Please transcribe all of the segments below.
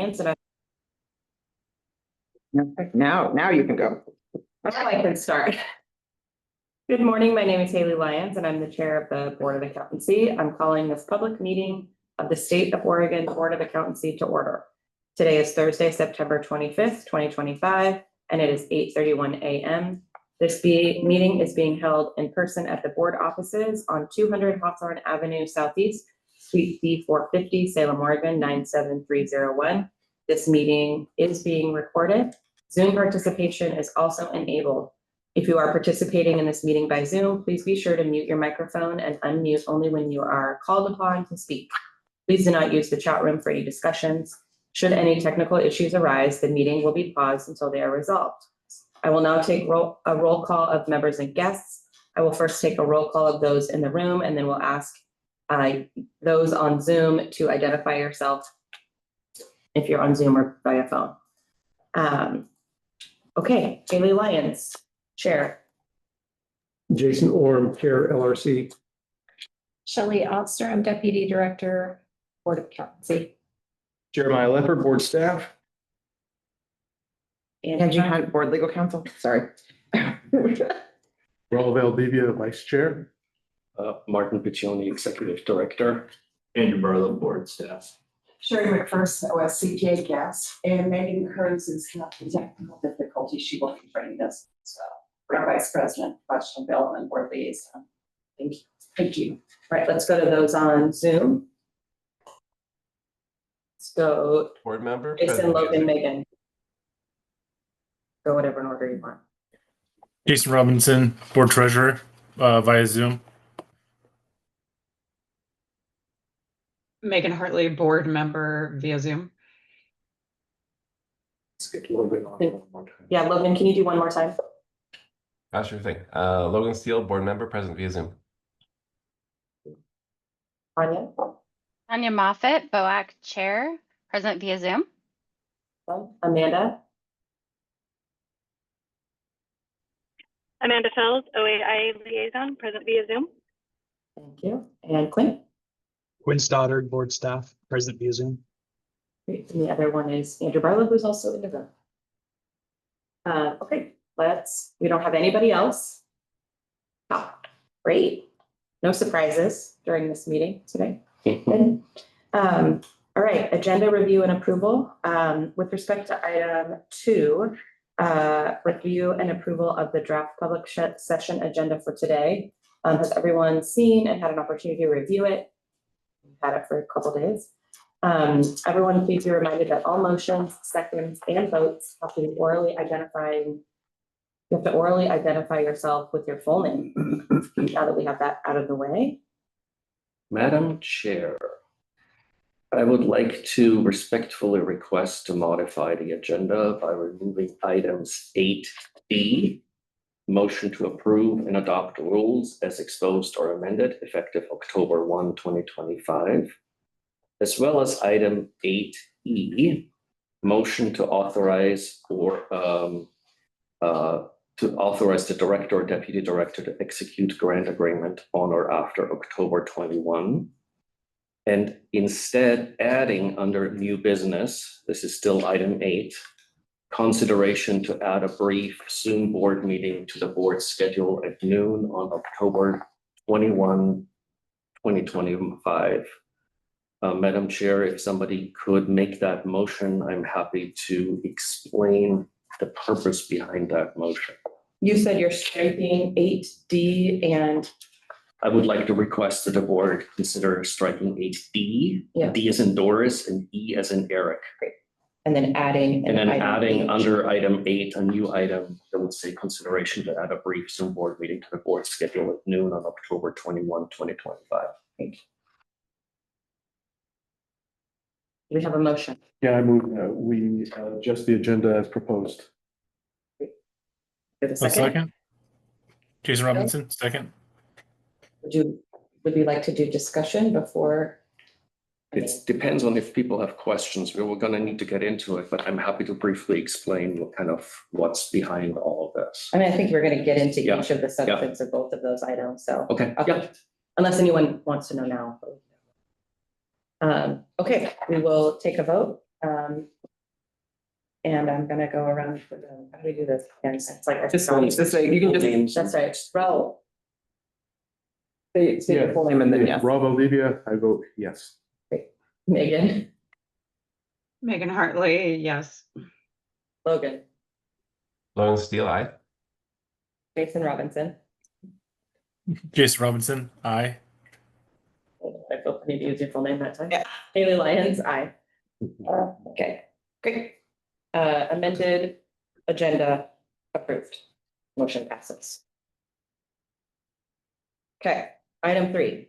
Answer. Okay, now you can go. Now I can start. Good morning, my name is Haley Lyons and I'm the Chair of the Board of Accountancy. I'm calling this public meeting of the State of Oregon Board of Accountancy to order. Today is Thursday, September 25th, 2025, and it is 8:31 a.m. This meeting is being held in person at the board offices on 200 Hawthorne Avenue Southeast, Suite B450, Salem, Oregon 97301. This meeting is being recorded. Zoom participation is also enabled. If you are participating in this meeting by Zoom, please be sure to mute your microphone and unmute only when you are called upon to speak. Please do not use the chat room for any discussions. Should any technical issues arise, the meeting will be paused until they are resolved. I will now take a roll call of members and guests. I will first take a roll call of those in the room, and then we'll ask those on Zoom to identify yourself if you're on Zoom or via phone. Okay, Haley Lyons, Chair. Jason Orm, Chair, LRC. Shelley Oster, I'm Deputy Director, Board of Accountancy. Jeremiah Leopard, Board Staff. Angie Hunt, Board Legal Counsel, sorry. Raul Valdivia, Vice Chair. Martin Piccioni, Executive Director. Andrew Barlow, Board Staff. Sherry McPherson, OSCPA Gas, and Megan Kearns is having technical difficulty. She will be joining us. So, our Vice President, Professional Development Board Liaison. Thank you. Thank you. All right, let's go to those on Zoom. Let's go Board Member. Jason, Logan, Megan. Go whatever in order you want. Jason Robinson, Board Treasurer, via Zoom. Megan Hartley, Board Member via Zoom. Let's get Logan on one more time. Yeah, Logan, can you do one more time? Sure thing. Logan Steele, Board Member, present via Zoom. Anya? Tanya Moffett, BOAC Chair, present via Zoom. Amanda? Amanda Fells, OAI Liaison, present via Zoom. Thank you. And Clint? Quinn Stoddard, Board Staff, present via Zoom. Great. And the other one is Andrew Barlow, who's also in the room. Okay, we don't have anybody else. Oh, great. No surprises during this meeting today. Good. All right, agenda review and approval. With respect to item 2, review and approval of the draft public session agenda for today. Has everyone seen and had an opportunity to review it? We've had it for a couple days. Everyone please be reminded that all motions, seconds, and votes have to be orally identifying. You have to orally identify yourself with your full name. Now that we have that out of the way. Madam Chair, I would like to respectfully request to modify the agenda by removing items 8D, motion to approve and adopt rules as exposed or amended effective October 1, 2025, as well as item 8E, motion to authorize the director or deputy director to execute grant agreement on or after October 21. And instead adding under new business, this is still item 8, consideration to add a brief Zoom board meeting to the board schedule at noon on October 21, 2025. Madam Chair, if somebody could make that motion, I'm happy to explain the purpose behind that motion. You said you're striking 8D and I would like to request that the board consider striking 8D, Yeah. D as in Doris and E as in Eric. and then adding. And then item adding H. under item 8, a new item that would say consideration to add a brief Zoom board meeting to the board schedule at noon on October 21, 2025. Do we have a motion? Yeah, I move that we adjust the agenda as proposed. Give a A second. second. Jason Robinson, second. Would you like to do discussion before? It depends on if people have questions. We're going to need to get into it, but I'm happy to briefly explain what's behind all of this. I mean, I think we're going to get into Yeah. each of the substance of both of those items, so. Okay. Unless anyone wants to know now. Okay, we will take a vote. And I'm gonna go around for the, how do we do this? And it's like, I just. Just say, you can just Names. That's right, roll. say your full name and then yes. Rob Olivia, I vote yes. Megan, Megan Hartley, yes. Logan, Logan Steele, aye. Jason Robinson. Jason Robinson, aye. I feel I need to use your full name that time. Yeah. Haley Lyons, aye. Okay, great. Amended agenda approved. Motion passes. Okay, item 3.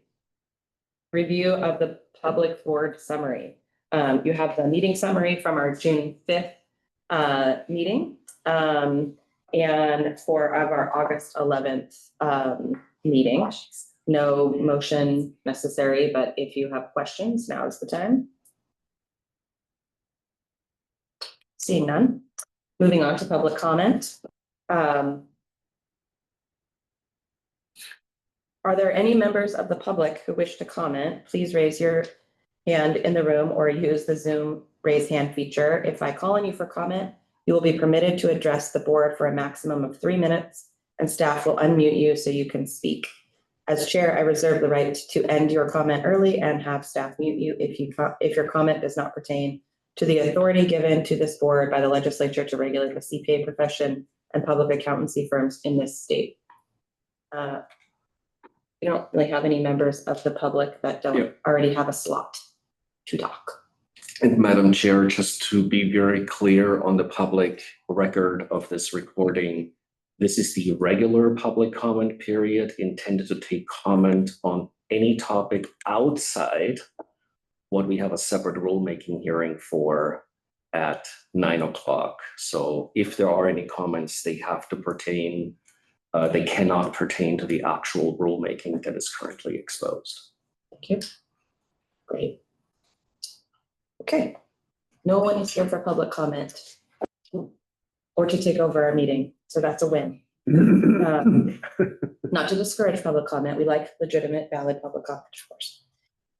Review of the public board summary. You have the meeting summary from our June 5th meeting. And for our August 11th meeting. No motion necessary, but if you have questions, now is the time. Seeing none, moving on to public comment. Are there any members of the public who wish to comment? Please raise your hand in the room or use the Zoom raise hand feature. If I call on you for comment, you will be permitted to address the board for a maximum of 3 minutes, and staff will unmute you so you can speak. As chair, I reserve the right to end your comment early and have staff mute you if your comment does not pertain to the authority given to this board by the legislature to regulate the CPA profession and public accountancy firms in this state. We don't really have any members of the public that don't already have a slot to talk. And Madam Chair, just to be very clear on the public record of this recording, this is the regular public comment period intended to take comment on any topic outside what we have a separate rulemaking hearing for at 9 o'clock. So if there are any comments, they have to pertain, they cannot pertain to the actual rulemaking that is currently exposed. Thank you. Great. Okay, no one is here for public comment or to take over our meeting, so that's a win. Not to discourage public comment, we like legitimate, valid public comment, of course.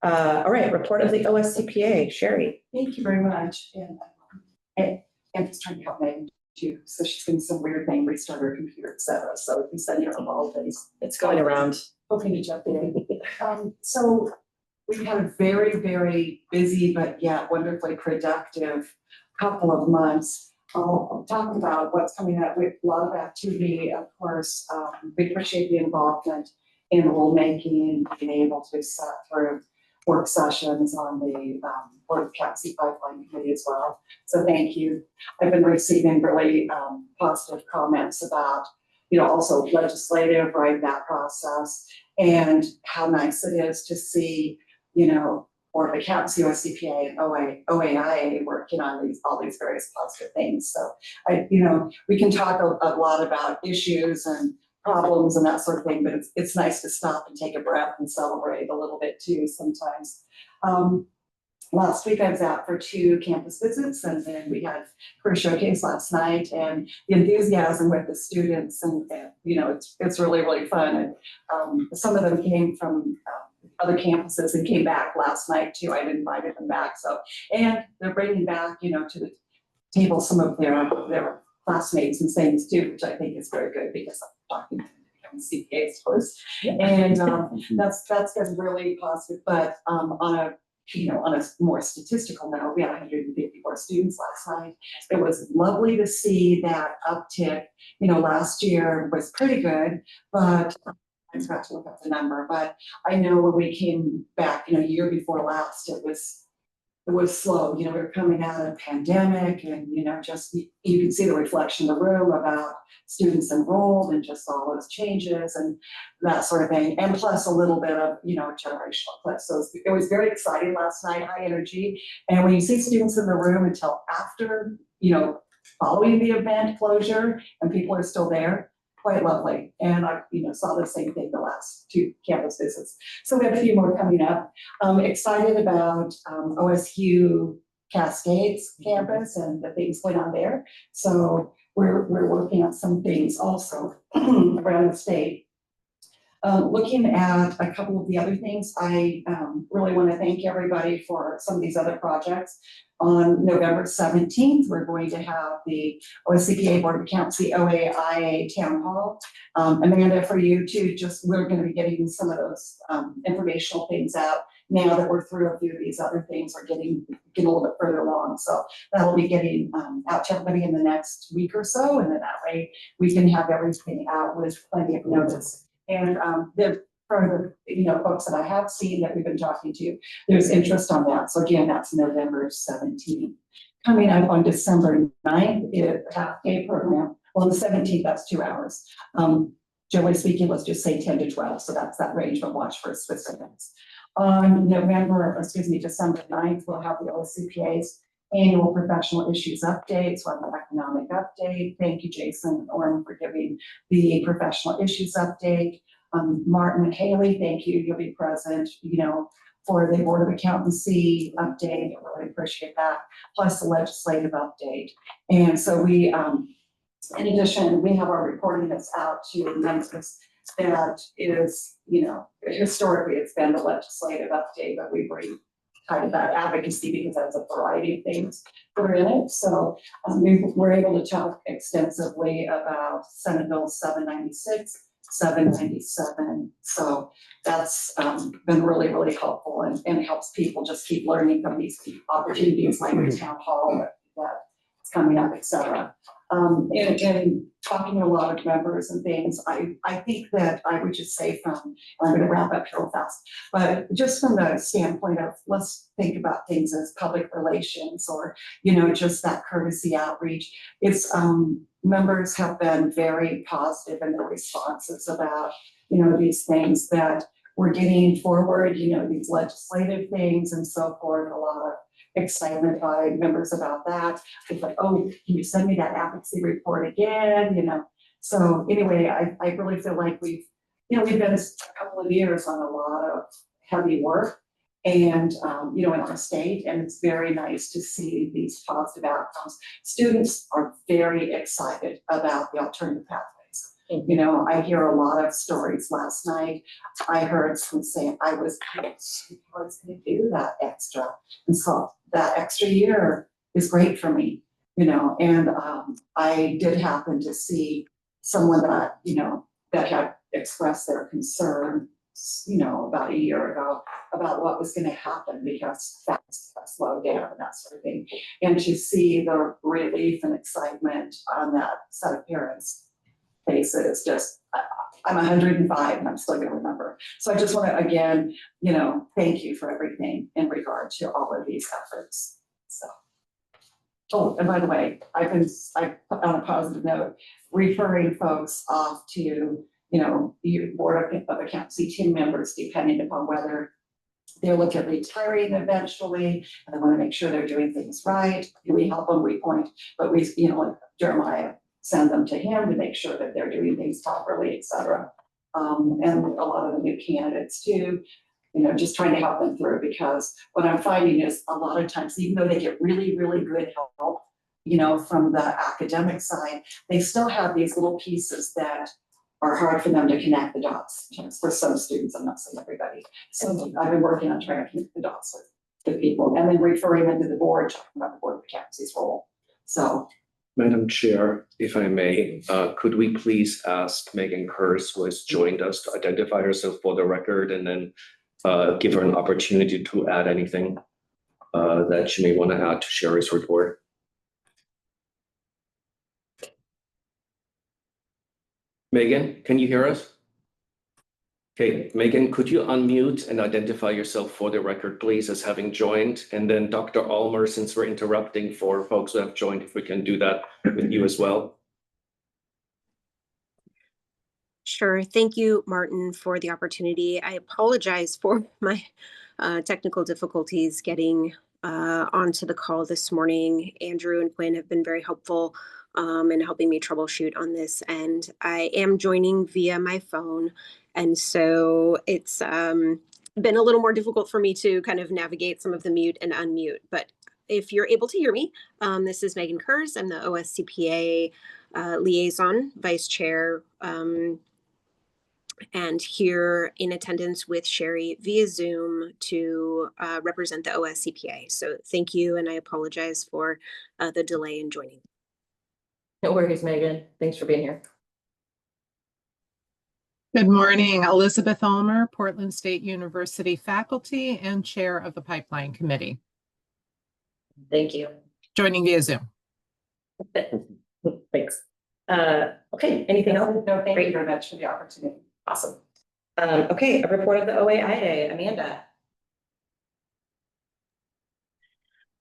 All right, report of the OSCPA, Sherry. Thank you very much. And just trying to help Megan too. So she's been some weird thing, restart her computer, et cetera. So if you send her all things, It's going around. hoping to jump in. So we've had a very, very busy, but yet wonderfully productive couple of months. I'll talk about what's coming up with a lot of activity, of course. We appreciate the involvement in rulemaking, being able to sit through work sessions on the Board of Accountancy Pipeline Committee as well. So thank you. I've been receiving really positive comments about, also legislative, right, that process, and how nice it is to see, Board of Accountancy, OSCPA, and OAIA working on all these various positive things. So we can talk a lot about issues and problems and that sort of thing, but it's nice to stop and take a breath and celebrate a little bit too sometimes. Last week I was out for 2 campus visits, and then we had career showcase last night, and the enthusiasm with the students and it's really, really fun. And some of them came from other campuses and came back last night too. I'd invited them back. And they're bringing back, to the table some of their classmates and things too, which I think is very good because I'm talking to CPAs first. And that's been really positive. But on a more statistical note, we had 154 students last night. It was lovely to see that uptick. Last year was pretty good, but I forgot to look up the number, but I know when we came back, year before last, it was slow. We were coming out of a pandemic, and just you can see the reflection in the room about students enrolled and just all those changes and that sort of thing, and plus a little bit of generational cliff. So it was very exciting last night, high energy, and when you see students in the room until after following the event closure and people are still there, quite lovely. And I, saw the same thing the last 2 campus visits. So we have a few more coming up. Excited about OSU Cascades campus and the things going on there. So we're working on some things also around the state. Looking at a couple of the other things, I really want to thank everybody for some of these other projects. On November 17th, we're going to have the OSCPA Board of Accountancy OAIA Town Hall. Amanda, for you too, we're going to be getting some of those informational things out now that we're through a few of these other things. We're getting a little bit further along. So that'll be getting out to everybody in the next week or so. And then that way we can have everything out with plenty of notice. And for the folks that I have seen that we've been talking to, there's interest on that. So again, that's November 17th. Coming up on December 9th is a half-day program. Well, the 17th, that's 2 hours. Generally speaking, let's just say 10 to 12. So that's that range, but watch for specifics. On December 9th, we'll have the OSCPA's annual professional issues update. So on the economic update, thank you, Jason and Orrin, for giving the professional issues update. Martin and Haley, thank you. You'll be present, for the Board of Accountancy update. I really appreciate that. Plus the legislative update. And so we, in addition, we have our reporting that's out to Memphis that is, historically it's been the legislative update, but we've kind of that advocacy because that's a variety of things that are in it. So we're able to talk extensively about Senate Bill 796, 797. So that's been really, really helpful and helps people just keep learning from these opportunities like the town hall that's coming up, et cetera. And talking to a lot of members and things, I think that I would just say I'm going to wrap up here real fast, but just from the standpoint of let's think about things as public relations or, just that courtesy outreach. It's members have been very positive in their responses about, these things that we're getting forward, these legislative things and so forth, a lot of excitement by members about that. It's like, oh, can you send me that advocacy report again? So anyway, I really feel like we've been a couple of years on a lot of heavy work and, in our state, and it's very nice to see these positive outcomes. Students are very excited about the alternative pathways. I hear a lot of stories. Last night, I heard someone say, I was going to do that extra. And so that extra year is great for me, and I did happen to see someone that, that had expressed their concern, about a year ago about what was going to happen because that's slowed down and that sort of thing. And to see the relief and excitement on that set of parents' faces, just, I'm 105 and I'm still going to remember. So I just want to, again, thank you for everything in regard to all of these efforts. So, oh, and by the way, I on a positive note, referring folks off to, the Board of Accountancy team members, depending upon whether they're looking at retiring eventually, and they want to make sure they're doing things right. We help them, we point, but we, like Jeremiah, send them to him to make sure that they're doing things properly, et cetera. And a lot of the new candidates too, just trying to help them through, because what I'm finding is a lot of times, even though they get really, really good help, from the academic side, they still have these little pieces that are hard for them to connect the dots. For some students, I'm not saying everybody. So I've been working on trying to connect the dots with people and then referring them to the board, talking about the Board of Accountancy's role. So. Madam Chair, if I may, could we please ask Megan Kurz, who has joined us, to identify herself for the record and then give her an opportunity to add anything that she may want to add to Sherry's report. Megan, can you hear us? Okay, Megan, could you unmute and identify yourself for the record, please, as having joined? And then Dr. Ulmer, since we're interrupting for folks who have joined, if we can do that with you as well. Sure. Thank you, Martin, for the opportunity. I apologize for my technical difficulties getting onto the call this morning. Andrew and Quinn have been very helpful in helping me troubleshoot on this. And I am joining via my phone. And so it's been a little more difficult for me to kind of navigate some of the mute and unmute. But if you're able to hear me, this is Megan Kurz. I'm the OSCPA liaison, vice chair. and here in attendance with Sherry via Zoom to represent the OSCPA. So thank you, and I apologize for the delay in joining. No worries, Megan. Thanks for being here. Good morning, Elizabeth Ulmer, Portland State University faculty and chair of the Pipeline Committee, Thank you. joining via Zoom. Thanks. Okay, anything else? No, thank you very much for the opportunity. Awesome. Okay, a report of the OAIA, Amanda.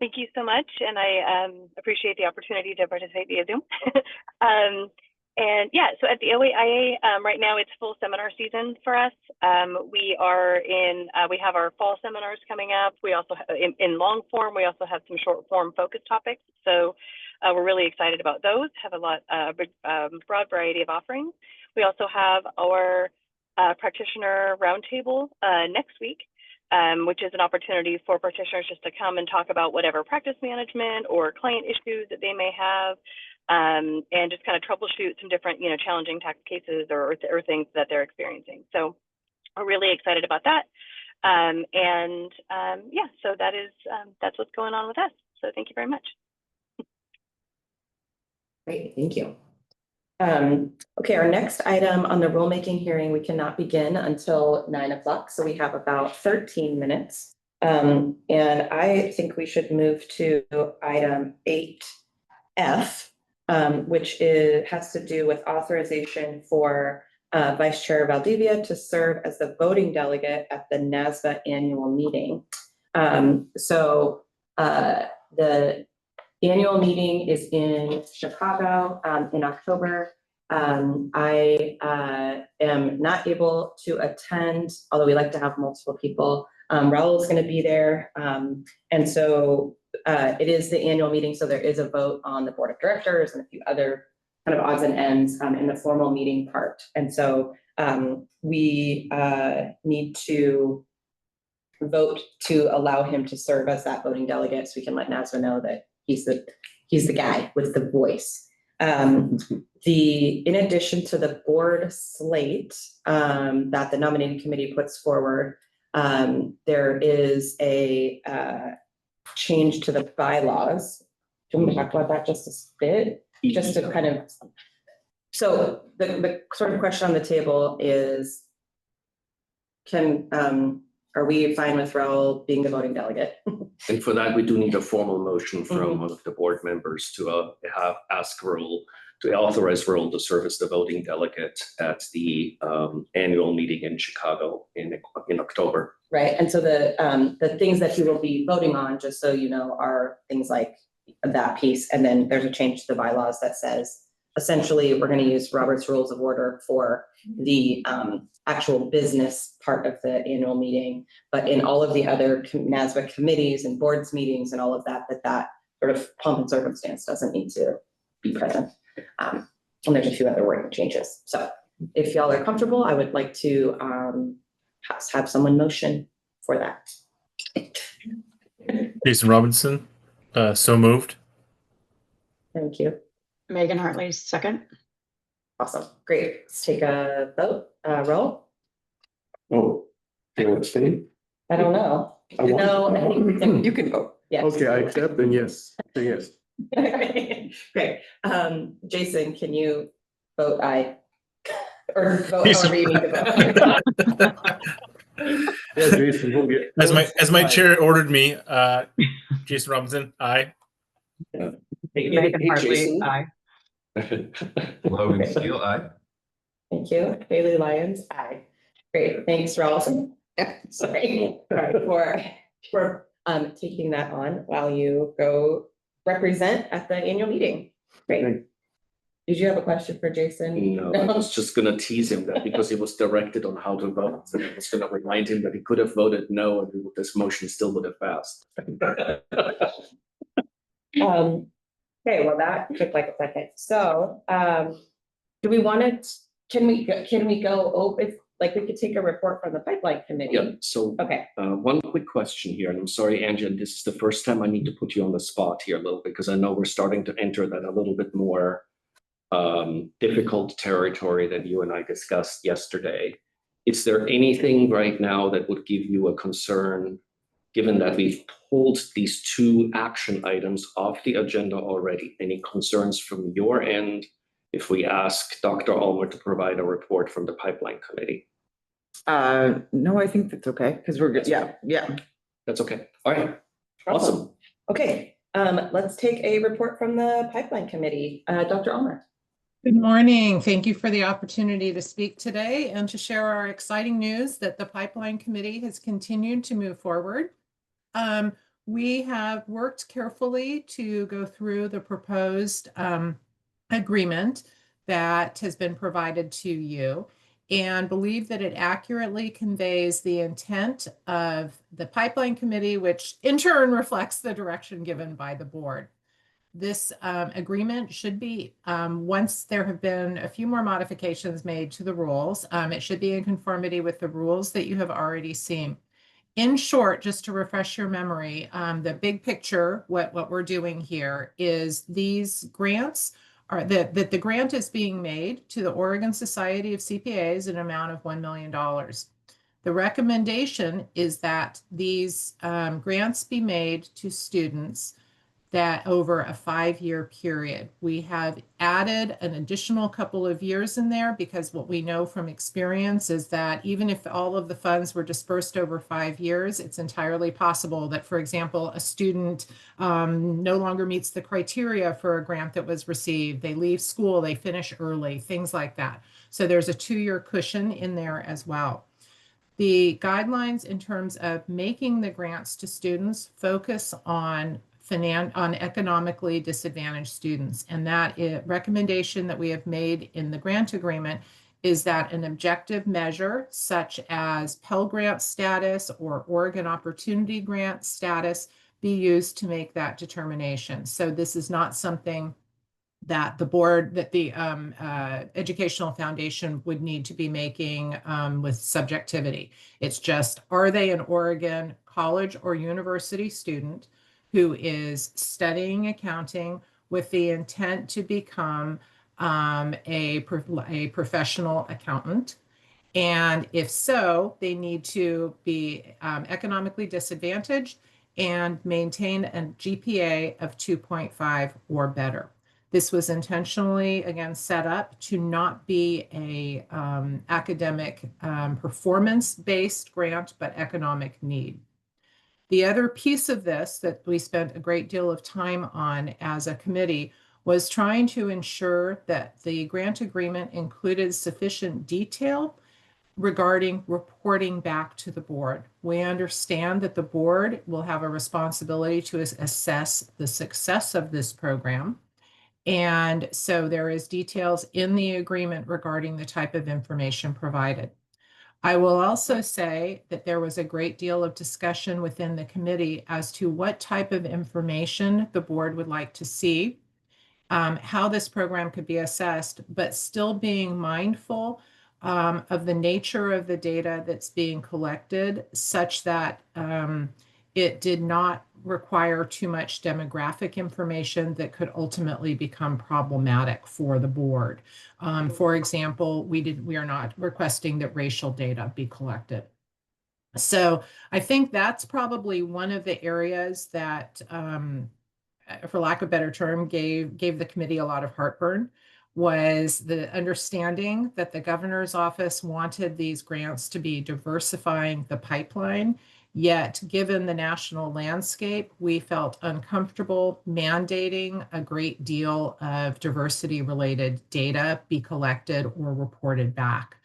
Thank you so much, and I appreciate the opportunity to participate via Zoom. And yeah, so at the OAIA, right now it's full seminar season for us. We have our fall seminars coming up. We also, in long form, we also have some short form focus topics. So we're really excited about those, have a broad variety of offerings. We also have our practitioner roundtable next week, which is an opportunity for practitioners just to come and talk about whatever practice management or client issues that they may have, and just kind of troubleshoot some different, challenging tax cases or things that they're experiencing. So we're really excited about that. Yeah, so that's what's going on with us. So thank you very much. Great, thank you. Okay, our next item on the rulemaking hearing, we cannot begin until 9 o'clock, so we have about 13 minutes. And I think we should move to item 8F, which has to do with authorization for Vice Chair Valdivia to serve as the voting delegate at the NASBA annual meeting. So the annual meeting is in Chicago in October. I am not able to attend, although we like to have multiple people. Raul is going to be there. And so it is the annual meeting, so there is a vote on the board of directors and a few other kind of odds and ends in the formal meeting part. And so we need to vote to allow him to serve as that voting delegate, so we can let NASBA know that he's the guy with the voice. In addition to the board slate that the nominating committee puts forward, there is a change to the bylaws. Do you want me to talk about that just a bit? Just to kind of, so the sort of question on the table is, are we fine with Raul being the voting delegate? And for that, we do need a formal motion from one of the board members to ask Raul to authorize Raul to serve as the voting delegate at the annual meeting in Chicago in October. Right, and so the things that he will be voting on, just so you know, are things like that piece, and then there's a change to the bylaws that says, essentially, we're going to use Robert's Rules of Order for the actual business part of the annual meeting, but in all of the other NASBA committees and boards meetings and all of that sort of pomp and circumstance doesn't need to be present. And there's a few other wording changes. So if y'all are comfortable, I would like to have someone motion for that. Jason Robinson, so moved. Thank you. Megan Hartley, second. Awesome. Great. Let's take a vote. Roll. Oh, can I abstain? I don't know. I want- No, I think You can vote. yes. Okay, I accept, then yes, say yes. Great. Jason, can you vote aye? Or vote Yes. however you need to vote. Yeah, Jason, we'll get. As my chair ordered me, Jason Robinson, aye. Megan Hartley, Jason. aye. Logan Steele, aye. Thank you. Haley Lyons, aye. Great. Thanks, Raul. Sorry for taking that on while you go represent at the annual meeting. Great. Thank- Did you have a question for Jason? No, I was just gonna tease him that because he was directed on how to vote, so I was gonna remind him that he could have voted no, and this motion still would have passed. Okay, well, that took like a second. So, do we want to, can we go over, like, we could take a report from the pipeline committee? Yeah, so Okay, one quick question here, and I'm sorry, Angie, and this is the first time I need to put you on the spot here a little, because I know we're starting to enter that a little bit more difficult territory that you and I discussed yesterday. Is there anything right now that would give you a concern, given that we've pulled these two action items off the agenda already? Any concerns from your end if we ask Dr. Ulmer to provide a report from the pipeline committee? No, I think that's okay, because we're good. Yeah, yeah. That's okay. All right. Awesome. Okay, let's take a report from the pipeline committee. Dr. Ulmer. Good morning. Thank you for the opportunity to speak today and to share our exciting news that the Pipeline Committee has continued to move forward. We have worked carefully to go through the proposed agreement that has been provided to you and believe that it accurately conveys the intent of the Pipeline Committee, which in turn reflects the direction given by the board. This agreement should be, once there have been a few more modifications made to the rules, it should be in conformity with the rules that you have already seen. In short, just to refresh your memory, the big picture, what we're doing here is these grants are that the grant is being made to the Oregon Society of CPAs an amount of $1 million. The recommendation is that these grants be made to students that over a 5-year period. We have added an additional couple of years in there because what we know from experience is that even if all of the funds were dispersed over 5 years, it's entirely possible that, for example, a student no longer meets the criteria for a grant that was received. They leave school, they finish early, things like that. So there's a 2-year cushion in there as well. The guidelines in terms of making the grants to students focus on economically disadvantaged students. And that recommendation that we have made in the grant agreement is that an objective measure such as Pell Grant status or Oregon Opportunity Grant status be used to make that determination. So this is not something that the board, that the Educational Foundation would need to be making with subjectivity. It's just, are they an Oregon college or university student who is studying accounting with the intent to become a professional accountant? And if so, they need to be economically disadvantaged and maintain a GPA of 2.5 or better. This was intentionally, again, set up to not be a academic performance-based grant, but economic need. The other piece of this that we spent a great deal of time on as a committee was trying to ensure that the grant agreement included sufficient detail regarding reporting back to the board. We understand that the board will have a responsibility to assess the success of this program. And so there is details in the agreement regarding the type of information provided. I will also say that there was a great deal of discussion within the committee as to what type of information the board would like to see, how this program could be assessed, but still being mindful of the nature of the data that's being collected such that it did not require too much demographic information that could ultimately become problematic for the board. For example, we are not requesting that racial data be collected. So I think that's probably one of the areas that, for lack of a better term, gave the committee a lot of heartburn, was the understanding that the governor's office wanted these grants to be diversifying the pipeline. Yet, given the national landscape, we felt uncomfortable mandating a great deal of diversity-related data be collected or reported back.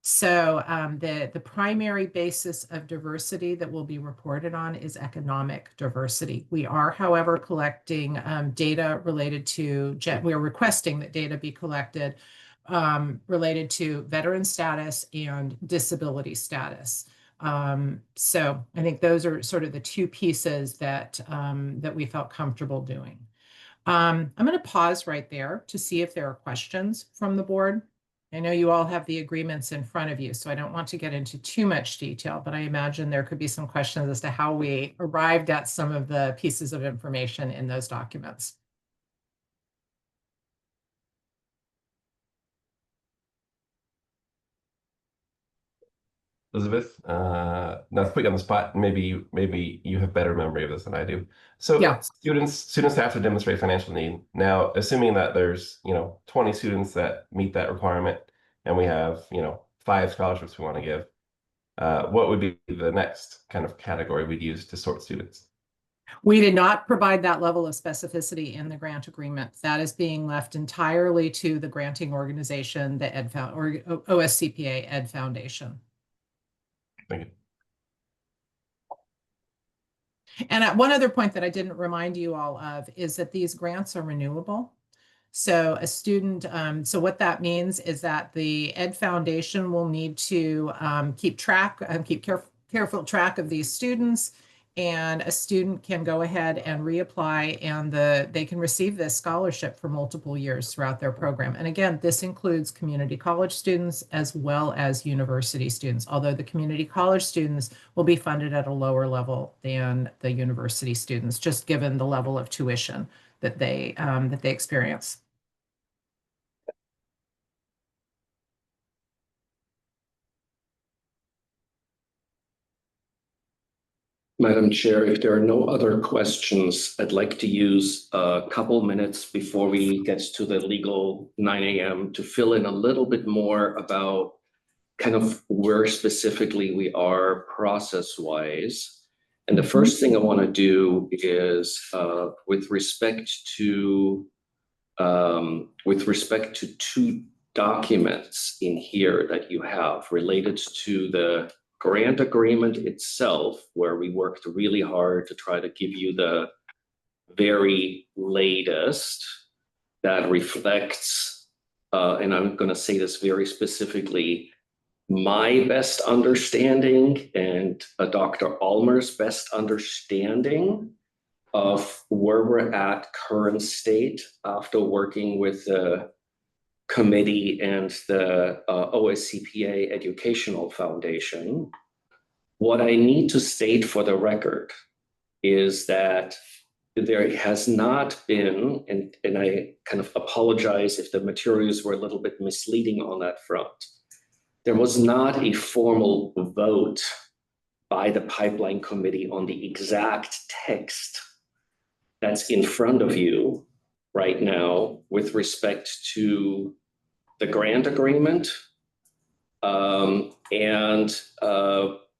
So the primary basis of diversity that will be reported on is economic diversity. We are, however, collecting data related to, we're requesting that data be collected related to veteran status and disability status. So I think those are sort of the two pieces that that we felt comfortable doing. I'm going to pause right there to see if there are questions from the board. I know you all have the agreements in front of you, so I don't want to get into too much detail, but I imagine there could be some questions as to how we arrived at some of the pieces of information in those documents. Elizabeth, not to put you on the spot, maybe you have better memory of this than I do. So Yeah. students have to demonstrate financial need. Now, assuming that there's, 20 students that meet that requirement and we have, 5 scholarships we want to give, what would be the next kind of category we'd use to sort students? We did not provide that level of specificity in the grant agreement. That is being left entirely to the granting organization, the OSCPA Ed Foundation. Thank you. And one other point that I didn't remind you all of is that these grants are renewable. So a student, so what that means is that the Ed Foundation will need to keep careful track of these students, and a student can go ahead and reapply, and they can receive this scholarship for multiple years throughout their program. And again, this includes community college students as well as university students, although the community college students will be funded at a lower level than the university students, just given the level of tuition that they experience. Madam Chair, if there are no other questions, I'd like to use a couple minutes before we get to the legal 9 a.m. to fill in a little bit more about kind of where specifically we are process-wise. And the first thing I want to do is with respect to 2 documents in here that you have related to the grant agreement itself, where we worked really hard to try to give you the very latest that reflects, and I'm going to say this very specifically, my best understanding and Dr. Ulmer's best understanding of where we're at current state after working with the committee and the OSCPA Educational Foundation. What I need to state for the record is that there has not been, and I kind of apologize if the materials were a little bit misleading on that front, there was not a formal vote by the Pipeline Committee on the exact text that's in front of you right now with respect to the grant agreement, and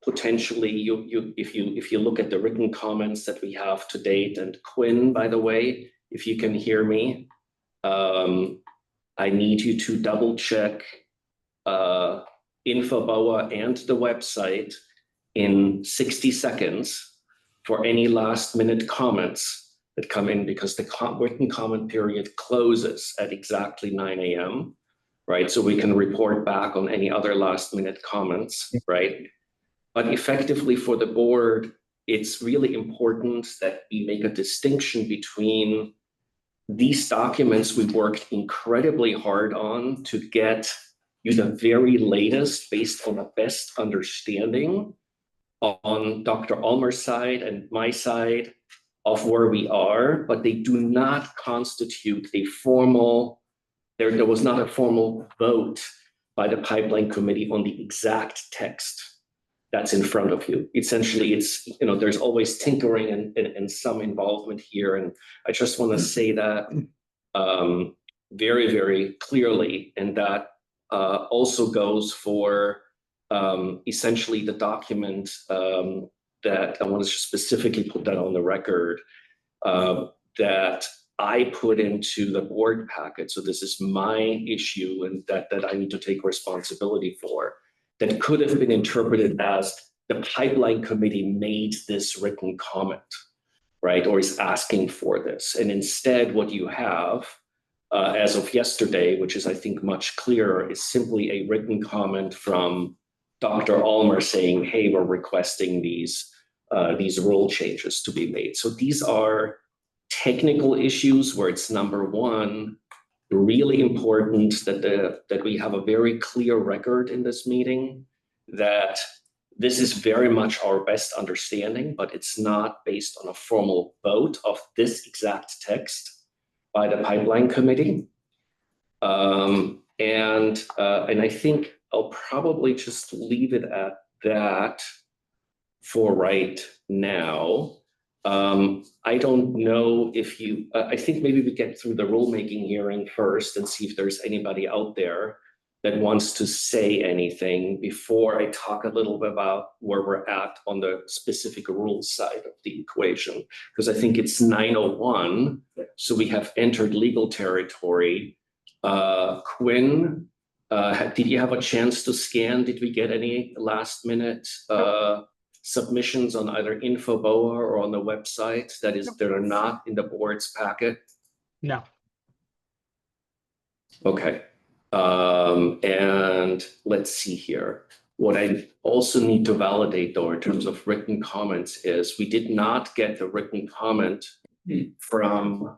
potentially if you look at the written comments that we have to date, and Quinn, by the way, if you can hear me, I need you to double check Infoboa and the website in 60 seconds for any last minute comments that come in, because the written comment period closes at exactly 9 a.m. right? So we can report back on any other last minute comments, right? But effectively for the board, it's really important that we make a distinction between these documents we worked incredibly hard on to get you the very latest based on the best understanding on Dr. Ulmer's side and my side of where we are, but they do not constitute a formal, there was not a formal vote by the Pipeline Committee on the exact text that's in front of you. Essentially, it's, there's always tinkering and some involvement here. And I just want to say that very, very clearly. And that also goes for essentially the document that I want to specifically put that on the record, that I put into the board packet. So this is my issue, and that I need to take responsibility for, that could have been interpreted as the Pipeline Committee made this written comment, right? Or is asking for this. And instead what you have as of yesterday, which is I think much clearer, is simply a written comment from Dr. Ulmer saying, hey, we're requesting these rule changes to be made. So these are technical issues where it's number one, really important that we have a very clear record in this meeting that this is very much our best understanding, but it's not based on a formal vote of this exact text by the Pipeline Committee. And I think I'll probably just leave it at that for right now. I don't know if you, I think maybe we get through the rulemaking hearing first and see if there's anybody out there that wants to say anything before I talk a little bit about where we're at on the specific rules side of the equation. Because I think it's 9:01, so we have entered legal territory. Quinn, did you have a chance to scan? Did we get any last minute submissions on either Infoboa or on the website that are not in the board's packet? No. Okay. And let's see here. What I also need to validate though, in terms of written comments, is we did not get the written comment from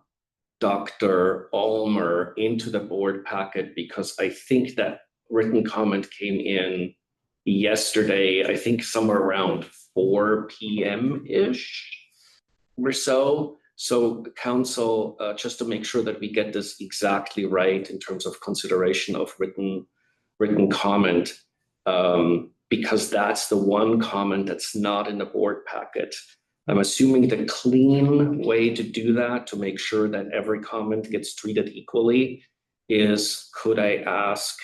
Dr. Ulmer into the board packet because I think that written comment came in yesterday, I think somewhere around 4 p.m.-ish or so. So council, just to make sure that we get this exactly right in terms of consideration of written comment, because that's the one comment that's not in the board packet. I'm assuming the clean way to do that, to make sure that every comment gets treated equally, is could I ask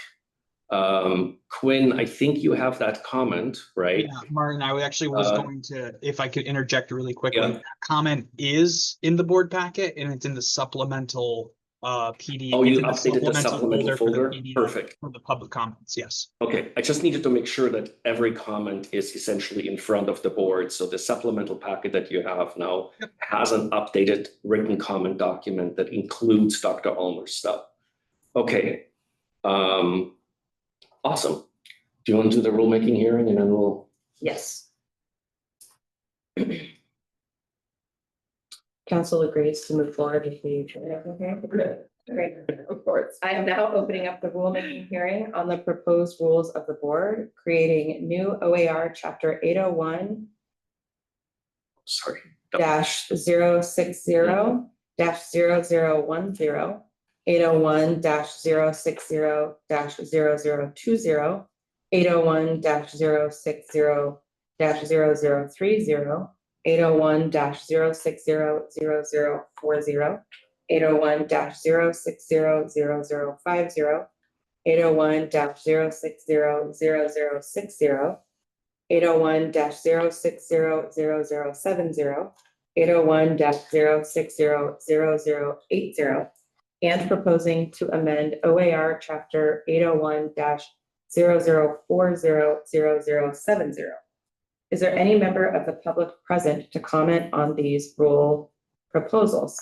Quinn, I think you have that comment, right? Yeah, Martin, I actually was going to, if I could interject really quickly, Yeah. that comment is in the board packet and it's in the supplemental PDF. Oh, you it's in updated the supplemental folder? for the PDF, Perfect. for the public comments, yes. Okay, I just needed to make sure that every comment is essentially in front of the board. So the supplemental packet that you have now has an updated written comment document that includes Dr. Ulmer's stuff. Okay. Awesome. Do you want to do the rulemaking hearing and then we'll? Yes. Council agrees to move forward with the. Okay, great, of course. I am now opening up the rulemaking hearing on the proposed rules of the board, creating new OAR chapter 801 Sorry. -060 -0010, 801 -060 -0020, 801 -060 -0030, 801 -060 0040, 801 -060 0050, 801 -060 0060, 801 -060 0070, 801 -060 0080, and proposing to amend OAR chapter 801 -0040 0070. Is there any member of the public present to comment on these rule proposals?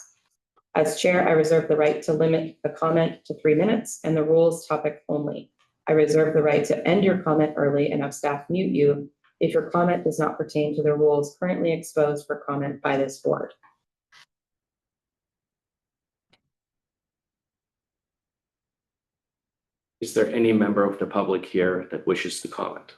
As chair, I reserve the right to limit the comment to 3 minutes and the rules topic only. I reserve the right to end your comment early and have staff mute you if your comment does not pertain to the rules currently exposed for comment by this board. Is there any member of the public here that wishes to comment?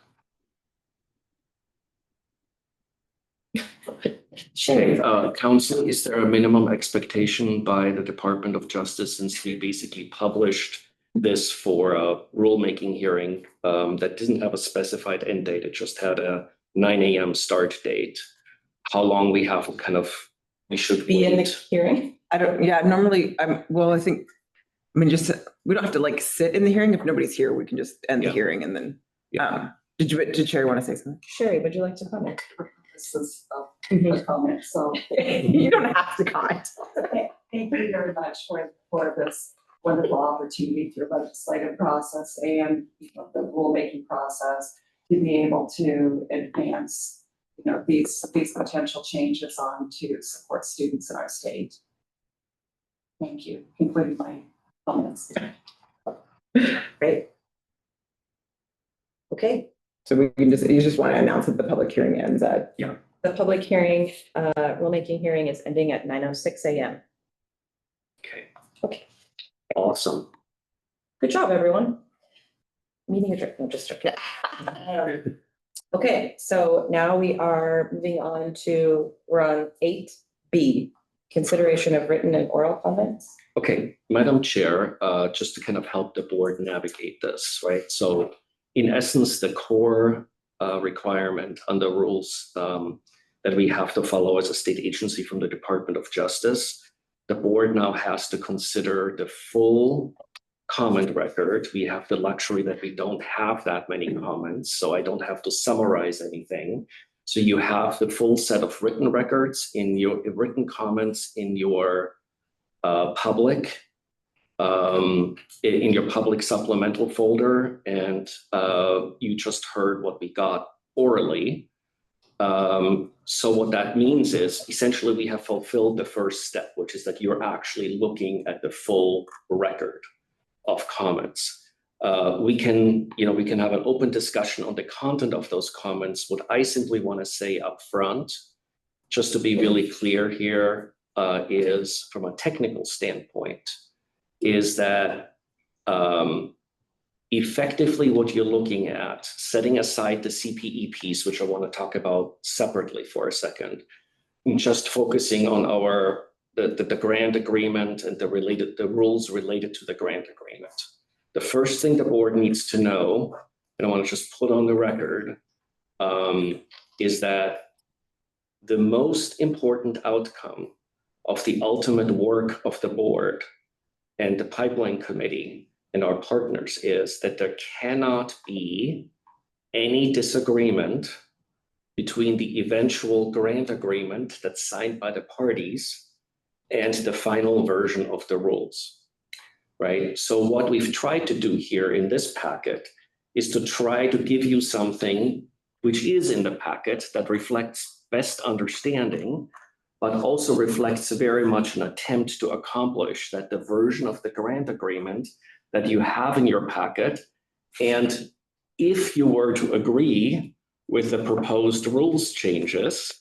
Sure. Council, is there a minimum expectation by the Department of Justice, since we basically published this for a rulemaking hearing that didn't have a specified end date, it just had a 9 a.m. start date? How long we have we should Be in the wait? hearing? Normally, just, we don't have to like sit in the hearing. If nobody's here, we can just end the Yeah. hearing and then, Yeah. did Sherry want to say something? Sherry, would you like to comment? This is a comment, so. You don't have to comment. Thank you very much for this wonderful opportunity through legislative process and the rulemaking process to be able to advance, these potential changes on to support students in our state. Thank you, including my comments. Great. Okay, So you just want to announce that the public hearing ends at. the public hearing, rulemaking hearing is ending at 9:06 a.m. Okay. Okay. Awesome. Good job, everyone. Meeting adjourned. No, just joking. Okay, so now we are moving on to, we're on 8B, consideration of written and oral comments. Okay, Madam Chair, just to kind of help the board navigate this, right? So in essence, the core requirement under rules that we have to follow as a state agency from the Department of Justice. The board now has to consider the full comment record. We have the luxury that we don't have that many comments, so I don't have to summarize anything. So you have the full set of written records in your written comments in your public supplemental folder, and you just heard what we got orally. So what that means is essentially we have fulfilled the first step, which is that you're actually looking at the full record of comments. We can have an open discussion on the content of those comments. What I simply want to say up front, just to be really clear here, is from a technical standpoint, is that effectively what you're looking at, setting aside the CPE piece, which I want to talk about separately for a second, and just focusing on the grant agreement and the rules related to the grant agreement. The first thing the board needs to know, and I want to just put on the record, is that the most important outcome of the ultimate work of the board and the pipeline committee and our partners is that there cannot be any disagreement between the eventual grant agreement that's signed by the parties and the final version of the rules, right? So what we've tried to do here in this packet is to try to give you something which is in the packet that reflects best understanding, but also reflects very much an attempt to accomplish that the version of the grant agreement that you have in your packet, and if you were to agree with the proposed rules changes,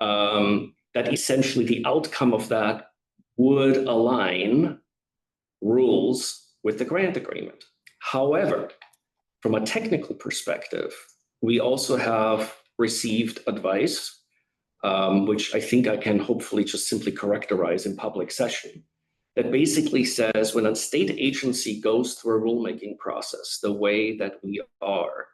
that essentially the outcome of that would align rules with the grant agreement. However, from a technical perspective, we also have received advice, which I think I can hopefully just simply characterize in public session, that basically says when a state agency goes through a rulemaking process the way that we are,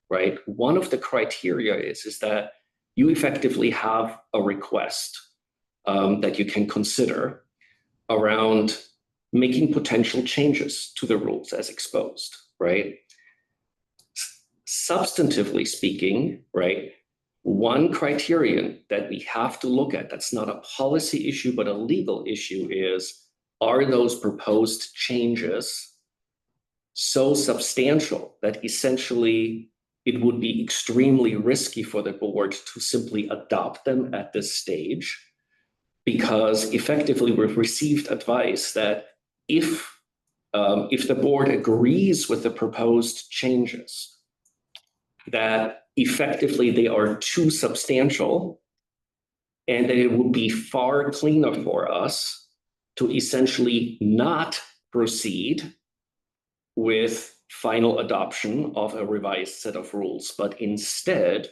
right? One of the criteria is that you effectively have a request that you can consider around making potential changes to the rules as exposed, right? Substantively speaking, right, one criterion that we have to look at, that's not a policy issue, but a legal issue, is, are those proposed changes so substantial that essentially it would be extremely risky for the board to simply adopt them at this stage? Because effectively we've received advice that if the board agrees with the proposed changes, that effectively they are too substantial and that it would be far cleaner for us to essentially not proceed with final adoption of a revised set of rules, but instead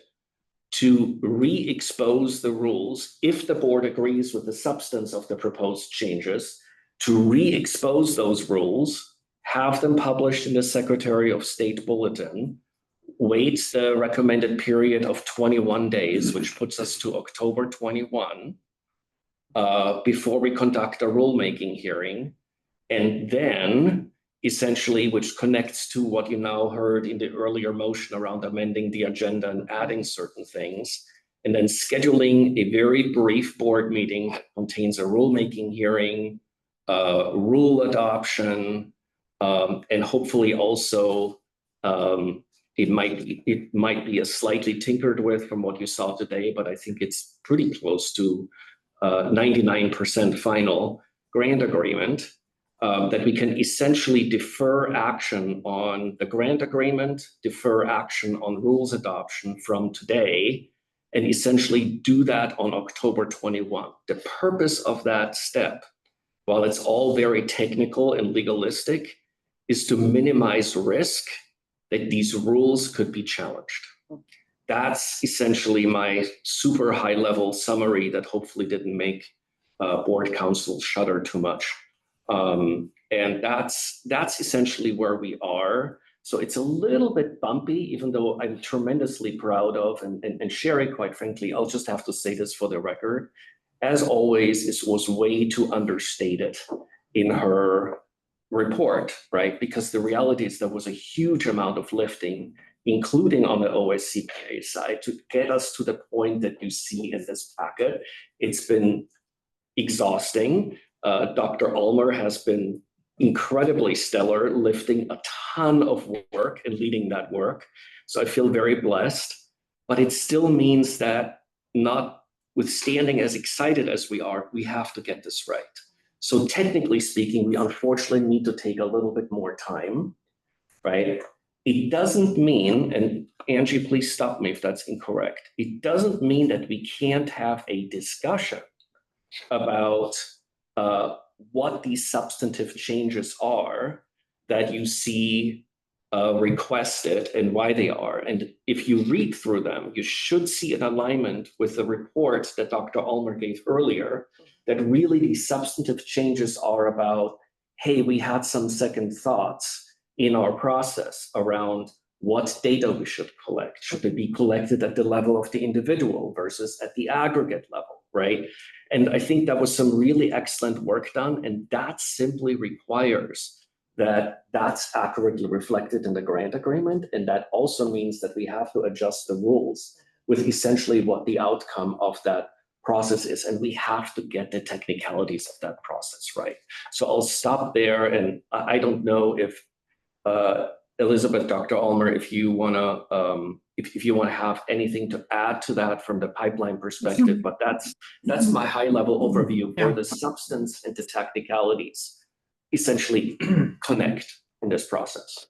to re-expose the rules if the board agrees with the substance of the proposed changes, to re-expose those rules, have them published in the Secretary of State Bulletin, wait the recommended period of 21 days, which puts us to October 21, before we conduct a rulemaking hearing, and then essentially, which connects to what you now heard in the earlier motion around amending the agenda and adding certain things, and then scheduling a very brief board meeting that contains a rulemaking hearing, rule adoption, and hopefully also it might be a slightly tinkered with from what you saw today, but I think it's pretty close to 99% final grant agreement, that we can essentially defer action on the grant agreement, defer action on rules adoption from today, and essentially do that on October 21. The purpose of that step, while it's all very technical and legalistic, is to minimize risk that these rules could be challenged. That's essentially my super high level summary that hopefully didn't make board council shudder too much. And that's essentially where we are. So it's a little bit bumpy, even though I'm tremendously proud of, and Sherry, quite frankly, I'll just have to say this for the record. As always, it was way too understated in her report, right? Because the reality is there was a huge amount of lifting, including on the OSCPA side, to get us to the point that you see in this packet. It's been exhausting. Dr. Ulmer has been incredibly stellar, lifting a ton of work and leading that work. So I feel very blessed, but it still means that, notwithstanding as excited as we are, we have to get this right. So technically speaking, we unfortunately need to take a little bit more time, right? It doesn't mean, and Angie, please stop me if that's incorrect. It doesn't mean that we can't have a discussion about what these substantive changes are that you see requested and why they are. And if you read through them, you should see an alignment with the report that Dr. Ulmer gave earlier, that really these substantive changes are about, hey, we had some second thoughts in our process around what data we should collect. Should it be collected at the level of the individual versus at the aggregate level, right? And I think that was some really excellent work done, and that simply requires that that's accurately reflected in the grant agreement, and that also means that we have to adjust the rules with essentially what the outcome of that process is, and we have to get the technicalities of that process right. So I'll stop there, and I don't know if Elizabeth, Dr. Ulmer, if you want to have anything to add to that from the pipeline perspective, but that's my high level overview for the substance and the technicalities essentially connect in this process.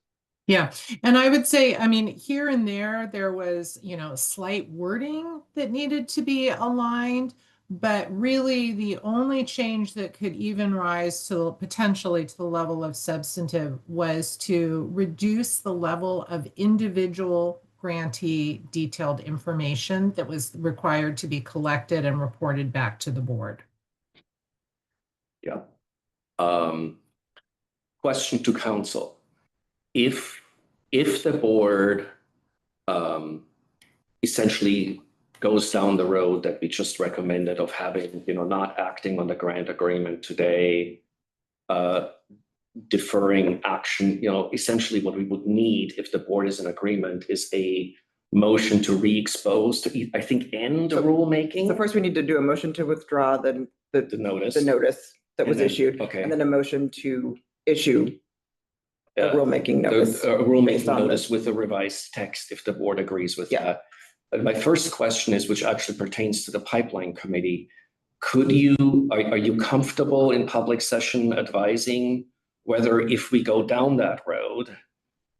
Yeah, and I would say, I mean, here and there was, slight wording that needed to be aligned, but really the only change that could even rise to potentially to the level of substantive was to reduce the level of individual grantee detailed information that was required to be collected and reported back to the board. Yeah. Question to council. If the board essentially goes down the road that we just recommended of having, not acting on the grant agreement today, deferring action, essentially what we would need if the board is in agreement is a motion to re-expose, to, I think, end the rulemaking. So first we need to do a motion to withdraw the notice. The notice that was then, issued. okay. And then a motion to issue a rulemaking notice. A rulemaking notice with a revised text if the board agrees with that. But my first question is, which actually pertains to the pipeline committee. Are you comfortable in public session advising whether, if we go down that road,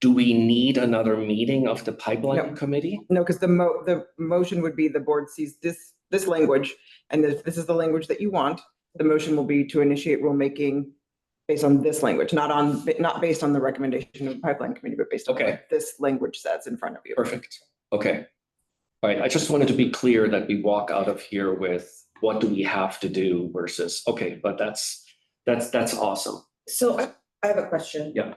do we need another meeting of the pipeline committee? No, because the motion would be the board sees this language, and this is the language that you want. The motion will be to initiate rulemaking based on this language, not based on the recommendation of the pipeline committee, but based on what this language says in front of you. Perfect. Okay. All right. I just wanted to be clear that we walk out of here with what do we have to do versus, okay, but that's awesome. So I have a question. Yeah.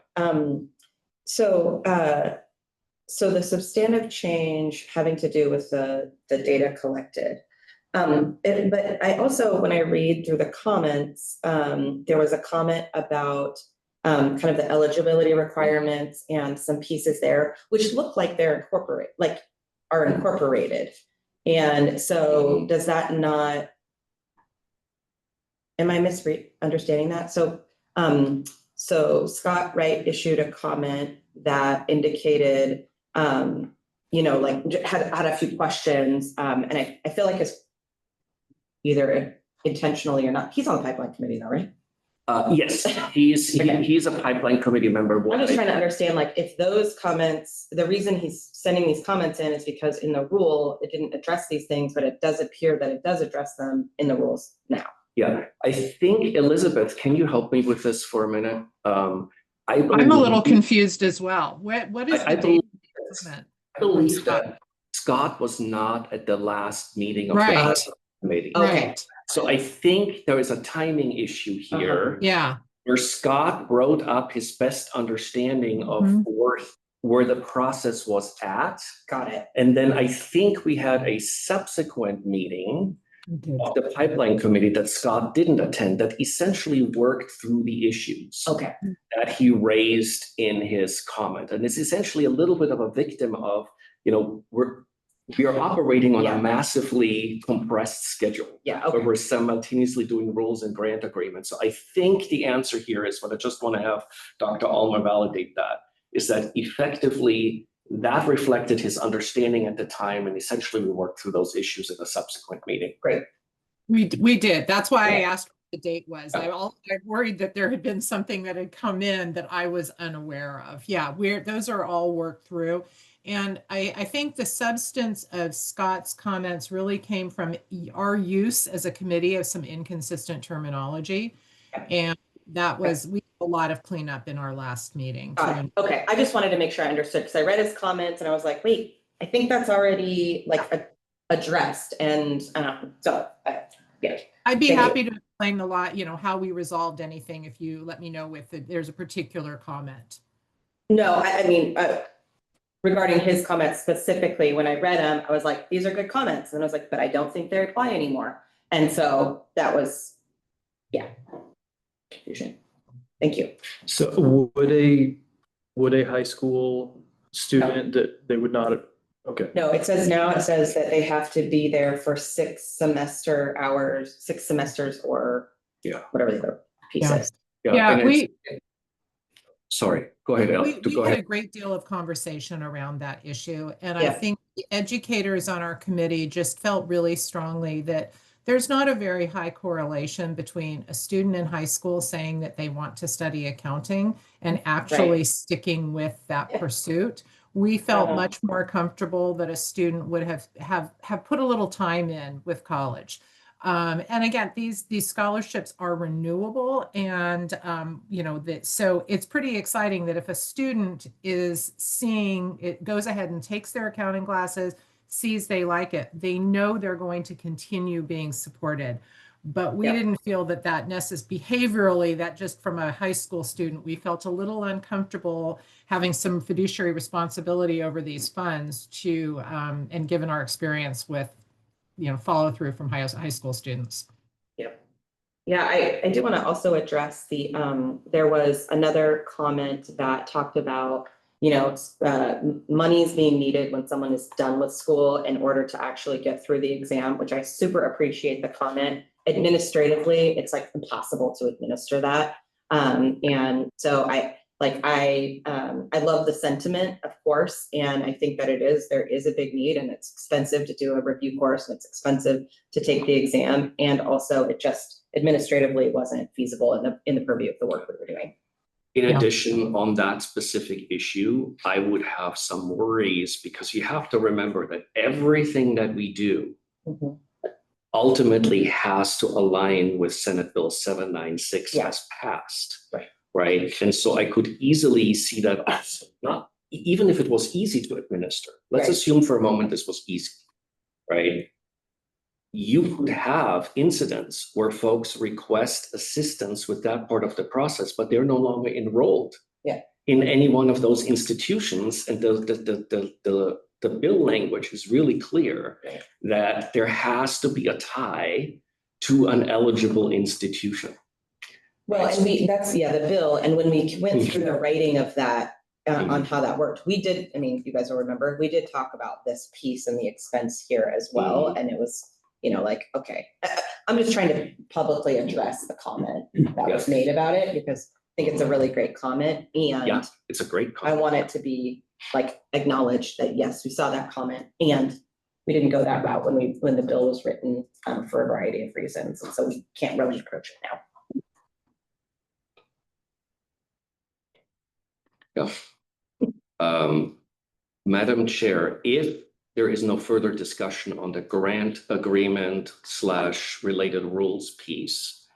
So the substantive change having to do with the data collected. But I also, when I read through the comments, there was a comment about kind of the eligibility requirements and some pieces there, which look like they're incorporated. And so does that not, am I misunderstanding that? So Scott Wright issued a comment that indicated, had a few questions, and I feel like it's either intentionally or not. He's on the pipeline committee though, right? Yes, he's a pipeline committee member. I'm just trying to understand, if those comments, the reason he's sending these comments in is because in the rule, it didn't address these things, but it does appear that it does address them in the rules now. Yeah, I think, Elizabeth, can you help me with this for a minute? I'm a little confused as well. What is I believe that Scott was not at the last meeting of the committee. Okay. So I think there is a timing issue here. Yeah. Where Scott wrote up his best understanding of where the process was at. Got it. And then I think we had a subsequent meeting of the pipeline committee that Scott didn't attend that essentially worked through the issues Okay. that he raised in his comment. And it's essentially a little bit of a victim of, we are operating on Yeah. a massively compressed schedule. Yeah, Where okay. we're simultaneously doing rules and grant agreements. So I think the answer here is, what I just want to have Dr. Almer validate that, is that effectively that reflected his understanding at the time, and essentially we worked through those issues in a subsequent meeting. Great. We did. That's why I Yeah. asked what the date was. I worried that there had been something that had come in that I was unaware of. Yeah, those are all worked through. And I think the substance of Scott's comments really came from our use as a committee of some inconsistent terminology. And that was, we did a lot of cleanup in our last meeting. Got it. Okay, I just wanted to make sure I understood, because I read his comments and I was like, wait, I think that's already like addressed, and yeah. I'd be Thank you. happy to explain a lot, how we resolved anything if you let me know if there's a particular comment. No, I mean, regarding his comments specifically, when I read them, I was like, these are good comments. And I was like, but I don't think they apply anymore. And so that was, confusion. Thank you. So would a high school student that they would not, okay. No, it says that they have to be there for 6 semesters or whatever the piece Yeah. is. Yeah, and sorry, go ahead, Elle. we Go had a ahead. great deal of conversation around that issue. And I Yeah. think the educators on our committee just felt really strongly that there's not a very high correlation between a student in high school saying that they want to study accounting and actually sticking with that pursuit. We felt much more comfortable that a student would have put a little time in with college. And again, these scholarships are renewable, and so it's pretty exciting that if a student is seeing it, goes ahead and takes their accounting classes, sees they like it, they know they're going to continue being supported. But we didn't feel that behaviorally, that just from a high school student, we felt a little uncomfortable having some fiduciary responsibility over these funds to, and given our experience with, follow through from high school students. Yeah, I do want to also address there was another comment that talked about, money's being needed when someone is done with school in order to actually get through the exam, which I super appreciate the comment. Administratively, it's like impossible to administer that. And so I love the sentiment, of course, and I think that there is a big need, and it's expensive to do a review course, and it's expensive to take the exam. And also it just administratively wasn't feasible in the purview of the work we were doing. In addition, on that specific issue, I would have some worries, because you have to remember that everything that we do ultimately has to align with Senate Bill 796 as passed. Right. And so I could easily see that also, even if it was easy to administer. Let's assume for a moment this was easy, right? You could have incidents where folks request assistance with that part of the process, but they're no longer enrolled in any one of those institutions. And the bill language is really clear that there has to be a tie to an eligible institution. Well, and that's the bill. And when we went through the writing of that, on how that worked, we did, you guys will remember, we did talk about this piece and the expense here as well. And it was, okay, I'm just trying to publicly address the comment that was made about it, because I think it's a really great comment. And it's a great comment. I want it to be acknowledged that, yes, we saw that comment, and we didn't go that route when the bill was written for a variety of reasons. And so we can't really approach it now. Madam Chair, if there is no further discussion on the grant agreement / related rules piece,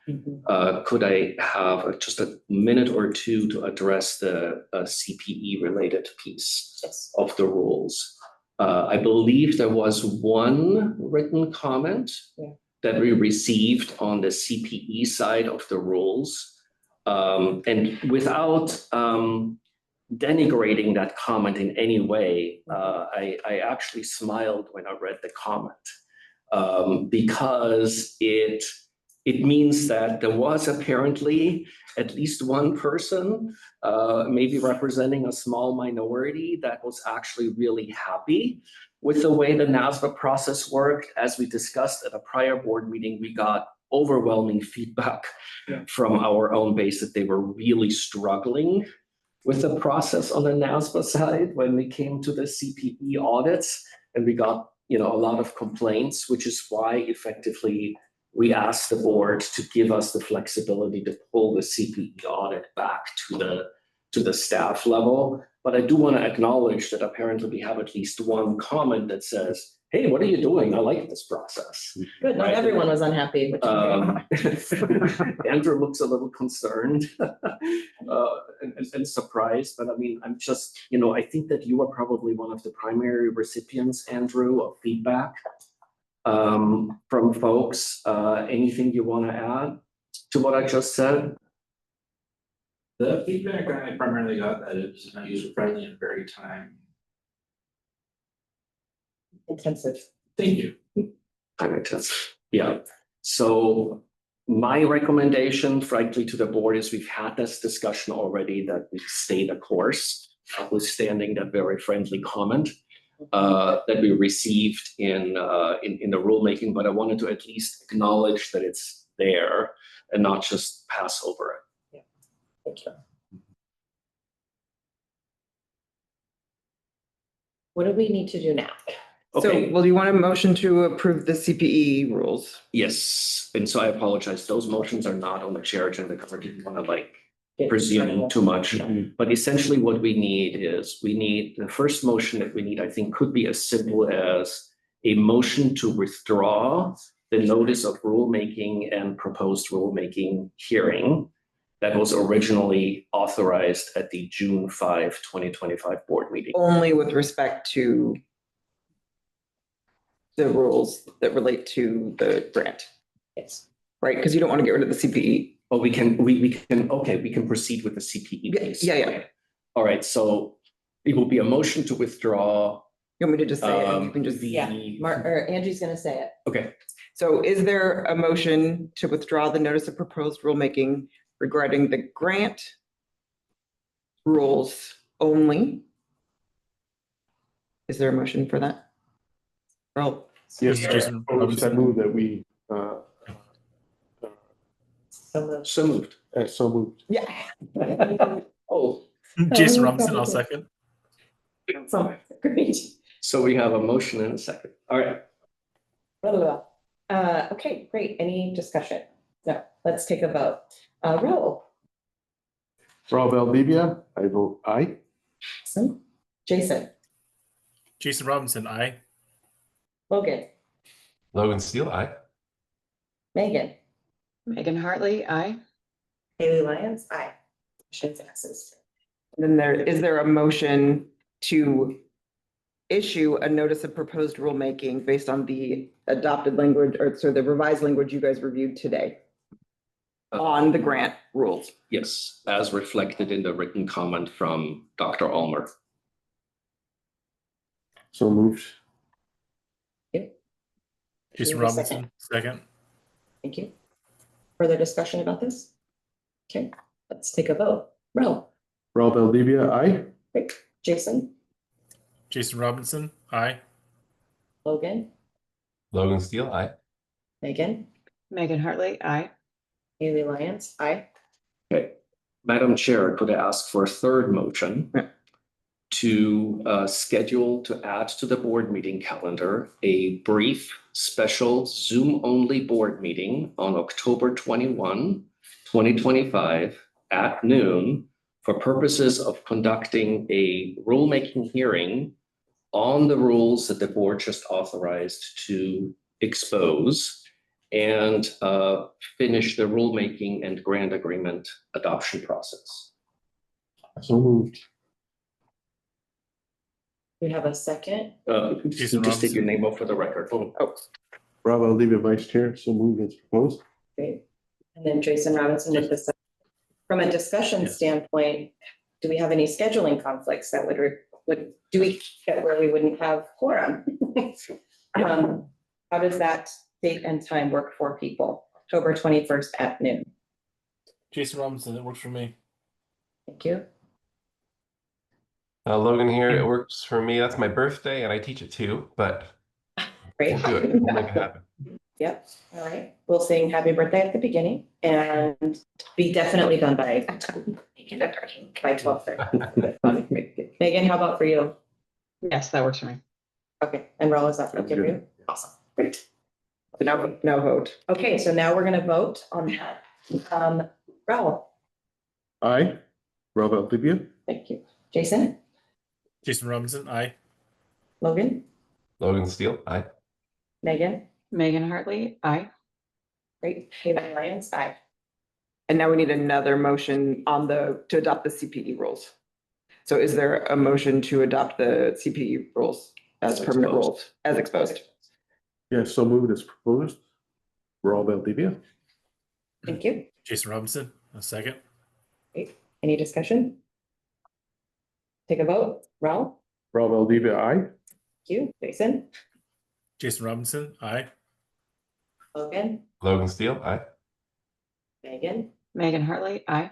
could I have just a minute or two to address the CPE related piece of the rules? I believe there was one written comment that we received on the CPE side of the rules. And without denigrating that comment in any way. I actually smiled when I read the comment because it means that there was apparently at least one person, maybe representing a small minority, that was actually really happy with the way the NASBA process worked. As we discussed at a prior board meeting, we got overwhelming feedback from our own base that they were really struggling with the process on the NASBA side when we came to the CPE audits, and we got, a lot of complaints, which is why effectively we asked the board to give us the flexibility to pull the CPE audit back to the staff level. But I do want to acknowledge that apparently we have at least one comment that says, hey, what are you doing? I like this process. Good, not everyone was unhappy, which is Andrew looks a little concerned and surprised, but I mean, I'm just, I think that you are probably one of the primary recipients, Andrew, of feedback from folks. Anything you want to add to what I just said? The feedback I primarily got that it was not user friendly and very time intensive. Thank you. Time intensive. Yeah. So my recommendation, frankly, to the board is we've had this discussion already that we stay the course, notwithstanding that very friendly comment that we received in the rulemaking. But I wanted to at least acknowledge that it's there and not just pass over it. Thank you. What do we need to do now? Okay. So, well, you want a motion to approve the CPE rules? Yes, and so I apologize. Those motions are not on the chair agenda because I didn't want to presume too much. But essentially what we need is, the first motion that we need, I think, could be as simple as a motion to withdraw the notice of rulemaking and proposed rulemaking hearing that was originally authorized at the June 5, 2025 board meeting. Only with respect to the rules that relate to the grant. Yes. Right, because you don't want to get rid of the CPE. Oh, we can proceed with the CPE piece. Yeah. Okay. All right, so it will be a motion to withdraw. You want me to just say it? You can just. Or Angie's gonna say it. Okay. So is there a motion to withdraw the notice of proposed rulemaking regarding the grant rules only? Is there a motion for that? Earl? Yes, Jason Robinson. I move that we, So moved. so moved. Yeah. Oh, Jason Robinson, I'll second. So, great. so we have a motion and a second. All right. Okay, great. Any discussion? No, let's take a vote. Roll. Rob Valdivia, I vote aye. Awesome. Jason, Jason Robinson, aye. Logan, Logan Steele, aye. Megan, Megan Hartley, aye. Haley Lyons, aye. Motion passes. Then is there a motion to issue a notice of proposed rulemaking based on the adopted language, or so the revised language you guys reviewed today on the grant rules? Yes, as reflected in the written comment from Dr. Ulmer. So moved. Jason Robinson, second. Thank you. Further discussion about this? Okay, let's take a vote. Roll. Rob Valdivia, aye. Great. Jason, Jason Robinson, aye. Logan, Logan Steele, aye. Megan, Megan Hartley, aye. Haley Lyons, aye. Okay. Madam Chair, could I ask for a third motion to schedule to add to the board meeting calendar a brief special Zoom-only board meeting on October 21, 2025 at noon for purposes of conducting a rulemaking hearing on the rules that the board just authorized to expose and finish the rulemaking and grant agreement adoption process. So moved. We have a second. Just take your name up for the record. Oh, Rob Valdivia, Vice Chair, so moved as proposed. Great. And then Jason Robinson with the second. From a discussion standpoint, do we have any scheduling conflicts that do we get where we wouldn't have quorum? How does that date and time work for people? October 21st at noon. Jason Robinson, it works for me. Thank you. Logan here, it works for me. That's my birthday and I teach it too, but Great. we'll do it. We'll make it happen. Yep, all right. We'll sing happy birthday at the beginning and be definitely done by 12:30. Megan, how about for you? Yes, that works for me. Okay, and Raul, is that okay for you? Awesome, great. So now vote. Okay, so now we're gonna vote on that. Raul, Aye. Rob Valdivia. thank you. Jason, Jason Robinson, aye. Logan, Logan Steele, aye. Megan, Megan Hartley, aye. great. Haley Lyons, aye. And now we need another motion to adopt the CPE rules. So is there a motion to adopt the CPE rules as permanent rules, as exposed? Yes, so moved as proposed. Rob Valdivia. Thank you. Jason Robinson, a second. Great. Any discussion? Take a vote. Raul, Rob Valdivia, aye. thank you. Jason, Jason Robinson, aye. Logan, Logan Steele, aye. Megan, Megan Hartley, aye.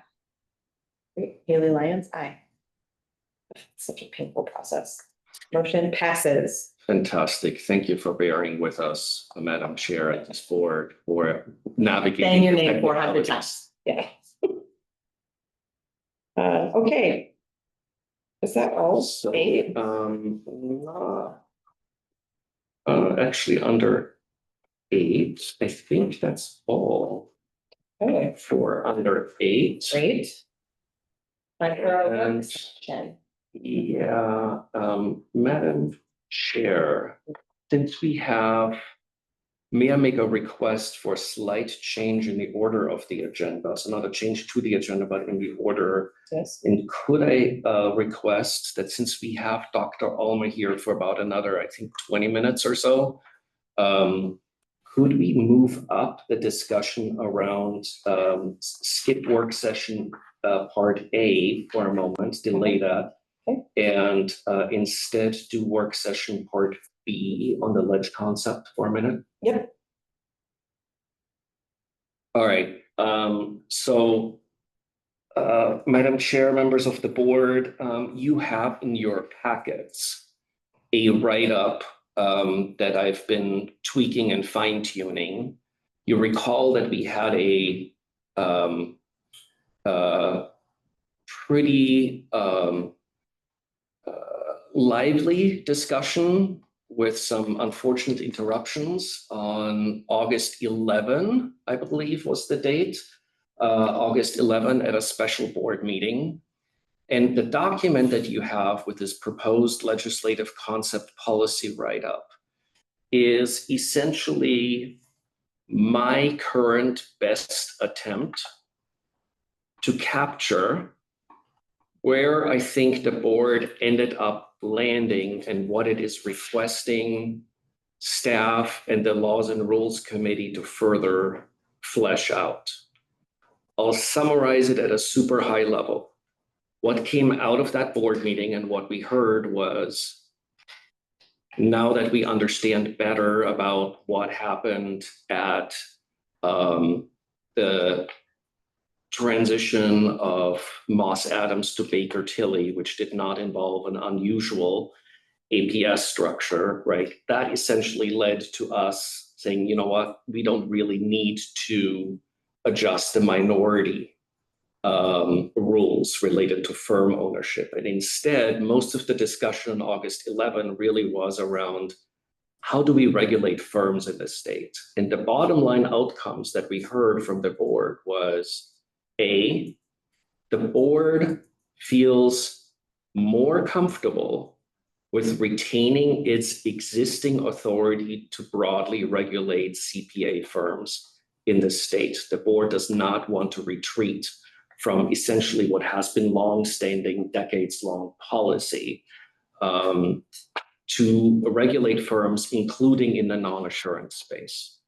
great. Haley Lyons, aye. Such a painful process. Motion passes. Fantastic. Thank you for bearing with us, Madam Chair, and this board for navigating. Saying your the name 400 technicalities. times. Yeah. Okay. Is that all? So, Eight? actually, under 8, I think that's all Okay, for under 8. great. Time for our work And- session. Yeah, Madam Chair, since may I make a request for a slight change in the order of the agenda? So not a change to the agenda, but in the order. Yes. And could I request that since we have Dr. Alma here for about another, I think, 20 minutes or so, could we move up the discussion around skip work session part A for a moment, delay that? Okay. And instead do work session part B on the ledge concept for a minute? Yep. All right, so Madam Chair, members of the board, you have in your packets a write-up that I've been tweaking and fine-tuning. You recall that we had a pretty lively discussion with some unfortunate interruptions on August 11, I believe was the date, August 11 at a special board meeting. And the document that you have with this proposed legislative concept policy write-up is essentially my current best attempt to capture where I think the board ended up landing and what it is requesting staff and the Laws and Rules Committee to further flesh out. I'll summarize it at a super high level. What came out of that board meeting and what we heard was, now that we understand better about what happened at the transition of Moss Adams to Baker Tilly, which did not involve an unusual APS structure, right? That essentially led to us saying, you know what, we don't really need to adjust the minority rules related to firm ownership. And instead, most of the discussion on August 11 really was around how do we regulate firms in the state? And the bottom line outcomes that we heard from the board was, A, the board feels more comfortable with retaining its existing authority to broadly regulate CPA firms in the state. The board does not want to retreat from essentially what has been long-standing, decades-long policy to regulate firms, including in the non-assurance space.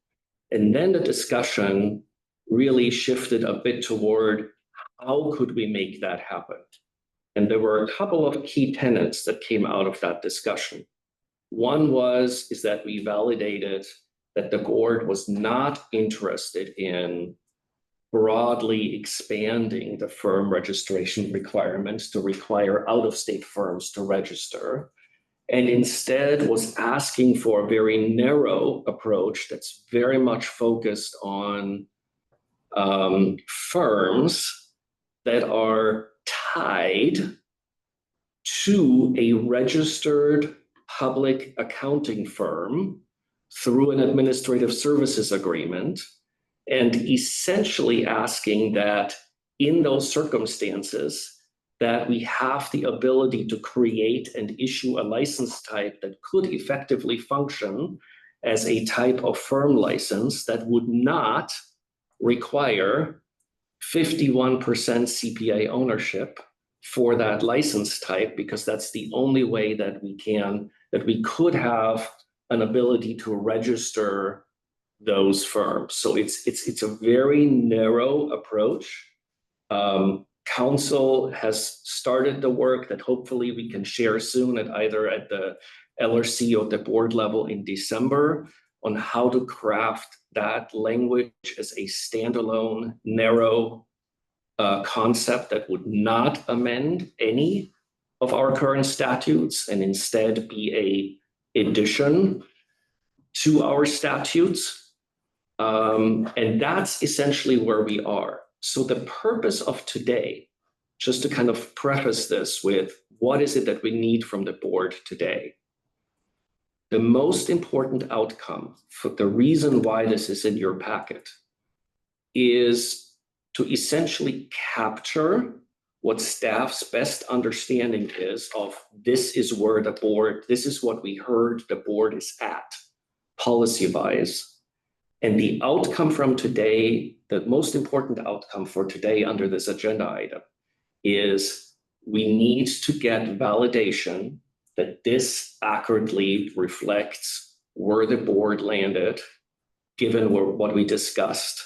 And then the discussion really shifted a bit toward how could we make that happen? And there were a couple of key tenets that came out of that discussion. One is that we validated that the board was not interested in broadly expanding the firm registration requirements to require out-of-state firms to register, and instead was asking for a very narrow approach that's very much focused on firms that are tied to a registered public accounting firm through an administrative services agreement, and essentially asking that in those circumstances that we have the ability to create and issue a license type that could effectively function as a type of firm license that would not require 51% CPA ownership for that license type, because that's the only way that we could have an ability to register those firms. So it's a very narrow approach. Council has started the work that hopefully we can share soon at either at the LRC or the board level in December on how to craft that language as a standalone, narrow concept that would not amend any of our current statutes and instead be a addition to our statutes. And that's essentially where we are. So the purpose of today, just to kind of preface this with what is it that we need from the board today? The most important outcome for the reason why this is in your packet is to essentially capture what staff's best understanding is of this is where the board, this is what we heard the board is at policy-wise. And the outcome from today, the most important outcome for today under this agenda item is we need to get validation that this accurately reflects where the board landed, given what we discussed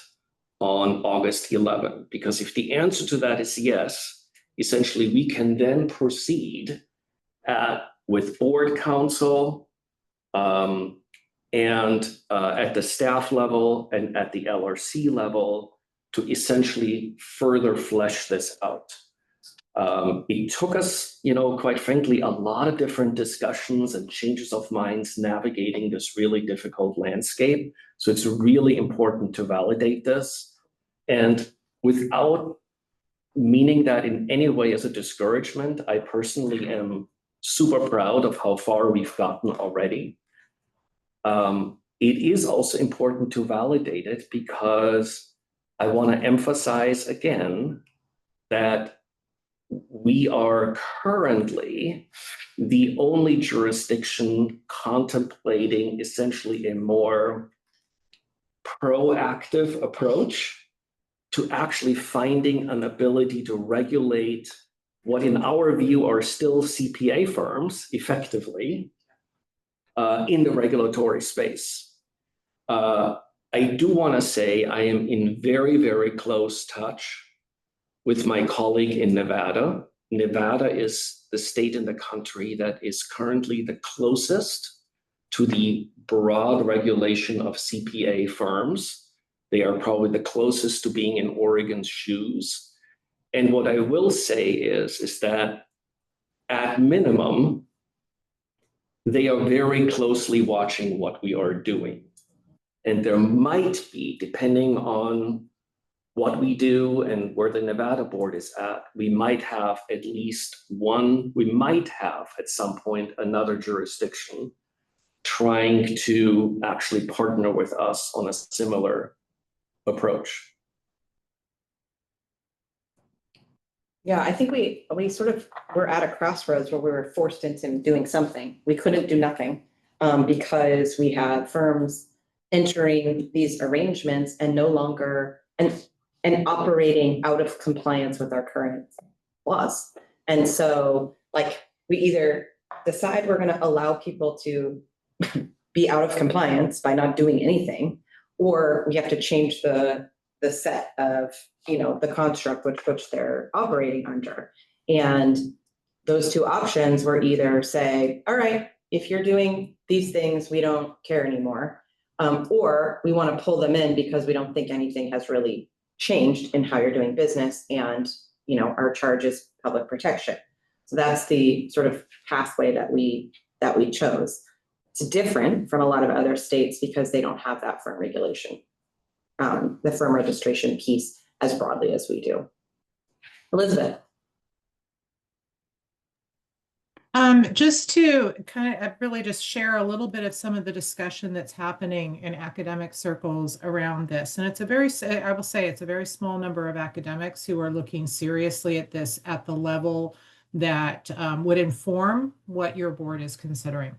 on August 11. Because if the answer to that is yes, essentially we can then proceed with board counsel and at the staff level and at the LRC level to essentially further flesh this out. It took us, quite frankly, a lot of different discussions and changes of minds navigating this really difficult landscape. So it's really important to validate this. And without meaning that in any way as a discouragement, I personally am super proud of how far we've gotten already. It is also important to validate it because I want to emphasize again that we are currently the only jurisdiction contemplating essentially a more proactive approach to actually finding an ability to regulate what in our view are still CPA firms effectively in the regulatory space. I do want to say I am in very, very close touch with my colleague in Nevada. Nevada is the state in the country that is currently the closest to the broad regulation of CPA firms. They are probably the closest to being in Oregon's shoes. And what I will say is that at minimum, they are very closely watching what we are doing. And there might be, depending on what we do and where the Nevada board is at, we might have at some point another jurisdiction trying to actually partner with us on a similar approach. Yeah, I think we were at a crossroads where we were forced into doing something. We couldn't do nothing because we had firms entering these arrangements and no longer and operating out of compliance with our current laws. And so we either decide we're going to allow people to be out of compliance by not doing anything, or we have to change the set of, the construct which they're operating under. And those two options were either say, all right, if you're doing these things, we don't care anymore. Or we want to pull them in because we don't think anything has really changed in how you're doing business, and, you know, our charge is public protection. So that's the sort of pathway that we chose. It's different from a lot of other states because they don't have that firm regulation, the firm registration piece as broadly as we do. Elizabeth. Just to kind of really just share a little bit of some of the discussion that's happening in academic circles around this. And it's I will say it's a very small number of academics who are looking seriously at this at the level that would inform what your board is considering.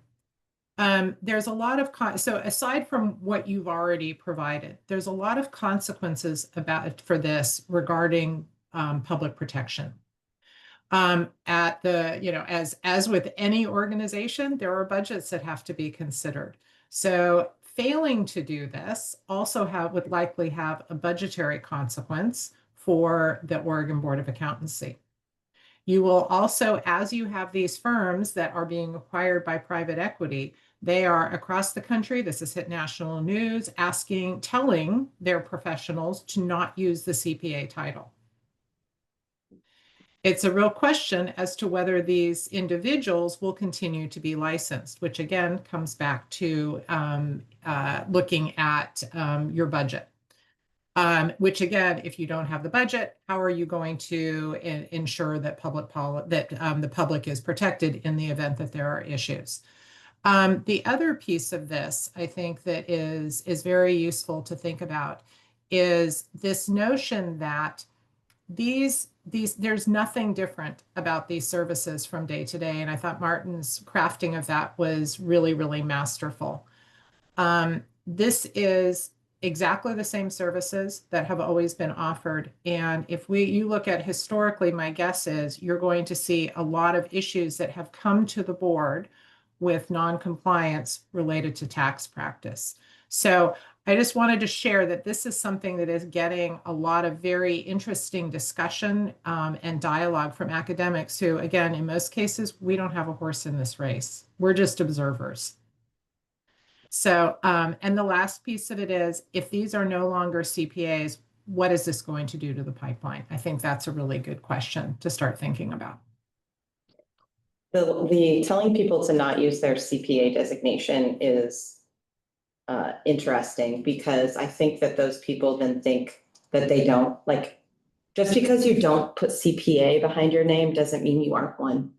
There's a lot of, so aside from what you've already provided, there's a lot of consequences for this regarding public protection. At the, you know, as with any organization, there are budgets that have to be considered. So failing to do this also would likely have a budgetary consequence for the Oregon Board of Accountancy. You will also, as you have these firms that are being acquired by private equity, they are across the country. This has hit national news, telling their professionals to not use the CPA title. It's a real question as to whether these individuals will continue to be licensed, which again comes back to looking at your budget. Which again, if you don't have the budget, how are you going to ensure that the public is protected in the event that there are issues? The other piece of this, I think, that is very useful to think about is this notion that there's nothing different about these services from day to day. And I thought Martin's crafting of that was really, really masterful. This is exactly the same services that have always been offered. And if you look at historically, my guess is you're going to see a lot of issues that have come to the board with non-compliance related to tax practice. So I just wanted to share that this is something that is getting a lot of very interesting discussion and dialogue from academics who, again, in most cases, we don't have a horse in this race. We're just observers. So, and the last piece of it is, if these are no longer CPAs, what is this going to do to the pipeline? I think that's a really good question to start thinking about. The telling people to not use their CPA designation is interesting, because I think that those people then think that they don't, like, just because you don't put CPA behind your name doesn't mean you aren't one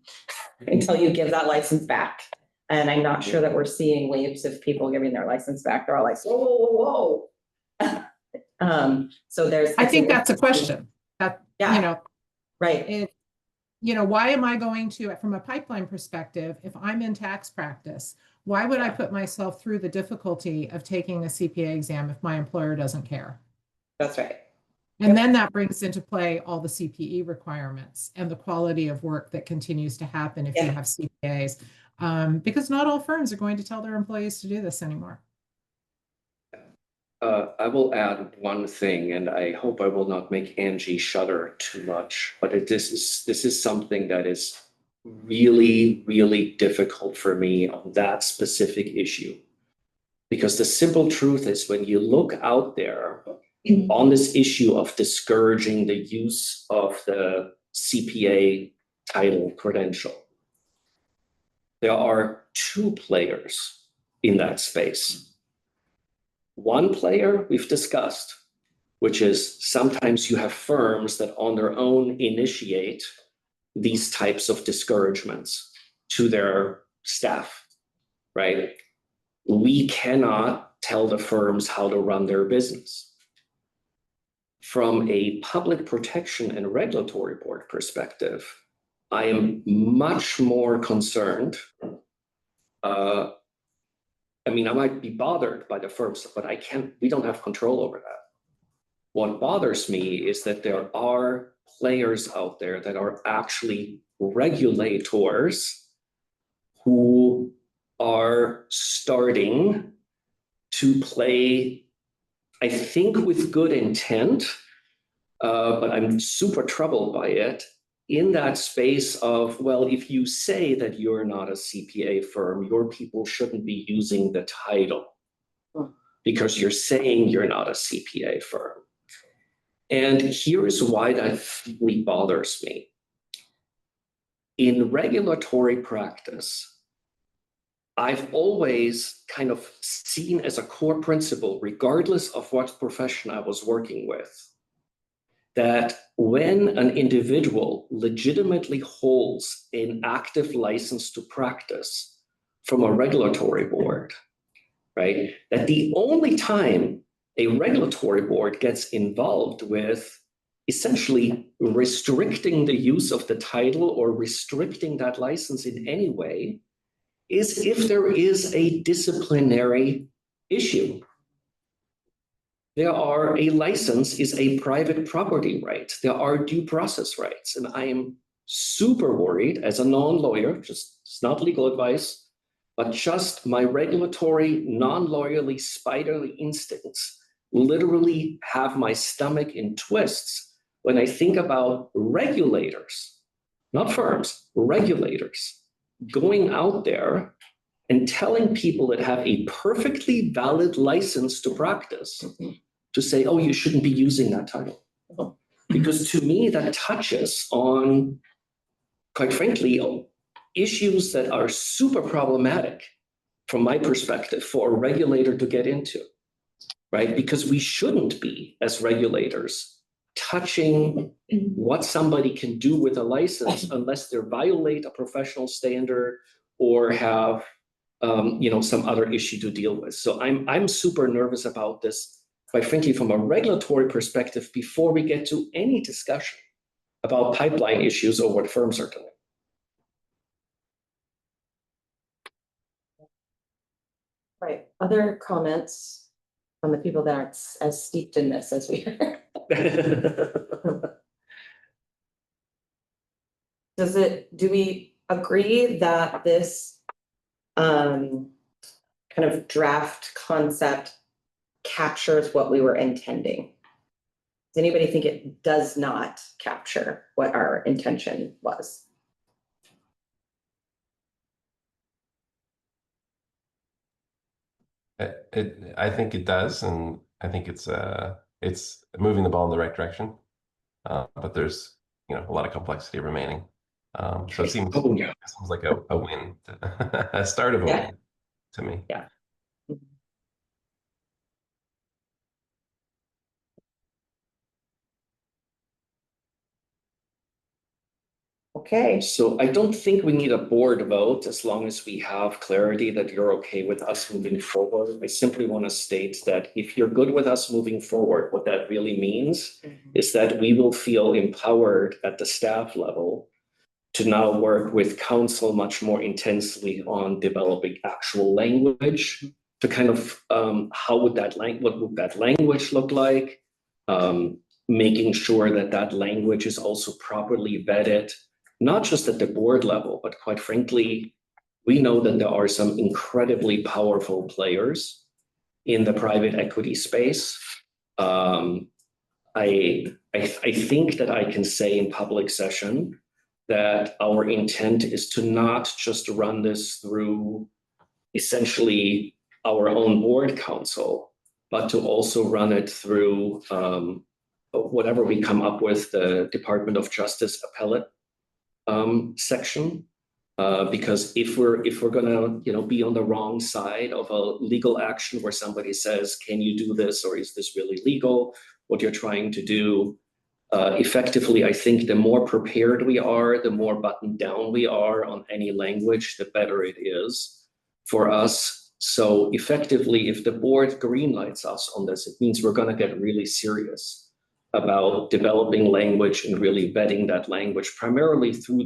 until you give that license back. And I'm not sure that we're seeing waves of people giving their license back. They're all like, whoa, whoa, whoa. So I think that's a question. That, yeah, you know, right. You know, why am I going to, from a pipeline perspective, if I'm in tax practice, why would I put myself through the difficulty of taking a CPA exam if my employer doesn't care? That's right. And then that brings into play all the CPE requirements and the quality of work that continues to happen if you have CPAs, because not all firms are going to tell their employees to do this anymore. I will add one thing, and I hope I will not make Angie shudder too much, but this is something that is really, really difficult for me on that specific issue. Because the simple truth is, when you look out there on this issue of discouraging the use of the CPA title credential, there are two players in that space. One player we've discussed, which is sometimes you have firms that on their own initiate these types of discouragements to their staff, right? We cannot tell the firms how to run their business. From a public protection and regulatory board perspective, I am much more concerned. I mean, I might be bothered by the firms, but we don't have control over that. What bothers me is that there are players out there that are actually regulators who are starting to play, I think with good intent, but I'm super troubled by it, in that space of, well, if you say that you're not a CPA firm, your people shouldn't be using the title because you're saying you're not a CPA firm. And here's why that really bothers me. In regulatory practice, I've always kind of seen as a core principle, regardless of what profession I was working with, that when an individual legitimately holds an active license to practice from a regulatory board, right, that the only time a regulatory board gets involved with essentially restricting the use of the title or restricting that license in any way is if there is a disciplinary issue. A license is a private property right. There are due process rights. And I am super worried as a non-lawyer, it's not legal advice, but just my regulatory, non-lawyerly, spiderly instincts literally have my stomach in twists when I think about regulators, not firms, regulators, going out there and telling people that have a perfectly valid license to practice to say, oh, you shouldn't be using that title. Because to me, that touches on, quite frankly, issues that are super problematic from my perspective for a regulator to get into, right? Because we shouldn't be, as regulators, touching what somebody can do with a license unless they violate a professional standard or have some other issue to deal with. So I'm super nervous about this, quite frankly, from a regulatory perspective, before we get to any discussion about pipeline issues or what firms are doing. Right, other comments from the people that aren't as steeped in this as we are? Do we agree that this kind of draft concept captures what we were intending? Does anybody think it does not capture what our intention was? I think it does, and I think it's moving the ball in the right direction. But there's a lot of complexity remaining. So it seems like a win, a start of a win to me. Yeah. Okay. So I don't think we need a board vote as long as we have clarity that you're okay with us moving forward. I simply want to state that if you're good with us moving forward, what that really means is that we will feel empowered at the staff level to now work with council much more intensely on developing actual language to kind of what would that language look like, making sure that that language is also properly vetted, not just at the board level, but quite frankly, we know that there are some incredibly powerful players in the private equity space. I think that I can say in public session that our intent is to not just run this through essentially our own board council, but to also run it through whatever we come up with, the Department of Justice appellate section, because if we're gonna be on the wrong side of a legal action where somebody says, can you do this, or is this really legal, what you're trying to do, effectively, I think the more prepared we are, the more buttoned down we are on any language, the better it is for us. So effectively, if the board greenlights us on this, it means we're going to get really serious about developing language and really vetting that language, primarily through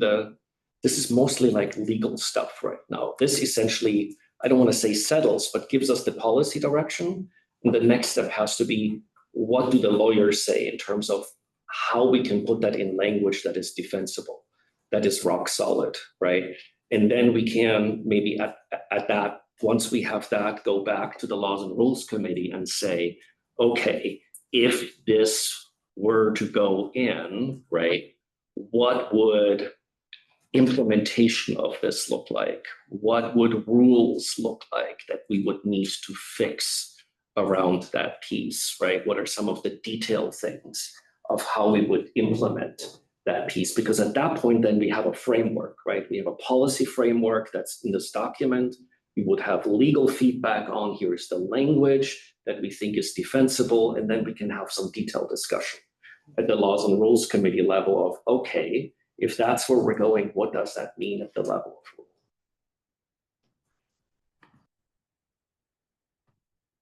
this is mostly like legal stuff right now. This essentially, I don't want to say settles, but gives us the policy direction. And the next step has to be, what do the lawyers say in terms of how we can put that in language that is defensible, that is rock solid, right? And then we can maybe at that, once we have that, go back to the Laws and Rules Committee and say, okay, if this were to go in, right, what would implementation of this look like? What would rules look like that we would need to fix around that piece, right? What are some of the detailed things of how we would implement that piece? Because at that point, then we have a framework, right? We have a policy framework that's in this document. We would have legal feedback on here's the language that we think is defensible, and then we can have some detailed discussion at the Laws and Rules Committee level of, okay, if that's where we're going, what does that mean at the level of rule?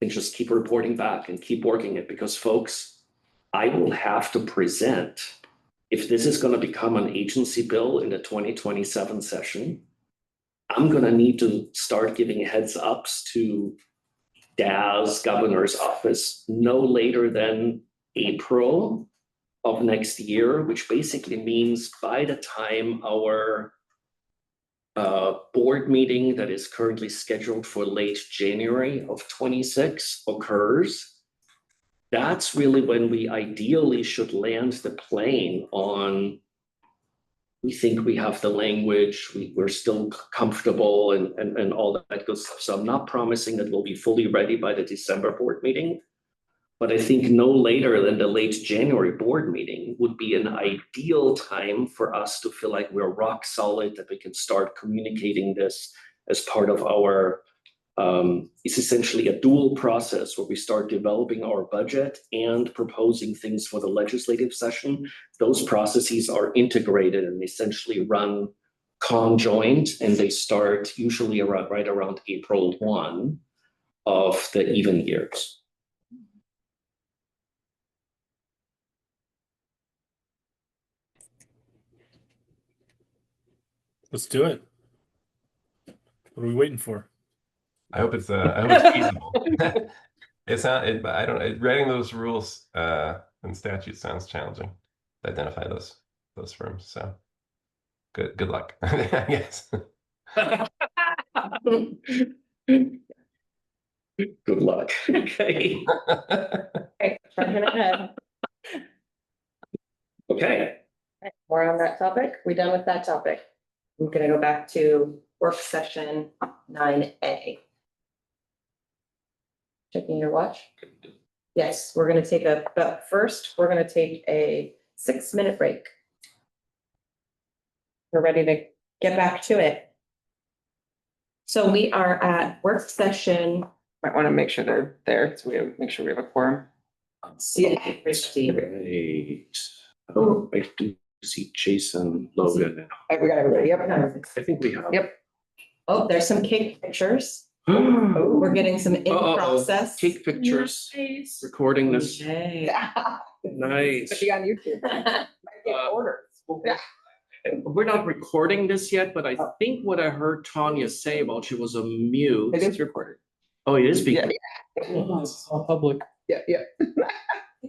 And just keep reporting back and keep working it, because folks, I will have to present, if this is going to become an agency bill in the 2027 session, I'm going to need to start giving heads ups to DAS, governor's office, no later than April of next year, which basically means by the time our board meeting that is currently scheduled for late January of 26 occurs, that's really when we ideally should land the plane on, we think we have the language, we're still comfortable and all that good stuff. So I'm not promising that we'll be fully ready by the December board meeting, but I think no later than the late January board meeting would be an ideal time for us to feel like we're rock solid, that we can start communicating this as part of our, it's essentially a dual process where we start developing our budget and proposing things for the legislative session. Those processes are integrated and essentially run conjoint, and they start usually around, right around April 1 of the even years. Let's do it. What are we waiting for? I hope it's feasible. It's not, I don't, writing those rules and statutes sounds challenging to identify those firms. So good luck, I guess. Good luck. Okay. Okay, charging ahead. Okay. More on that topic. We done with that topic? I'm gonna go back to work session 9A. Checking your watch? Yes, we're gonna take but first, we're gonna take a 6-minute break. We're ready to get back to it. So we are at work session. Might want to make sure they're there, so we make sure we have a quorum. Christie. Great. I do see Jason, Logan. We got everybody, yep. I think we have. Yep. Oh, there's some cake pictures. We're getting some in process. Cake pictures, recording this. Yay. Nice. Could be on YouTube. Might get orders. We're not recording this yet, but I think what I heard Tanya say while she was a mute. It is recorded. Oh, it is being. It's all public. Yeah, yeah.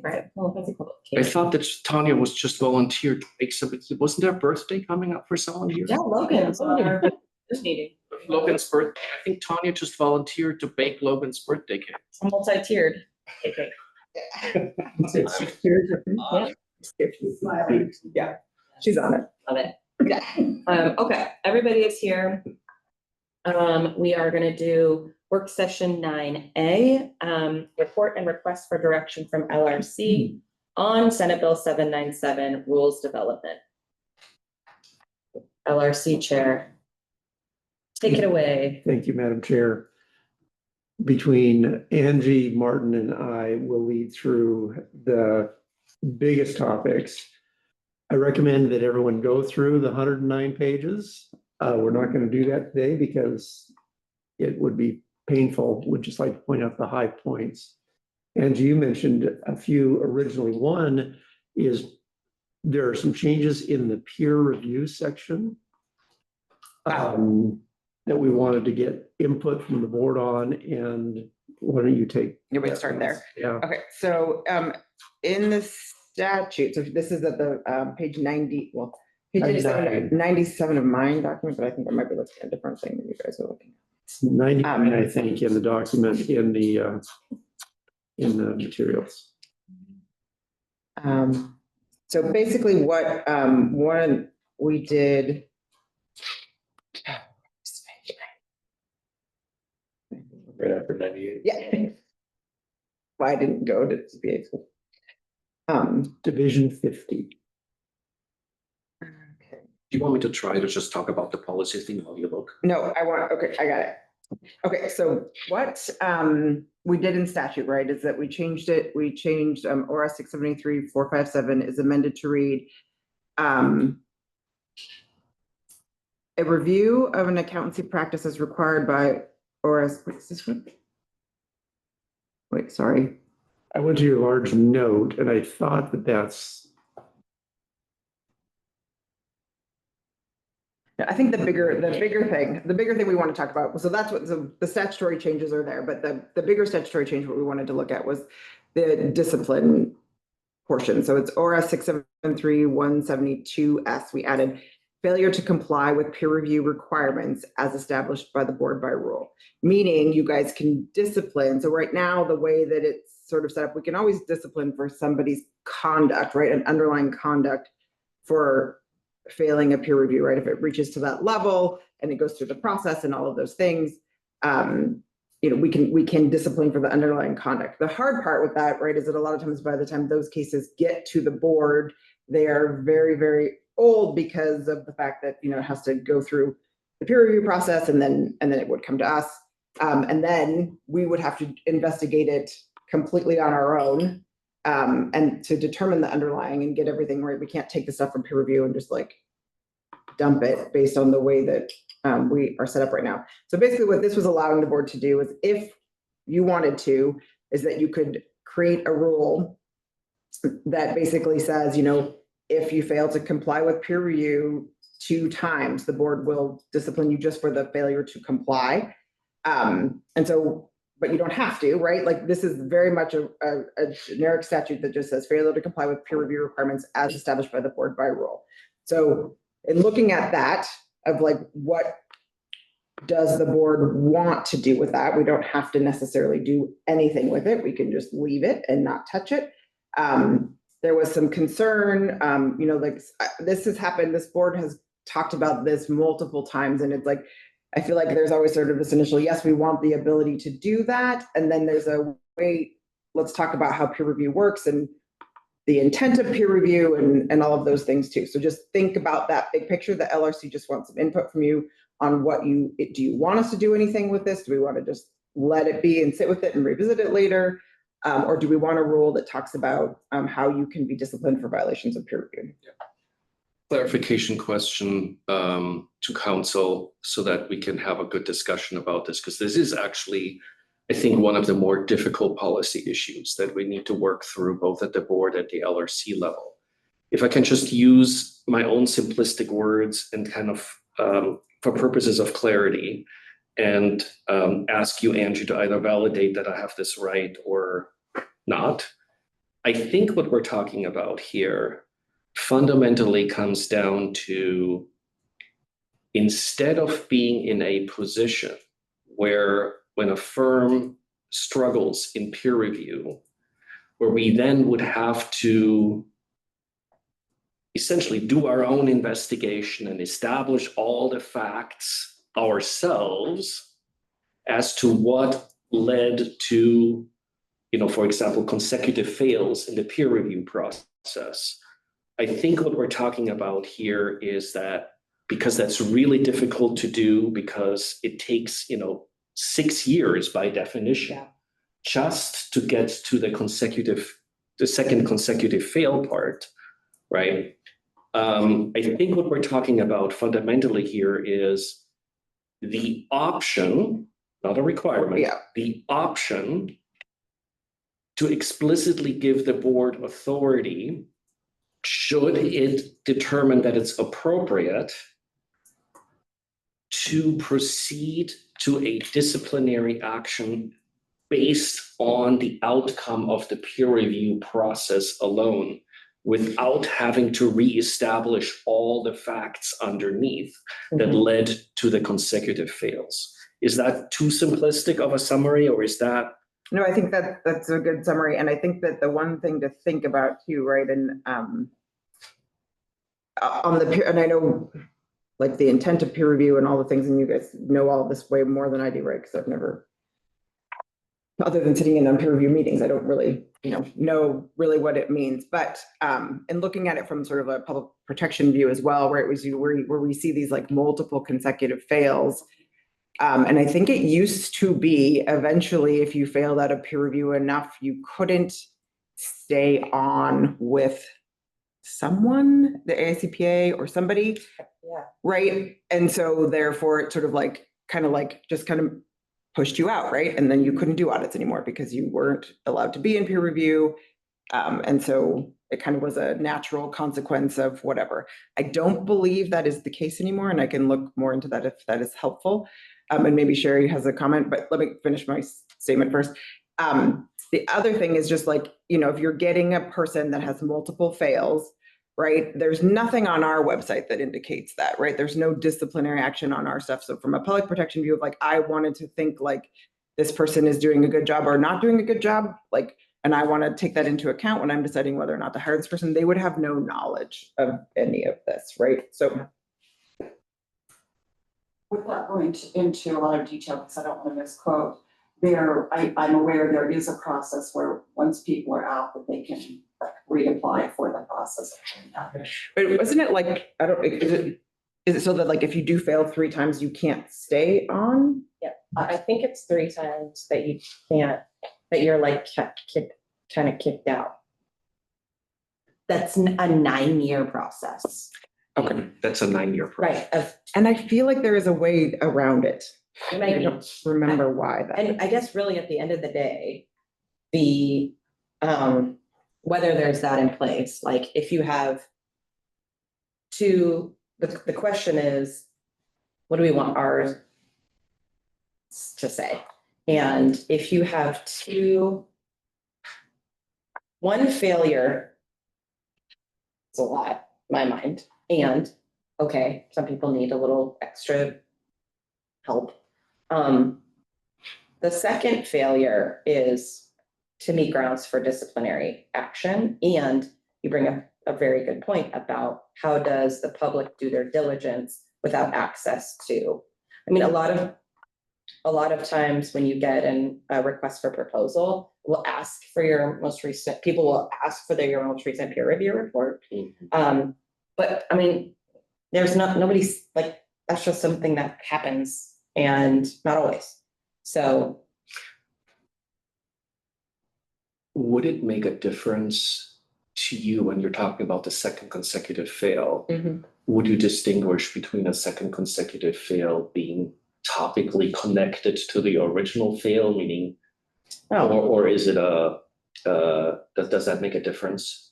Right. Well, that's a cool I cake. thought that Tanya was just volunteered to make something. Wasn't there a birthday coming up for someone here? Yeah, Logan's on our this meeting. Logan's birthday. I think Tanya just volunteered to bake Logan's birthday cake. Multi-tiered cake. Yeah, she's on it. Love it. Okay, everybody is here. We are gonna do work session 9A, report and request for direction from LRC on Senate Bill 797 rules development. LRC Chair, take it away. Thank you, Madam Chair. Between Angie, Martin, and I will lead through the biggest topics. I recommend that everyone go through the 109 pages. We're not going to do that today because it would be painful. We'd just like to point out the high points. Angie, you mentioned a few originally. One is there are some changes in the peer review section that we wanted to get input from the board on, and why don't you take? You want to start there? Yeah. Okay, so in the statute, so this is at the page 90, well, page 97 of mine document, but I think I might be looking at a different thing than you guys are looking at. It's 99, I think, in the document in the materials. So basically what, one, we did. Right after 98. Yeah. Why I didn't go to CPA school. Division 50. Okay. Do you want me to try to just talk about the policy thing while you look? No, okay, I got it. Okay, so what we did in statute, right, is that we changed ORS 673-457 is amended to read a review of an accountancy practice as required by ORS, what's this one? Wait, sorry. I went to your large note and I thought that that's, I think the bigger thing we want to talk about, so that's what the statutory changes are there, but the bigger statutory change, what we wanted to look at was the discipline portion. So it's ORS 673-172S. We added failure to comply with peer review requirements as established by the board by rule, meaning you guys can discipline. So right now, the way that it's sort of set up, we can always discipline for somebody's conduct, right? An underlying conduct for failing a peer review, right? If it reaches to that level and it goes through the process and all of those things, we can discipline for the underlying conduct. The hard part with that, right, is that a lot of times by the time those cases get to the board, they are very, very old because of the fact that, it has to go through the peer review process and then it would come to us. And then we would have to investigate it completely on our own. And to determine the underlying and get everything right. We can't take the stuff from peer review and just like dump it based on the way that we are set up right now. So basically what this was allowing the board to do is, if you wanted to, is that you could create a rule that basically says, if you fail to comply with peer review 2 times, the board will discipline you just for the failure to comply. But you don't have to, right? Like, this is very much a generic statute that just says failure to comply with peer review requirements as established by the board by rule. So in looking at that, of like, what does the board want to do with that? We don't have to necessarily do anything with it. We can just leave it and not touch it. There was some concern, this has happened, this board has talked about this multiple times, and it's like, I feel like there's always sort of this initial, yes, we want the ability to do that. And then there's a way, let's talk about how peer review works and the intent of peer review and all of those things too. So just think about that big picture. The LRC just wants some input from you on do you want us to do anything with this? Do we want to just let it be and sit with it and revisit it later? Or do we want a rule that talks about how you can be disciplined for violations of peer review? Clarification question to council so that we can have a good discussion about this, because this is actually, I think, one of the more difficult policy issues that we need to work through both at the board and the LRC level. If I can just use my own simplistic words and kind of for purposes of clarity and ask you, Angie, to either validate that I have this right or not. I think what we're talking about here fundamentally comes down to, instead of being in a position where when a firm struggles in peer review, where we then would have to essentially do our own investigation and establish all the facts ourselves as to what led to, for example, consecutive fails in the peer review process. I think what we're talking about here is that, because that's really difficult to do, because it takes, 6 years by definition, just to get to the second consecutive fail part, right? I think what we're talking about fundamentally here is the option, not a requirement, the option to explicitly give the board authority, should it determine that it's appropriate, to proceed to a disciplinary action based on the outcome of the peer review process alone, without having to reestablish all the facts underneath that led to the consecutive fails. Is that too simplistic of a summary, or is that? No, I think that's a good summary. And I think that the one thing to think about too, right, and on the peer, and I know like the intent of peer review and all the things, and you guys know all of this way more than I do, right? Because I've never, other than sitting in on peer review meetings, I don't really, know really what it means. But and looking at it from sort of a public protection view as well, where it was where we see these like multiple consecutive fails. And I think it used to be eventually, if you failed out of peer review enough, you couldn't stay on with someone, the AICPA or somebody. Yeah. Right. And so therefore it sort of like, just kind of pushed you out, right? And then you couldn't do audits anymore because you weren't allowed to be in peer review. And so it kind of was a natural consequence of whatever. I don't believe that is the case anymore, and I can look more into that if that is helpful. And maybe Sherry has a comment, but let me finish my statement first. The other thing is just like, if you're getting a person that has multiple fails, right? There's nothing on our website that indicates that, right? There's no disciplinary action on our stuff. So from a public protection view of like, I wanted to think like this person is doing a good job or not doing a good job, like, and I want to take that into account when I'm deciding whether or not to hire this person, they would have no knowledge of any of this, right? So without going into a lot of detail, because I don't want to misquote, I'm aware there is a process where once people are out, that they can reapply for the process. but wasn't it like, is it so that like if you do fail 3 times, you can't stay on? Yeah, I think it's 3 times that you can't, that you're like kind of kicked out. That's a 9-year process. Okay. That's a 9-year process. Right. And I feel like there is a way around it. And I don't remember why that. And I guess really at the end of the day, the whether there's that in place, like if you have two, the question is, what do we want ours to say? And if you have one failure, it's a lot, in my mind. And okay, some people need a little extra help. The second failure is to meet grounds for disciplinary action. And you bring up a very good point about how does the public do their diligence without access to, I mean, a lot of times when you get a request for proposal, we'll ask for your most recent, people will ask for your most recent peer review report. But I mean, there's nobody's like, that's just something that happens and not always. So. Would it make a difference to you when you're talking about the second consecutive fail? Would you distinguish between a second consecutive fail being topically connected to the original fail, meaning, or is it does that make a difference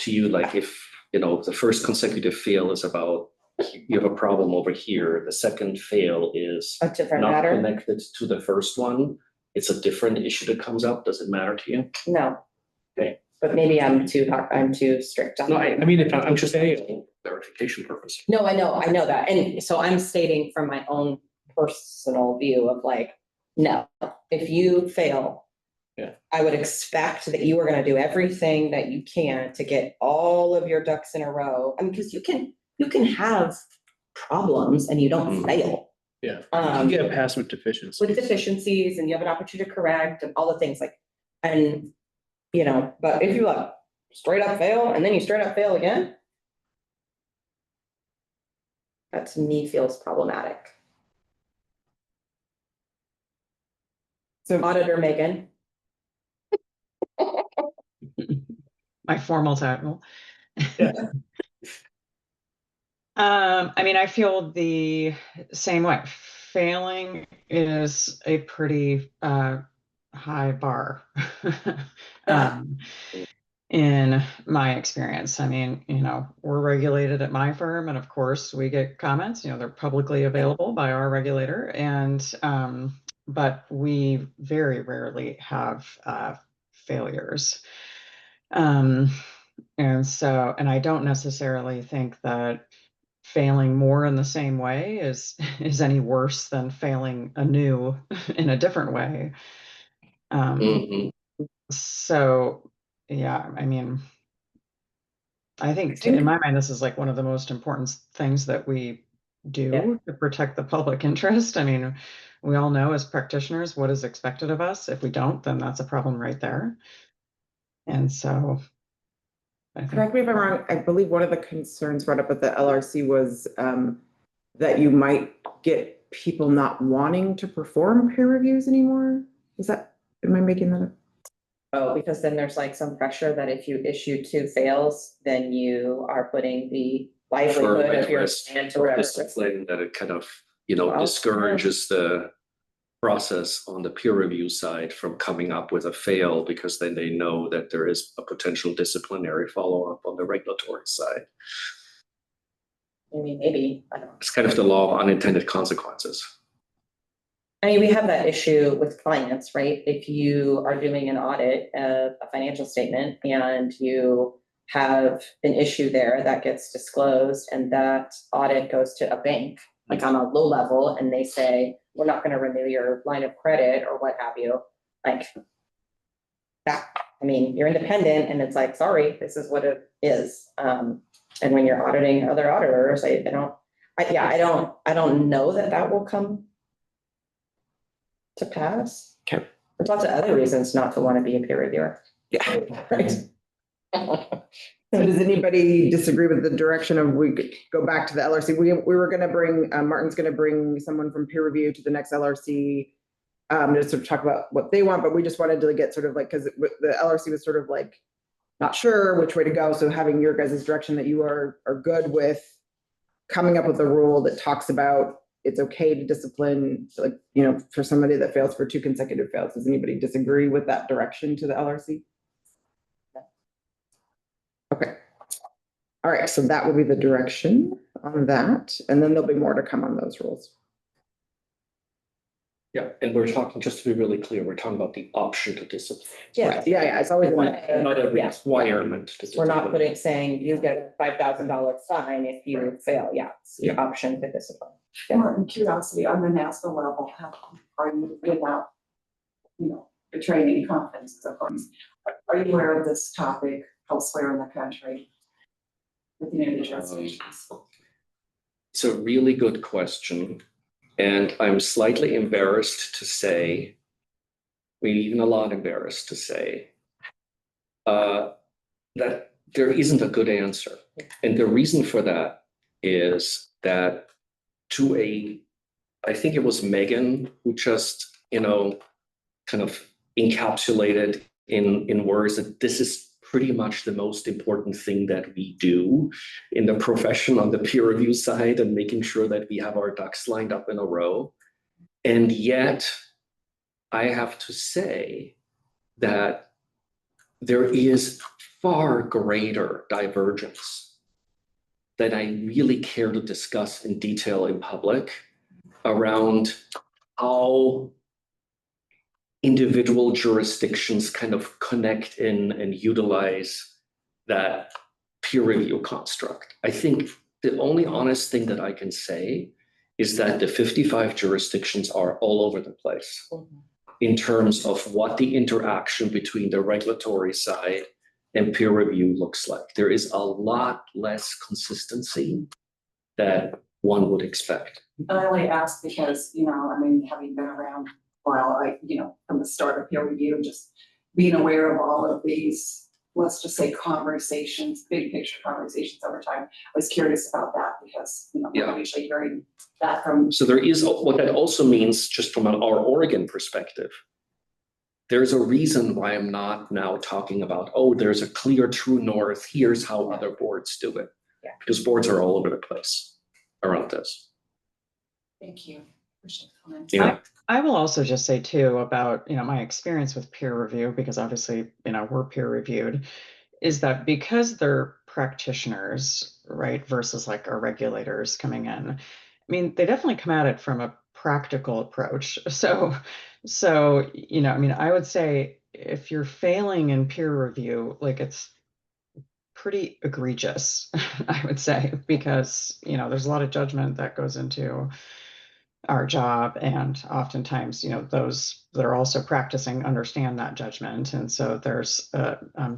to you? Like if, the first consecutive fail is about, you have a problem over here, the second fail is a different not matter connected to the first one. It's a different issue that comes up. Does it matter to you? No. Okay. But maybe I'm too strict on No, that. I mean, if I'm just saying clarification purpose. No, I know that. And so I'm stating from my own personal view of like, no, if you fail, I would expect that you are going to do everything that you can to get all of your ducks in a row. I mean, because you can have problems and you don't fail. Yeah, you get past with deficiencies. With deficiencies, and you have an opportunity to correct and all the things like, and but if you like straight up fail and then you straight up fail again, that to me feels problematic. So Auditor Megan. My formal title. I mean, I feel the same way. Failing is a pretty high bar in my experience. I mean, we're regulated at my firm, and of course we get comments, they're publicly available by our regulator, and but we very rarely have failures. And I don't necessarily think that failing more in the same way is any worse than failing anew in a different way. So yeah, I mean, I think in my mind, this is like one of the most important things that we do to protect the public interest. I mean, we all know as practitioners what is expected of us. If we don't, then that's a problem right there. And so. Correct me if I'm wrong, I believe one of the concerns brought up at the LRC was that you might get people not wanting to perform peer reviews anymore. Am I making that up? Oh, because then there's like some pressure that if you issue 2 fails, then you are putting the livelihood of your plan to whatever. Discipline that it kind of, Well, discourages the process on the peer review side from coming up with a fail, because then they know that there is a potential disciplinary follow-up on the regulatory side. Maybe, I don't know. It's kind of the law of unintended consequences. I mean, we have that issue with clients, right? If you are doing an audit of a financial statement and you have an issue there that gets disclosed and that audit goes to a bank, like on a low level, and they say, we're not going to renew your line of credit or what have you, like that. I mean, you're independent and it's like, sorry, this is what it is. And when you're auditing other auditors, I don't know that will come to pass. Okay. There's lots of other reasons not to want to be a peer reviewer. Yeah. Right. So does anybody disagree with the direction of we could go back to the LRC? We were going to bring, Martin's going to bring someone from peer review to the next LRC to sort of talk about what they want, but we just wanted to get sort of like, because the LRC was sort of like not sure which way to go. So having your guys' direction that you are good with coming up with a rule that talks about it's okay to discipline, like, for somebody that fails for 2 consecutive fails. Does anybody disagree with that direction to the LRC? Okay. All right, so that will be the direction on that, and then there'll be more to come on those rules. Yeah, and we're talking, just to be really clear, we're talking about the option to discipline. Yeah. Yeah, it's always Not a requirement to We're not discipline. saying you get a $5,000 fine if you fail. Yeah, it's the option to discipline. Martin, curiosity, on the national level, how are you, without, betraying any confidence, of course, are you aware of this topic elsewhere in the country? With the United States? It's a really good question. And I'm slightly embarrassed to say, maybe even a lot embarrassed to say, that there isn't a good answer. And the reason for that is that I think it was Megan who just, kind of encapsulated in words that this is pretty much the most important thing that we do in the profession on the peer review side, and making sure that we have our ducks lined up in a row. And yet, I have to say that there is far greater divergence that I really care to discuss in detail in public around how individual jurisdictions kind of connect in and utilize that peer review construct. I think the only honest thing that I can say is that the 55 jurisdictions are all over the place in terms of what the interaction between the regulatory side and peer review looks like. There is a lot less consistency that one would expect. I only ask because, having been around a while, from the start of peer review, just being aware of all of these, let's just say conversations, big picture conversations over time. I was curious about that because, we're usually hearing that from. So there is, what that also means, just from our Oregon perspective, there's a reason why I'm not now talking about, there's a clear true north, here's how other boards do it. Yeah. Because boards are all over the place around this. Thank you. Appreciate the comments. Yeah. I will also just say too about, my experience with peer review, because obviously, we're peer reviewed, is that because they're practitioners, right, versus like our regulators coming in, they definitely come at it from a practical approach. So, I would say if you're failing in peer review, like it's pretty egregious, I would say, because, there's a lot of judgment that goes into our job, and oftentimes, those that are also practicing understand that judgment, and so there's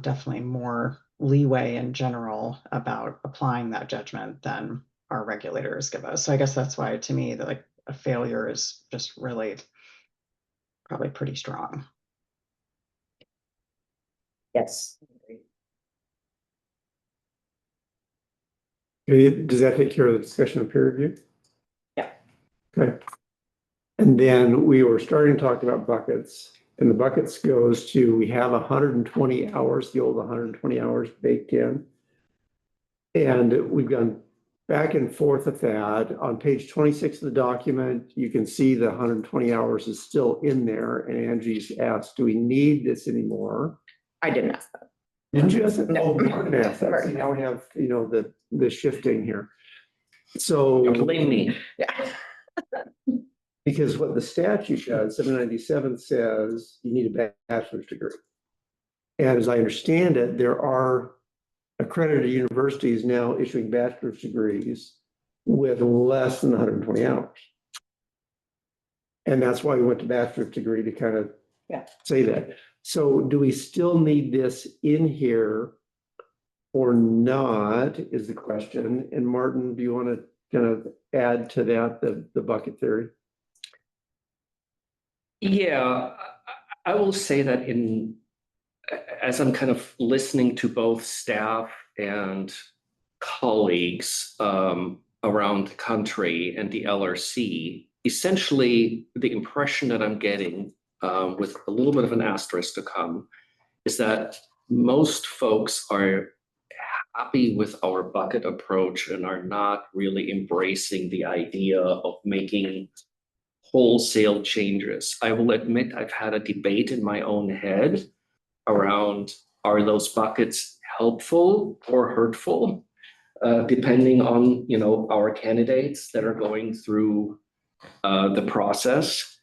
definitely more leeway in general about applying that judgment than our regulators give us. So I guess that's why, to me, that like a failure is just really probably pretty strong. Yes. Okay, does that take care of the discussion of peer review? Yeah. Okay. And then we were starting to talk about buckets, and the buckets goes to, we have 120 hours, the old 120 hours baked in. And we've gone back and forth with that. On page 26 of the document, you can see the 120 hours is still in there. And Angie's asked, do we need this anymore? I didn't ask that. Did you ask that? No. Oh, Martin asked that. See, now we have, the shifting here. So. You blame me. Yeah. Because what the statute does, 797 says you need a bachelor's degree. And as I understand it, there are accredited universities now issuing bachelor's degrees with less than 120 hours. And that's why we went to bachelor's degree to kind of say that. So do we still need this in here or not is the question. And Martin, do you want to kind of add to that, the bucket theory? Yeah, I will say that as I'm kind of listening to both staff and colleagues around the country and the LRC, essentially the impression that I'm getting with a little bit of an asterisk to come is that most folks are happy with our bucket approach and are not really embracing the idea of making wholesale changes. I will admit I've had a debate in my own head around, are those buckets helpful or hurtful, depending on our candidates that are going through the process.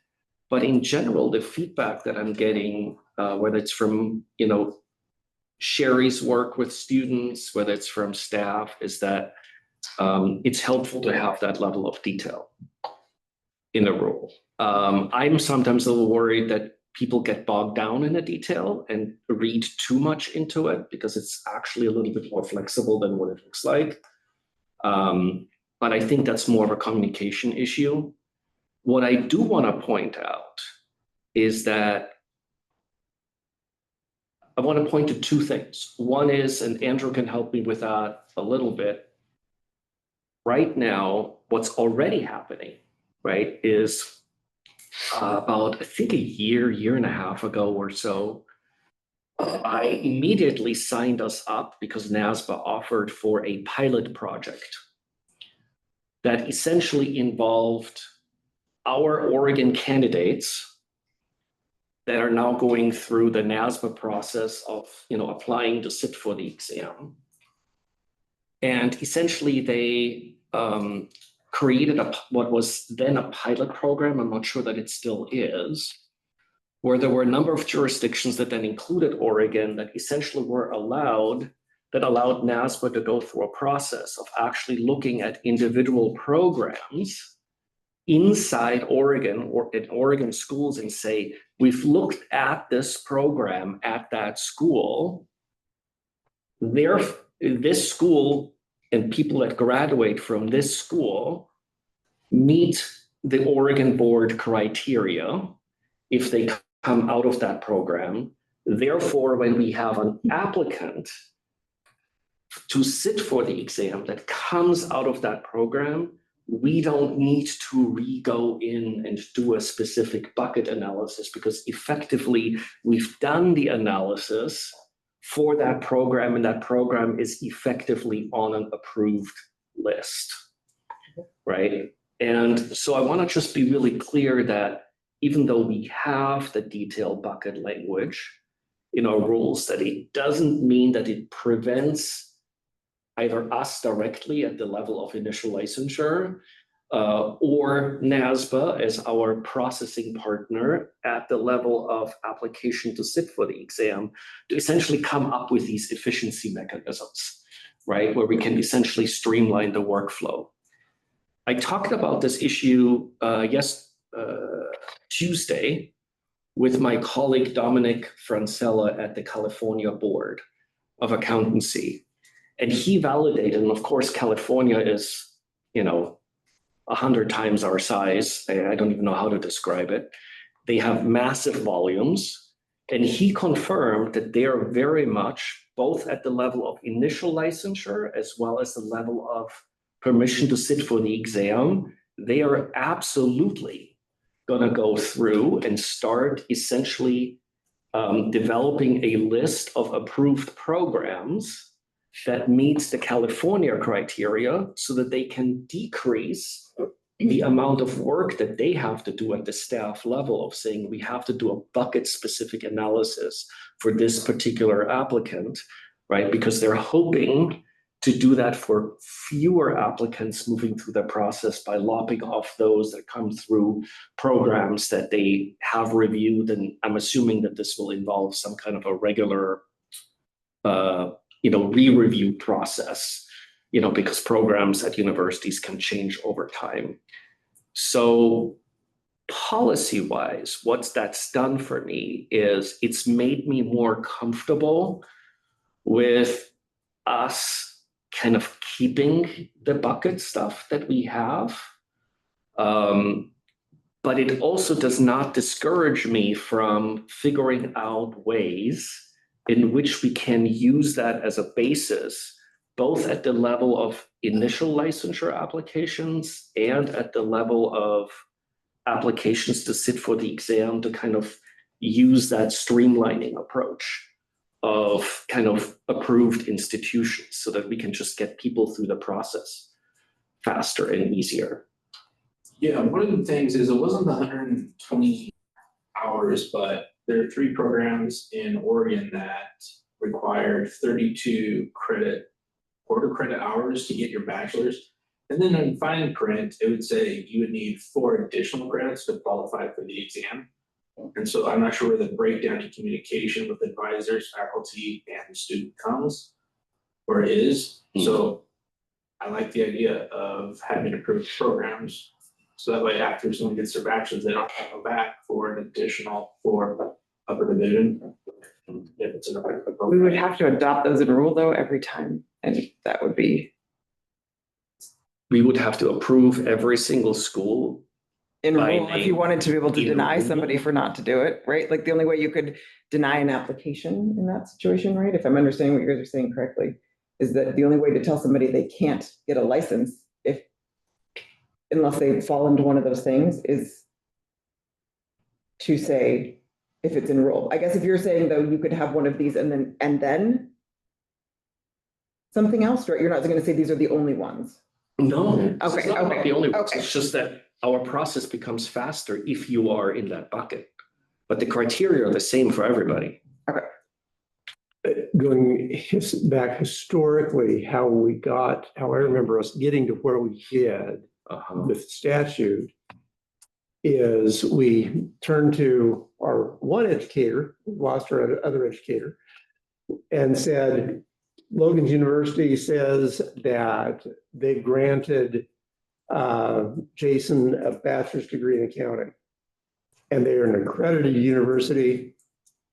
But in general, the feedback that I'm getting, whether it's from Sherry's work with students, whether it's from staff, is that it's helpful to have that level of detail in the rule. I'm sometimes a little worried that people get bogged down in the detail and read too much into it because it's actually a little bit more flexible than what it looks like. But I think that's more of a communication issue. What I do want to point out is that I want to point to two things. One is, and Andrew can help me with that a little bit, right now, what's already happening, right, is about, I think, a year and a half ago or so, I immediately signed us up because NASBA offered for a pilot project that essentially involved our Oregon candidates that are now going through the NASBA process of applying to sit for the exam. And essentially they created what was then a pilot program, I'm not sure that it still is, where there were a number of jurisdictions that then included Oregon that essentially were allowed NASBA to go through a process of actually looking at individual programs inside Oregon or in Oregon schools and say, we've looked at this program at that school. This school and people that graduate from this school meet the Oregon board criteria if they come out of that program. Therefore, when we have an applicant to sit for the exam that comes out of that program, we don't need to go in and do a specific bucket analysis because effectively we've done the analysis for that program and that program is effectively on an approved list, right? And so I want to just be really clear that even though we have the detailed bucket language in our rules, that it doesn't mean that it prevents either us directly at the level of initial licensure or NASBA as our processing partner at the level of application to sit for the exam to essentially come up with these efficiency mechanisms, right? Where we can essentially streamline the workflow. I talked about this issue Tuesday with my colleague Dominic Francella at the California board. of accountancy. And he validated, and of course, California is, 100 times our size. I don't even know how to describe it. They have massive volumes. And he confirmed that they are very much both at the level of initial licensure as well as the level of permission to sit for the exam. They are absolutely going to go through and start essentially developing a list of approved programs that meets the California criteria so that they can decrease the amount of work that they have to do at the staff level of saying we have to do a bucket specific analysis for this particular applicant, right? Because they're hoping to do that for fewer applicants moving through the process by lopping off those that come through programs that they have reviewed. And I'm assuming that this will involve some kind of a regular, re-review process, because programs at universities can change over time. So policy-wise, what that's done for me is it's made me more comfortable with us kind of keeping the bucket stuff that we have. But it also does not discourage me from figuring out ways in which we can use that as a basis, both at the level of initial licensure applications and at the level of applications to sit for the exam, to kind of use that streamlining approach of kind of approved institutions so that we can just get people through the process faster and easier. Yeah, one of the things is it wasn't the 120 hours, but there are 3 programs in Oregon that required 32 quarter credit hours to get your bachelor's. And then in fine print, it would say you would need 4 additional credits to qualify for the exam. And so I'm not sure where the breakdown in communication with advisors, faculty, and student comes or is. So I like the idea of having approved programs. So that way after someone gets their bachelor's, they don't have to go back for an additional for upper division. If it's an effective program. We would have to adopt those in rule though every time, and that would be. We would have to approve every single school. In by rule, if you name wanted to be able to in deny rule. somebody for not to do it, right? Like the only way you could deny an application in that situation, right? If I'm understanding what you guys are saying correctly, is that the only way to tell somebody they can't get a license unless they fall into one of those things is to say if it's enrolled. I guess if you're saying though, you could have one of these and then something else, right? You're not going to say these are the only ones. No, this is Okay, not okay, the only ones. okay. It's just that our process becomes faster if you are in that bucket. But the criteria are the same for everybody. Going back historically, how I remember us getting to where we did with statute is we turned to our one educator, lost our other educator, and said, Logan's University says that they granted Jason a bachelor's degree in accounting. And they are an accredited university.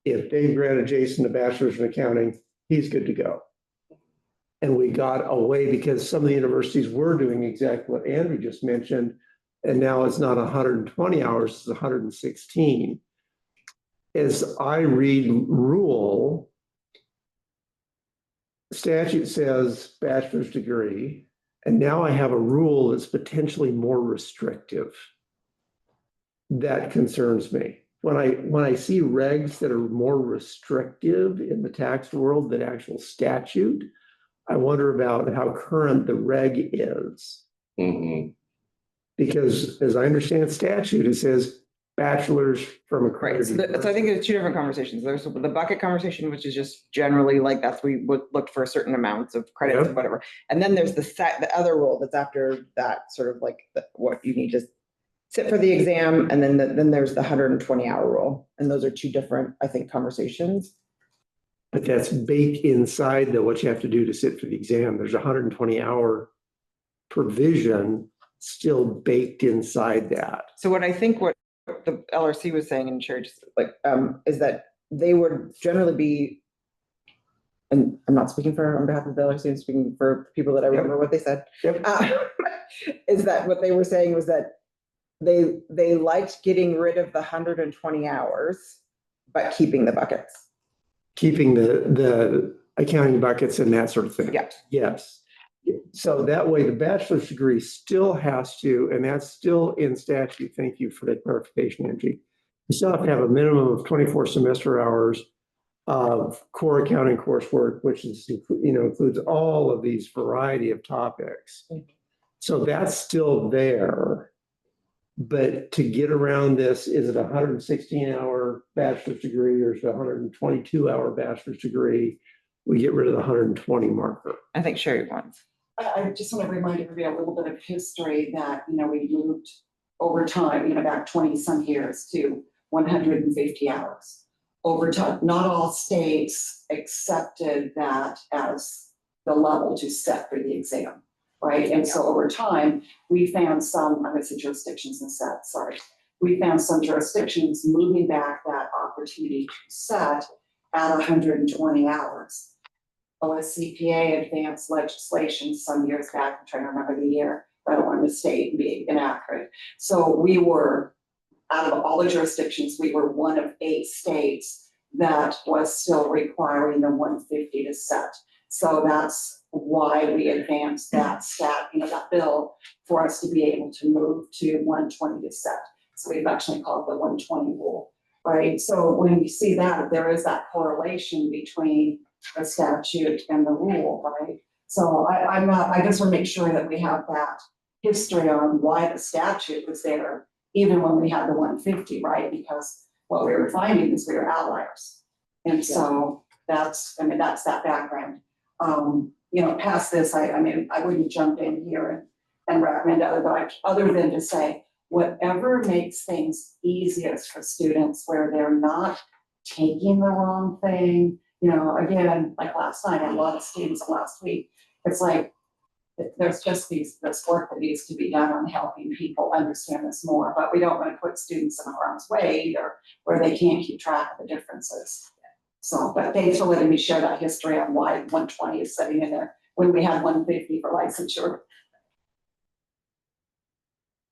If they've granted Jason a bachelor's in accounting, he's good to go. And we got away because some of the universities were doing exactly what Andrew just mentioned. And now it's not 120 hours, it's 116. As I read rule, statute says bachelor's degree, and now I have a rule that's potentially more restrictive. That concerns me. When I see regs that are more restrictive in the tax world than actual statute, I wonder about how current the reg is. Because as I understand statute, it says bachelor's from accredited. Right, so I think it's 2 different conversations. There's the bucket conversation, which is just generally like that's we would look for certain amounts of credits or whatever. And then there's the other rule that's after that, sort of like what you need to sit for the exam, and then there's the 120-hour rule. And those are 2 different, I think, conversations. But that's baked inside though what you have to do to sit for the exam. There's a 120-hour provision still baked inside that. So what I think what the LRC was saying in church, is that they would generally be and I'm not speaking on behalf of the other students, speaking for people that I remember what they said. Is that what they were saying was that they liked getting rid of the 120 hours, but keeping the buckets. Keeping the accounting buckets and that sort of thing. Yeah. Yes. So that way the bachelor's degree still has to, and that's still in statute. Thank you for that clarification, Angie. You still have to have a minimum of 24 semester hours of core accounting coursework, which is, includes all of these variety of topics. So that's still there. But to get around this, is it a 116-hour bachelor's degree or is it a 122-hour bachelor's degree? We get rid of the 120 marker. I think Sherry wants. I just want to remind everybody a little bit of history that, we moved over time, back 20 some years to 150 hours. Over time, not all states accepted that as the level to set for the exam, right? And so over time, we found some, I'm going to say jurisdictions instead, sorry. We found some jurisdictions moving back that opportunity to set at 120 hours. OSCPA advanced legislation some years back, I'm trying to remember the year, I don't want to mistake and be inaccurate. So we were, out of all the jurisdictions, we were one of 8 states that was still requiring the 150 to set. So that's why we advanced that that bill for us to be able to move to 120 to set. So we've actually called it the 120 rule, right? So when you see that, there is that correlation between the statute and the rule, right? So I just want to make sure that we have that history on why the statute was there, even when we had the 150, right? Because what we were finding is we were outliers. And so that's that background. Past this, I wouldn't jump in here and recommend other than to say, whatever makes things easiest for students where they're not taking the wrong thing. Again, like last night, I had a lot of students last week. It's like, there's just this work that needs to be done on helping people understand this more, but we don't want to put students in harm's way either, where they can't keep track of the differences. So, but thanks for letting me share that history on why 120 is sitting in there when we had 150 for licensure.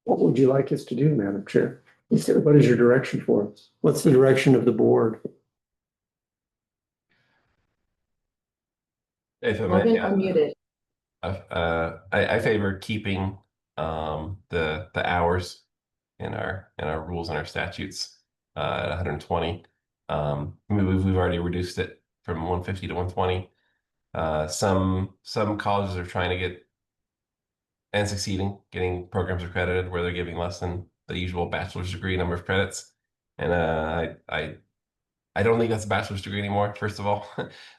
What would you like us to do, Madam Chair? What is your direction for us? What's the direction of the board? If I may, yeah. Unmuted. I favor keeping the hours in our rules and our statutes at 120. We've already reduced it from 150 to 120. Some colleges are trying to get and succeeding, getting programs accredited where they're giving less than the usual bachelor's degree number of credits. And I don't think that's a bachelor's degree anymore, first of all,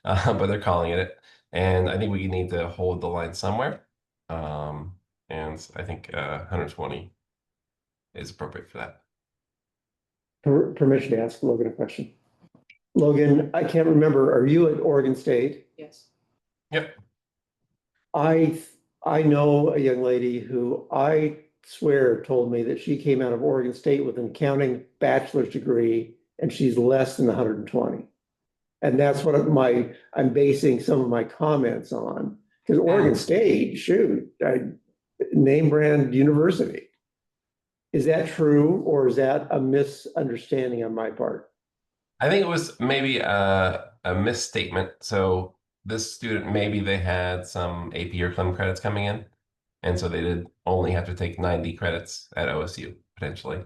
but they're calling it. And I think we need to hold the line somewhere. And I think 120 is appropriate for that. Permission to ask Logan a question. Logan, I can't remember, are you at Oregon State? Yes. Yep. I know a young lady who I swear told me that she came out of Oregon State with an accounting bachelor's degree and she's less than 120. And that's what I'm basing some of my comments on, because Oregon State, name brand university. Is that true, or is that a misunderstanding on my part? I think it was maybe a misstatement. So this student, maybe they had some AP or CLEM credits coming in, and so they did only have to take 90 credits at OSU potentially.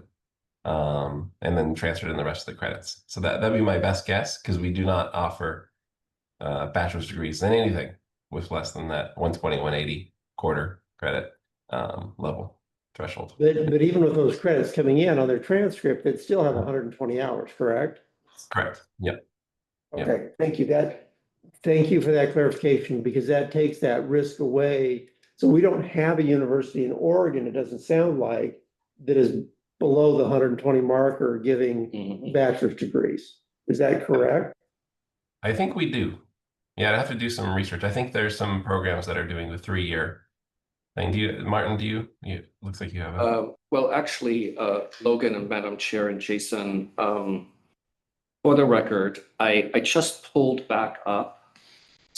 And then transferred in the rest of the credits. So that'd be my best guess, because we do not offer bachelor's degrees in anything with less than that 120, 180 quarter credit level threshold. But even with those credits coming in on their transcript, they'd still have 120 hours, correct? Correct. Yep. Okay, thank you. Thank you for that clarification, because that takes that risk away. So we don't have a university in Oregon, it doesn't sound like, that is below the 120 marker giving bachelor's degrees. Is that correct? I think we do. Yeah, I'd have to do some research. I think there's some programs that are doing the 3-year thing. Martin, looks like you have a... Well, actually, Logan and Madam Chair and Jason, for the record, I just pulled back up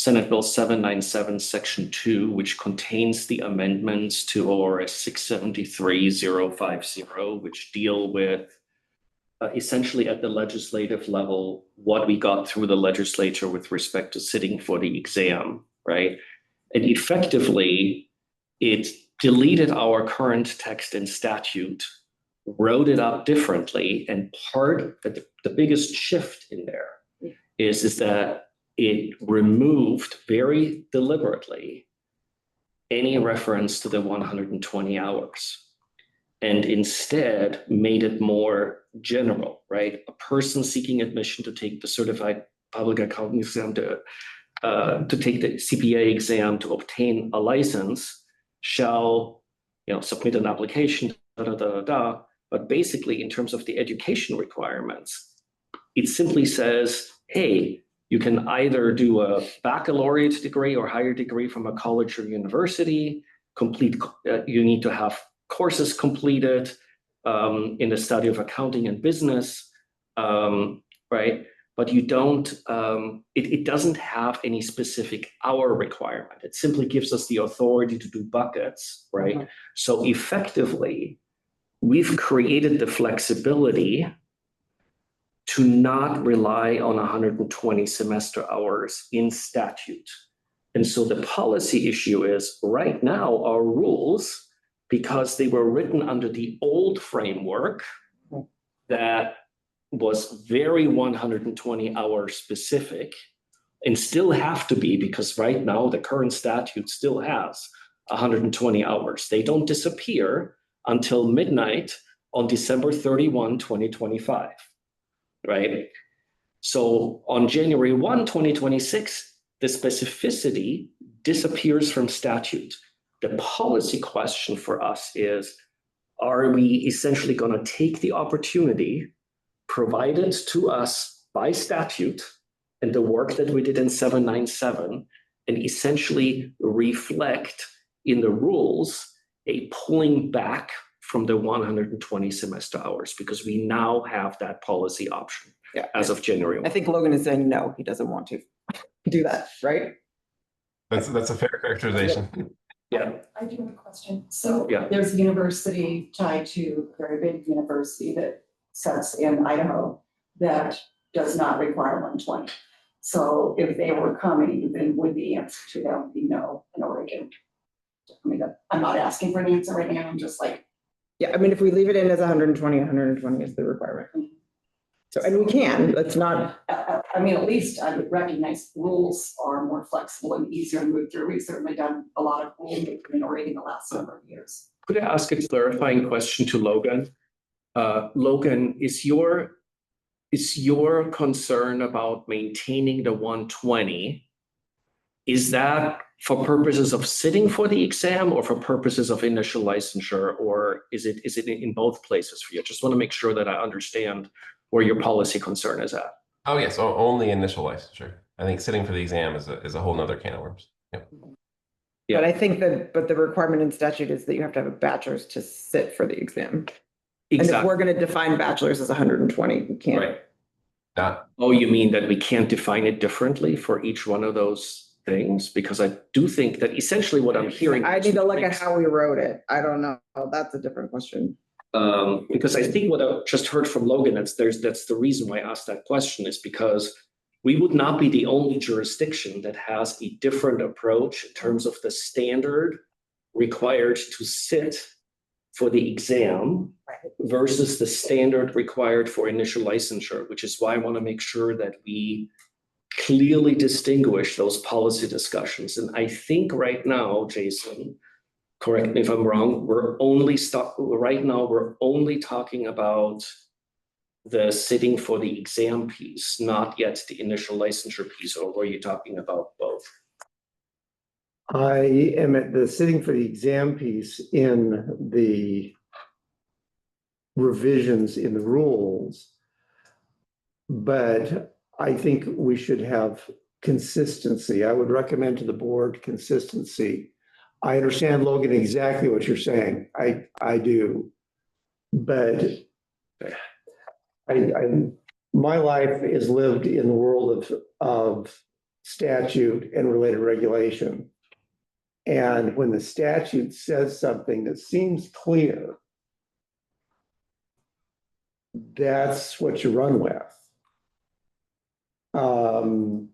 Senate Bill 797, Section 2, which contains the amendments to ORS 673-050, which deal with essentially at the legislative level, what we got through the legislature with respect to sitting for the exam, right? And effectively, it deleted our current text and statute, wrote it up differently, and the biggest shift in there is that it removed very deliberately any reference to the 120 hours and instead made it more general, right? A person seeking admission to take the certified public accounting exam, to take the CPA exam, to obtain a license shall, submit an application, But basically, in terms of the education requirements, it simply says, hey, you can either do a baccalaureate degree or higher degree from a college or university, you need to have courses completed in the study of accounting and business, right? But you don't, it doesn't have any specific hour requirement. It simply gives us the authority to do buckets, right? Mm-hmm. So effectively, we've created the flexibility to not rely on 120 semester hours in statute. And so the policy issue is right now our rules, because they were written under the old framework that was very 120 hour specific and still have to be, because right now the current statute still has 120 hours. They don't disappear until midnight on December 31, 2025, right? So on January 1, 2026, the specificity disappears from statute. The policy question for us is, are we essentially going to take the opportunity provided to us by statute and the work that we did in 797 and essentially reflect in the rules a pulling back from the 120 semester hours, because we now have that policy option as of January 1. I think Logan is saying no, he doesn't want to do that, right? That's a fair characterization. Yeah. I do have a question. So Yeah. there's a university tied to a very big university that sits in Idaho that does not require 120. So if they were coming, then would the answer to that be no in Oregon? I mean, I'm not asking for an answer right now. I'm just like, Yeah, I mean, if we leave it in as 120 is the requirement. So, and we can, let's not, I mean, at least I would recognize rules are more flexible and easier to move through. We've certainly done a lot of rulemaking in Oregon the last number of years. Could I ask a clarifying question to Logan? Logan, is your concern about maintaining the 120, is that for purposes of sitting for the exam or for purposes of initial licensure, or is it in both places for you? I just want to make sure that I understand where your policy concern is at. Oh, yes, only initial licensure. I think sitting for the exam is a whole nother can of worms. Yep. but I think but the requirement in statute is that you have to have a bachelor's to sit for the exam. And if we're going to define bachelor's as 120, we can't. Right. Oh, you mean that we can't define it differently for each one of those things? Because I do think that essentially what I'm hearing. I need to look at how we wrote it. I don't know. That's a different question. Because I think what I just heard from Logan, that's the reason why I asked that question, is because we would not be the only jurisdiction that has a different approach in terms of the standard required to sit for the exam versus the standard required for initial licensure, which is why I want to make sure that we clearly distinguish those policy discussions. And I think right now, Jason, correct me if I'm wrong, we're only talking about the sitting for the exam piece, not yet the initial licensure piece, or were you talking about both? I am at the sitting for the exam piece in the revisions in the rules, but I think we should have consistency. I would recommend to the board consistency. I understand, Logan, exactly what you're saying. I do, but my life is lived in the world of statute and related regulation. And when the statute says something that seems clear, that's what you run with. And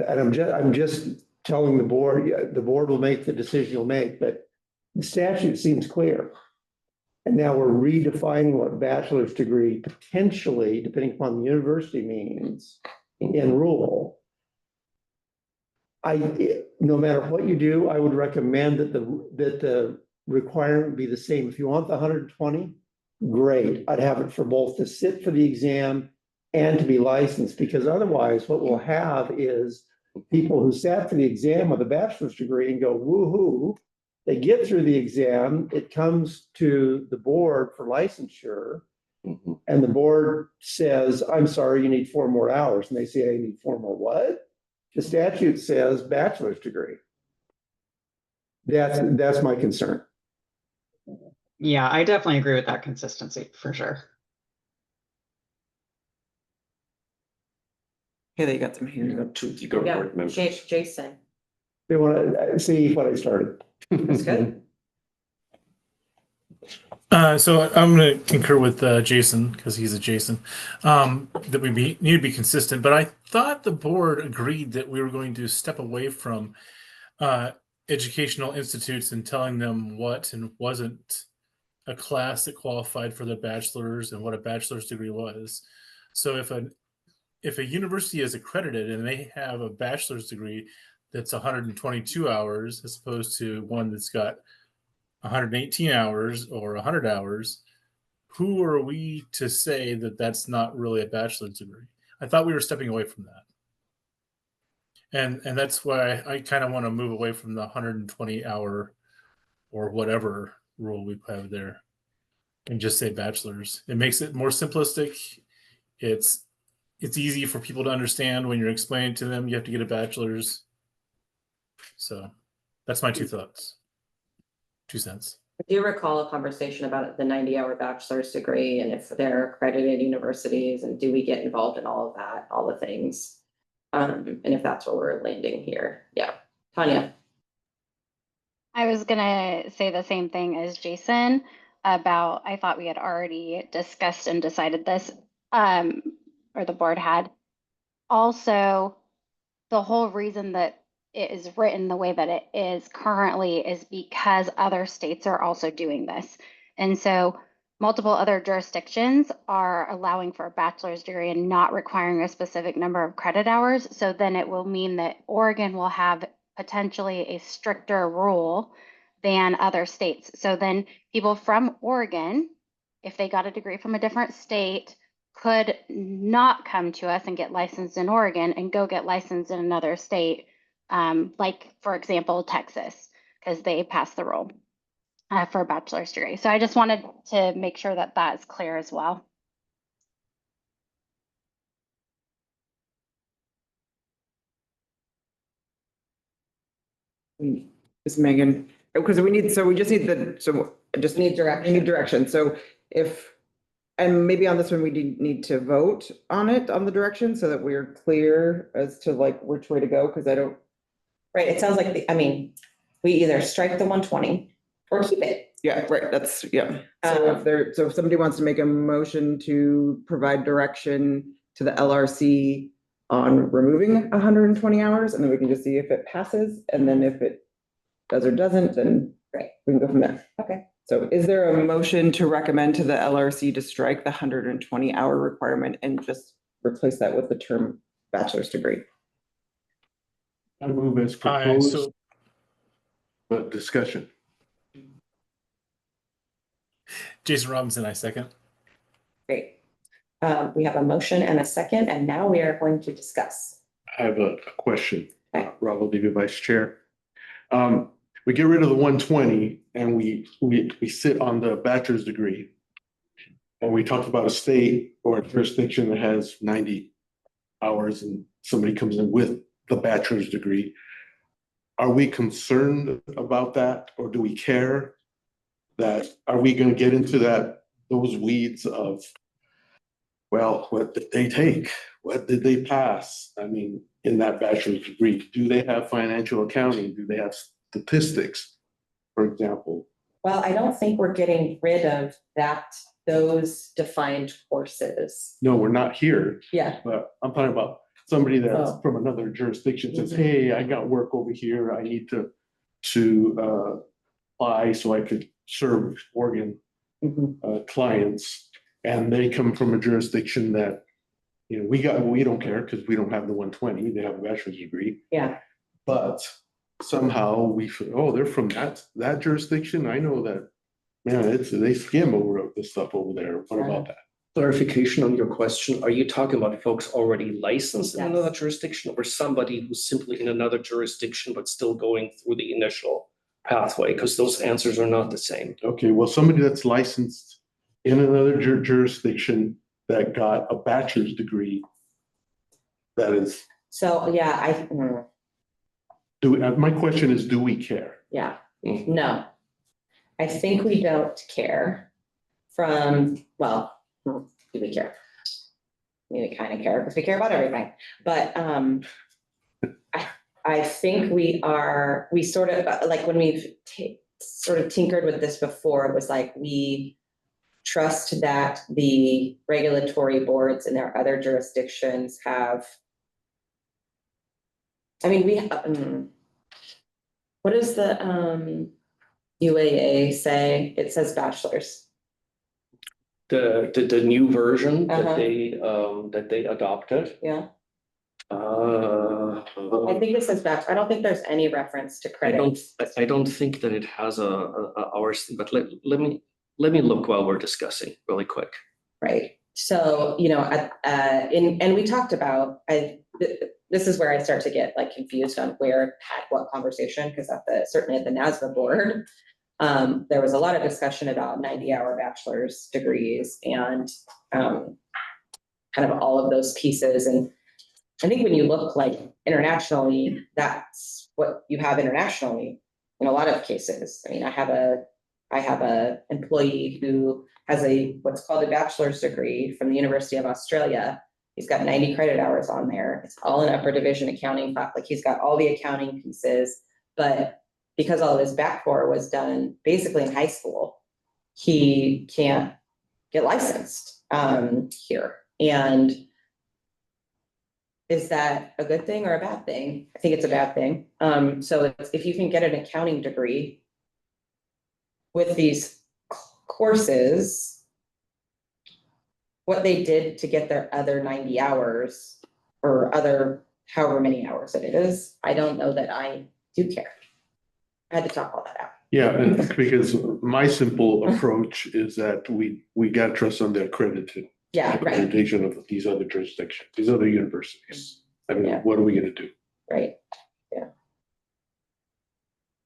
I'm just telling the board, yeah, the board will make the decision you'll make, but the statute seems clear. And now we're redefining what bachelor's degree potentially, depending upon the university, means in rule. No matter what you do, I would recommend that the requirement be the same. If you want the 120, great. I'd have it for both to sit for the exam and to be licensed, because otherwise what we'll have is people who sat for the exam with a bachelor's degree and go, woo-hoo, they get through the exam, it comes to the board for licensure, and the board says, I'm sorry, you need 4 more hours. And they say, I need 4 more what? The statute says bachelor's degree. That's my concern. Yeah, I definitely agree with that consistency for sure. Okay, they got them here. You got 2 eager Yeah, board members. Jason. They want to see what I started. That's good. So I'm going to concur with Jason because he's a Jason, that we need to be consistent. But I thought the board agreed that we were going to step away from educational institutes and telling them what and wasn't a class that qualified for the bachelor's and what a bachelor's degree was. So if a university is accredited and they have a bachelor's degree that's 122 hours as opposed to one that's got 118 hours or 100 hours, who are we to say that that's not really a bachelor's degree? I thought we were stepping away from that. And that's why I kind of want to move away from the 120 hour or whatever rule we have there and just say bachelor's. It makes it more simplistic. It's easy for people to understand when you're explaining to them you have to get a bachelor's. So that's my 2 thoughts. 2 cents. I do recall a conversation about the 90-hour bachelor's degree and if they're accredited universities and do we get involved in all of that, all the things. And if that's where we're landing here. Yeah. Tanya. I was gonna say the same thing as Jason about, I thought we had already discussed and decided this, or the board had. Also, the whole reason that it is written the way that it is currently is because other states are also doing this. And so multiple other jurisdictions are allowing for a bachelor's degree and not requiring a specific number of credit hours. So then it will mean that Oregon will have potentially a stricter rule than other states. So then people from Oregon, if they got a degree from a different state, could not come to us and get licensed in Oregon and go get licensed in another state, like, for example, Texas, because they passed the rule for a bachelor's degree. So I just wanted to make sure that that is clear as well. Is Megan, because we just need Need direction. We need direction. So and maybe on this one, we need to vote on it, on the direction, so that we're clear as to like which way to go, because I don't. Right, it sounds like, we either strike the 120 or keep it. Yeah, right, that's, yeah. So if somebody wants to make a motion to provide direction to the LRC on removing 120 hours, and then we can just see if it passes, and then if it does or doesn't, then Great. We can go from there. Okay. So is there a motion to recommend to the LRC to strike the 120-hour requirement and just replace that with the term bachelor's degree? I move as proposed. But discussion. Jason Robinson, I second. Great. We have a motion and a second, and now we are going to discuss. I have a question, Rob Levy, Vice Chair. We get rid of the 120 and we sit on the bachelor's degree. And we talked about a state or a jurisdiction that has 90 hours and somebody comes in with the bachelor's degree. Are we concerned about that, or do we care? Are we going to get into those weeds of, well, what did they take? What did they pass? I mean, in that bachelor's degree? Do they have financial accounting? Do they have statistics, for example? Well, I don't think we're getting rid of those defined courses. No, we're not here, Yeah, but I'm talking about somebody that's Oh. from another jurisdiction says, Mhm. hey, I got work over here. I need to apply so I could serve Oregon clients. And they come from a jurisdiction that, you know, we don't care because we don't have the 120, they have a bachelor's degree. yeah. But somehow we feel, oh, they're from that jurisdiction. I know that, man, they skim over this stuff over there. What about that? Clarification on your question, are you talking about folks already licensed in Yes. another jurisdiction or somebody who's simply in another jurisdiction but still going through the initial pathway? Because those answers are not the same. Okay, well, somebody that's licensed in another jurisdiction that got a bachelor's degree, that is, So, yeah, my question is, do we care? yeah, no. I think we don't care do we care? We kind of care because we care about everything, but I think we sort of, like when we've sort of tinkered with this before, it was like we trust that the regulatory boards in their other jurisdictions have. I mean, what does the UAA say? It says bachelor's. The new version Uh-huh. that they adopted. Yeah. I think it says bachelor. I don't think there's any reference to credit. I don't think that it has a hours, but let me look while we're discussing really quick. Right. So, you know, and we talked about, this is where I start to get like confused on where had what conversation, because certainly at the NASBA board, there was a lot of discussion about 90-hour bachelor's degrees and kind of all of those pieces. And I think when you look like internationally, that's what you have internationally in a lot of cases. I mean, I have a employee who has what's called a bachelor's degree from the University of Australia. He's got 90 credit hours on there. It's all in upper division accounting. Like he's got all the accounting pieces, but because all of his back core was done basically in high school, he can't get licensed here. And is that a good thing or a bad thing? I think it's a bad thing. So if you can get an accounting degree with these courses, what they did to get their other 90 hours or other however many hours it is, I don't know that I do care. I had to talk all that out. Yeah, and because my simple approach is that we got to trust on the accreditation of these other jurisdictions, these other universities. I mean, what are we going to do? Right. Yeah.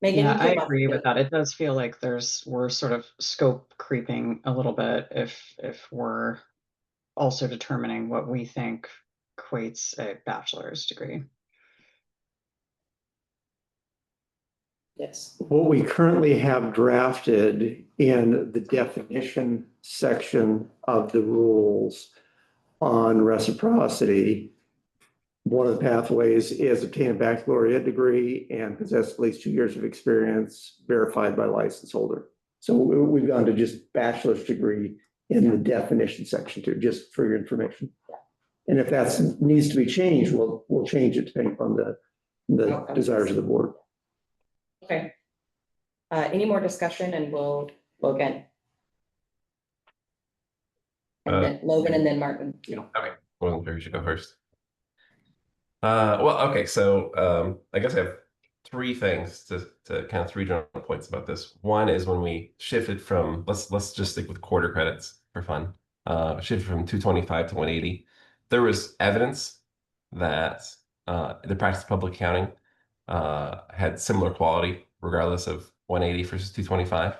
Megan, Yeah, I agree with that. It does feel like we're sort of scope creeping a little bit if we're also determining what we think equates a bachelor's degree. Yes. What we currently have drafted in the definition section of the rules on reciprocity, one of the pathways is obtain a baccalaureate degree and possess at least 2 years of experience verified by license holder. So we've gone to just bachelor's degree in the definition section too, just for your information. And if that needs to be changed, we'll change it depending on the desires of the board. Okay. Any more discussion and we'll again. And then Logan and then Martin. Okay, wasn't sure you should go first. Well, okay, so I guess I have three things to kind of three general points about this. One is when we shifted from let's just stick with quarter credits for fun. Shifted from 225 to 180. There was evidence that the practice of public accounting had similar quality regardless of 180 versus 225,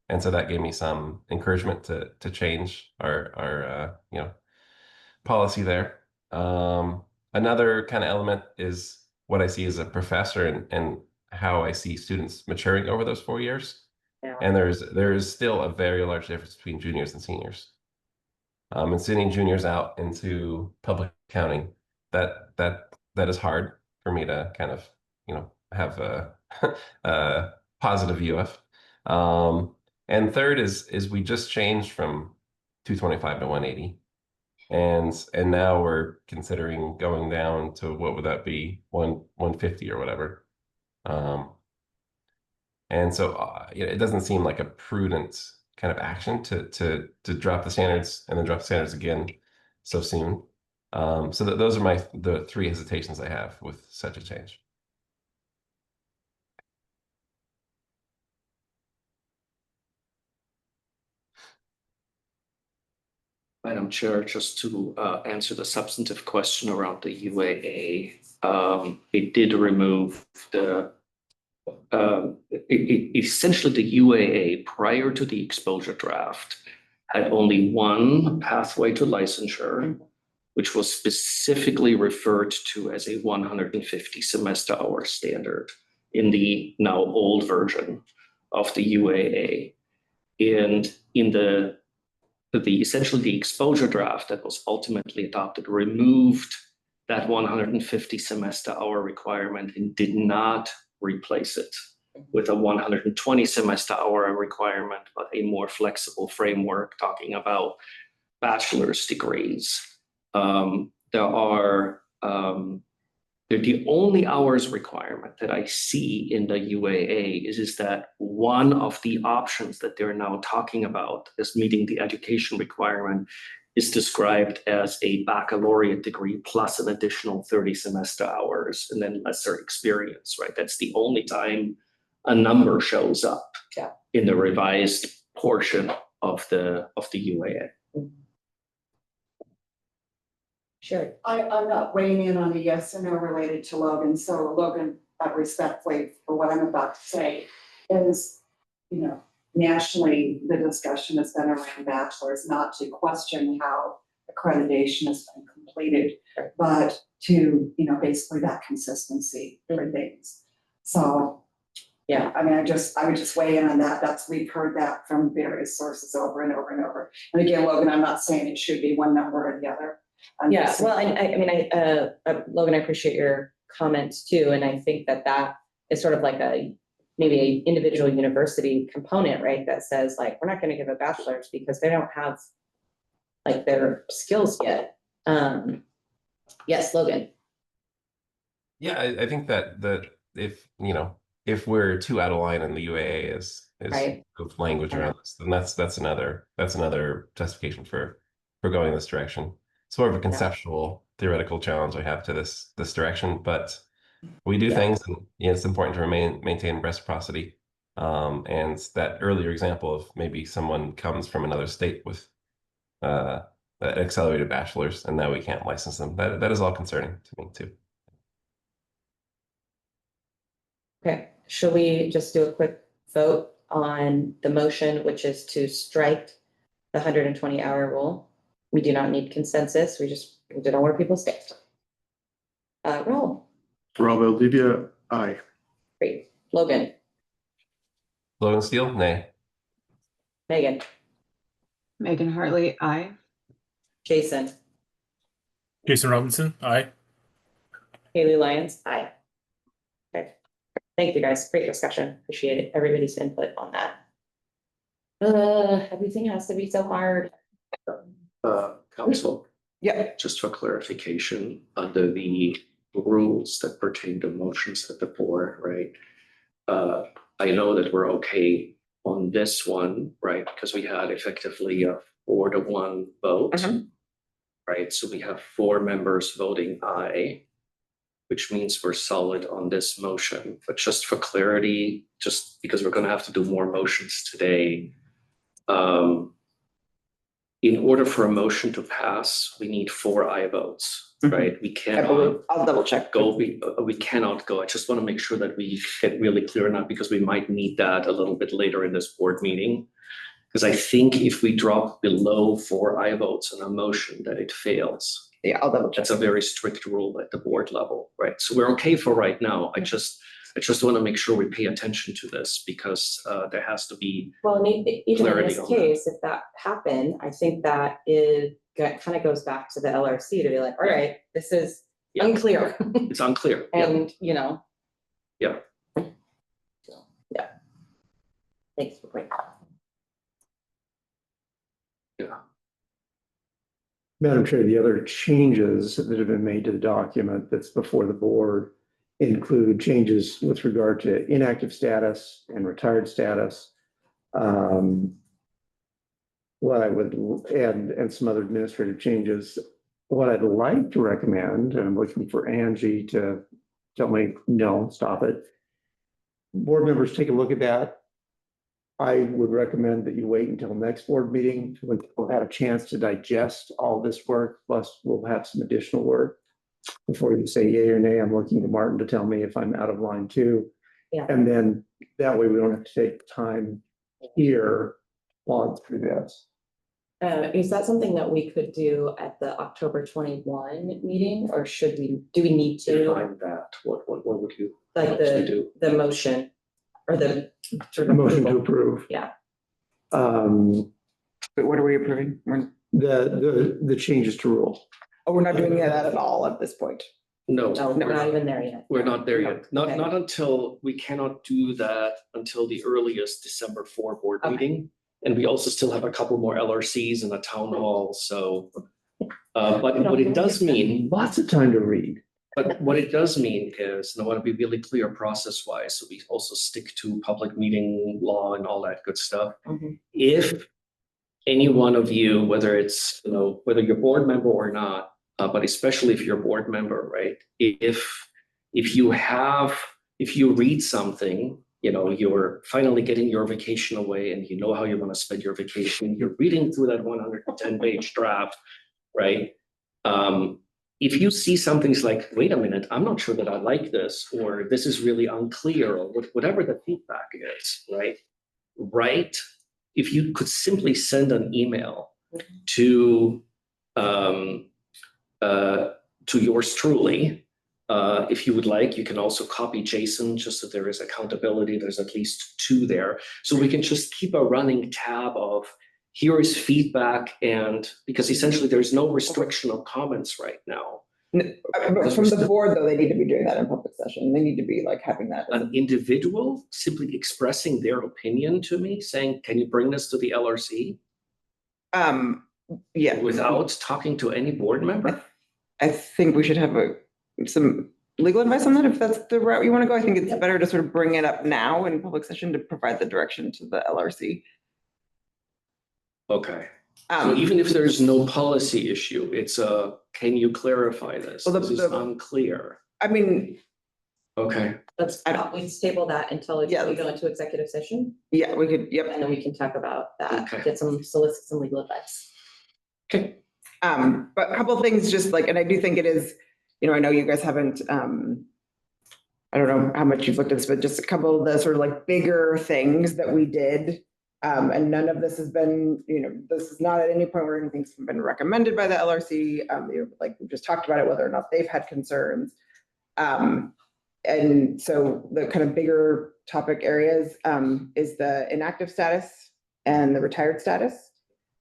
and so that gave me some encouragement to change our policy there. Another kind of element is what I see as a professor and how I see students maturing over those 4 years. Yeah. And there is still a very large difference between juniors and seniors. And sending juniors out into public accounting, that that is hard for me to kind of, have a, a positive view of. And third is we just changed from 225 to 180. And now we're considering going down to, what would that be, 150 or whatever. And so it doesn't seem like a prudent kind of action to drop the standards and then drop the standards again so soon. So those are the three hesitations I have with such a change. Madam Chair, just to answer the substantive question around the UAA, it did remove essentially the UAA prior to the exposure draft had only one pathway to licensure, which was specifically referred to as a 150 semester hour standard in the now old version of the UAA. And in the essentially the exposure draft that was ultimately adopted removed that 150 semester hour requirement and did not replace it with a 120 semester hour requirement, but a more flexible framework talking about bachelor's degrees. The only hours requirement that I see in the UAA is that one of the options that they're now talking about as meeting the education requirement is described as a baccalaureate degree plus an additional 30 semester hours and then lesser experience, right? That's the only time a number shows up in the revised portion of the UAA. Sure. I'm not weighing in on a yes or no related to Logan, so Logan, respectfully for what I'm about to say is, nationally, the discussion has been around bachelors, not to question how accreditation has been completed, but to, basically that consistency for things. So, yeah, I mean, I would just weigh in on that. we've heard that from various sources over and over and over. And again, Logan, I'm not saying it should be one number or the other. Yeah, well, Logan, I appreciate your comments too, and I think that is sort of like maybe a individual university component, right? That says like, we're not going to give a bachelor's because they don't have like their skills yet. Yes, Logan. Yeah, I think that if we're too out of line in the UAA is right. Of language around this, then that's another justification for going this direction. It's more of a conceptual, theoretical challenge I have to this direction, but we do things, and it's important to maintain reciprocity. And that earlier example of maybe someone comes from another state with an accelerated bachelor's, and now we can't license them. That is all concerning to me too. Okay, should we just do a quick vote on the motion, which is to strike the 120-hour rule? We do not need consensus. We don't know where people stand. Roll. Rob Valdivia, aye. Great. Logan. Logan Steele, nay. Megan. Megan Hartley, aye. Jason. Jason Robinson, aye. Haley Lyons, aye. Okay. Thank you, guys. Great discussion. Appreciate it. Everybody's input on that. Everything has to be so hard. Council. Yeah. Just for clarification, under the rules that pertain to motions at the board, right? I know that we're okay on this one, right? Because we had effectively a 4-to-1 vote, right? So we have 4 members voting aye, which means we're solid on this motion. But just for clarity, just because we're going to have to do more motions today, in order for a motion to pass, we need 4 aye votes, right? We cannot. I'll double check. We cannot go. I just want to make sure that we get really clear on that because we might need that a little bit later in this board meeting. Because I think if we drop below 4 aye votes on a motion, that it fails. Yeah, I'll double check. That's a very strict rule at the board level, right? So we're okay for right now. I just want to make sure we pay attention to this because there has to be Well, even in clarity this on case, if that happened, I think that it kind of goes back to the LRC to be like, all right, this is unclear. It's unclear. Yeah. And, you know. Yeah. So, yeah. Thanks for bringing that. Yeah. Madam Chair, the other changes that have been made to the document that's before the board include changes with regard to inactive status and retired status. What I would, and some other administrative changes. What I'd like to recommend, and I'm looking for Angie to tell me, no, stop it. Board members, take a look at that. I would recommend that you wait until next board meeting when we'll have a chance to digest all this work, plus we'll have some additional work. Before you say yay or nay, I'm looking to Martin to tell me if I'm out of line too. Yeah. And then that way we don't have to take time here on through this. Is that something that we could do at the October 21 meeting, or do we need to? Define that. What would you? Like actually do? the motion or the sort A of motion to approval? approve. Yeah. But what are we approving? The changes to rule. Oh, we're not doing that at all at this point. No. No, we're not even there yet. We're not there yet. Not, Okay. not until, we cannot do that until the earliest December 4 board Okay. meeting. And we also still have a couple more LRCs and a town hall, so. But what it does mean, Lots of time to read. but what it does mean is, and I want to be really clear process-wise, so we also stick to public meeting law and all that good stuff. Mhm. If any one of you, whether it's, whether you're board member or not, but especially if you're a board member, right? If you read something, you're finally getting your vacation away and you know how you're going to spend your vacation, you're reading through that 110-page draft, right? If you see something like, wait a minute, I'm not sure that I like this, or this is really unclear, or whatever the feedback is, right? Right? If you could simply send an email to yours truly, if you would like, you can also copy Jason, just so there is accountability. There's at least 2 there. So we can just keep a running tab of, here is feedback, and because essentially there's no restriction of comments right now. But from the board, though, they need to be doing that in public session. They need to be like having that. An individual simply expressing their opinion to me, saying, can you bring this to the LRC? Yeah. Without talking to any board member? I think we should have some legal advice on that, if that's the route you want to go. I think it's better to sort of bring it up now in public session to provide the direction to the LRC. Okay. So even if there's no policy issue, it's can you clarify this? Well, This is unclear. I mean, Okay. Let's table that until we go into executive session, yeah, we could, yep. and then we can talk about that, Okay. solicit some legal advice. Okay. But a couple of things, just like, and I do think it is, I know you guys haven't, I don't know how much you've looked at this, but just a couple of the sort of like bigger things that we did. And none of this has been, this is not at any point where anything's been recommended by the LRC. Like we just talked about it, whether or not they've had concerns. And so the kind of bigger topic areas is the inactive status and the retired status.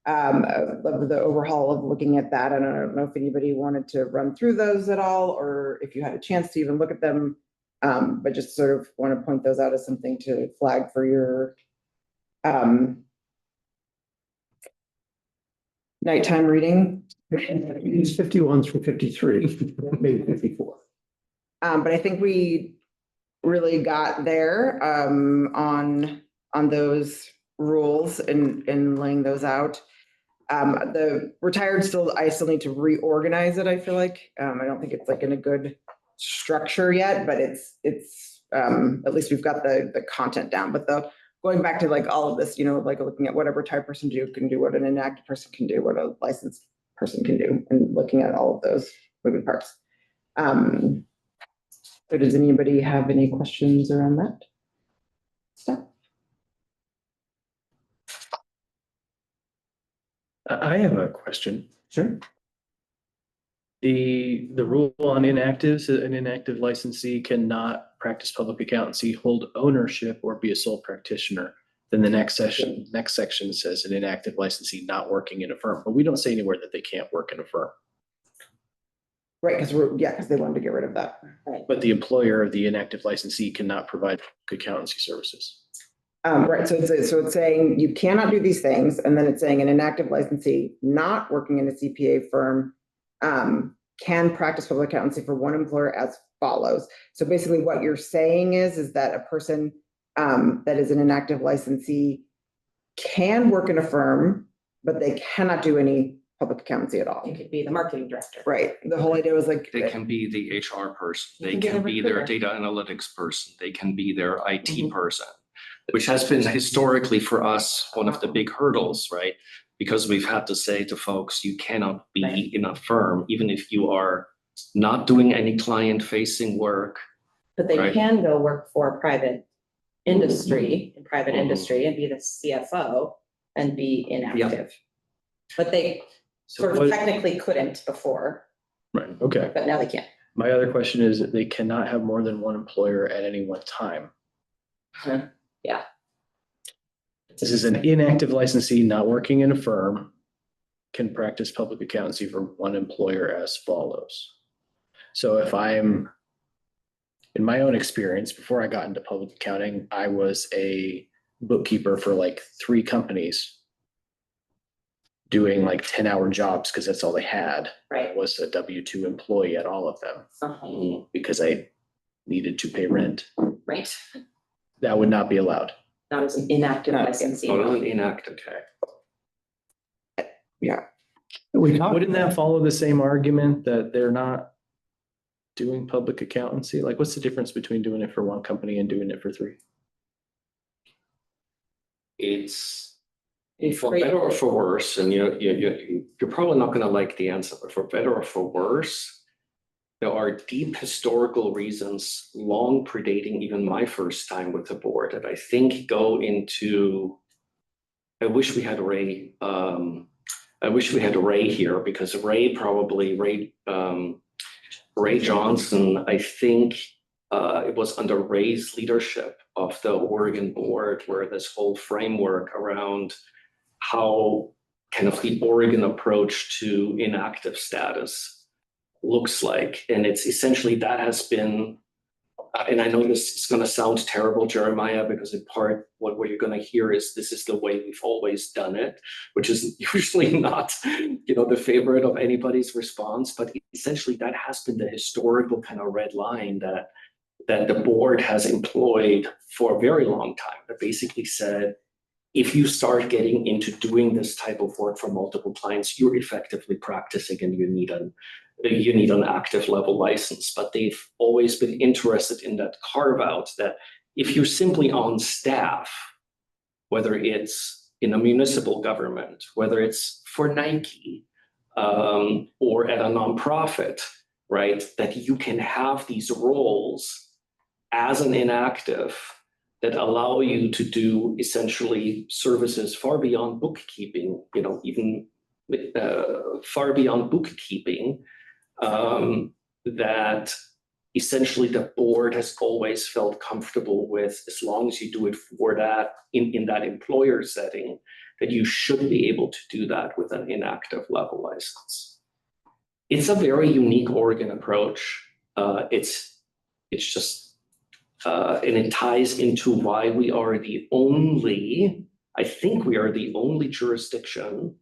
Of the overhaul of looking at that. And I don't know if anybody wanted to run through those at all, or if you had a chance to even look at them. But just sort of want to point those out as something to flag for your nighttime reading. These 51s for 53, maybe 54. But I think we really got there on those rules and laying those out. The retired I still need to reorganize it, I feel like. I don't think it's like in a good structure yet, but it's at least we've got the content down. But going back to like all of this, like looking at what a retired person can do, what an inactive person can do, what a licensed person can do, and looking at all of those moving parts. So does anybody have any questions around that stuff? I have a question. Sure. The rule on inactives, an inactive licensee cannot practice public accountancy, hold ownership, or be a sole practitioner. Then the next section says an inactive licensee not working in a firm, but we don't say anywhere that they can't work in a firm. Right, because they wanted to get rid of that. But the employer of the inactive licensee cannot provide accountancy services. Right, so it's saying you cannot do these things, and then it's saying an inactive licensee not working in a CPA firm can practice public accountancy for one employer as follows. So basically what you're saying is that a person that is an inactive licensee can work in a firm, but they cannot do any public accountancy at all. It could be the marketing director. Right, the whole idea was like. They can be the HR person, You they can be can the be their recruiter. data analytics person, they can be their IT Mhm. person, which has been historically for us one of the big hurdles, right? Because we've had to say to folks, you cannot be Right. in a firm, even if you are not doing any client-facing work. But they Right. can go work for a private industry, in private Mhm. industry, and be the CFO and be inactive. But they So sort of what- technically couldn't before, Right, okay. but now they can. My other question is that they cannot have more than one employer at any one time. Yeah. This is an inactive licensee not working in a firm can practice public accountancy for one employer as follows. So if I'm, in my own experience, before I got into public accounting, I was a bookkeeper for like 3 companies doing like 10-hour jobs because that's all they had. Right. I was a W-2 employee at all of them Uh-huh. because I needed to pay rent. Right, That would not be allowed. not as an inactive Not- licensee. Not an inactive. Yeah, Wouldn't that follow the same argument that they're not doing public accountancy? Like, what's the difference between doing it for one company and doing it for 3? It's It's for great. better or for worse, and you're probably not gonna like the answer, but for better or for worse, there are deep historical reasons, long predating even my first time with the board, that I think go into. I wish we had Ray. I wish we had Ray here, because Ray Johnson, I think it was under Ray's leadership of the Oregon board where this whole framework around how kind of the Oregon approach to inactive status looks like. And it's essentially that has been, and I know this is going to sound terrible, Jeremiah, because in part what you're going to hear is this is the way we've always done it, which is usually not, the favorite of anybody's response. But essentially that has been the historical kind of red line that the board has employed for a very long time, that basically said, if you start getting into doing this type of work for multiple clients, you're effectively practicing and you need an active level license. But they've always been interested in that carve out, that if you're simply on staff, whether it's in a municipal government, whether it's for Nike, or at a nonprofit, right, that you can have these roles as an inactive that allow you to do essentially services far beyond bookkeeping, even far beyond bookkeeping, that essentially the board has always felt comfortable with, as long as you do it for that, in that employer setting, that you should be able to do that with an inactive level license. It's a very unique Oregon approach. It's just, and it ties into why we are I think we are the only jurisdiction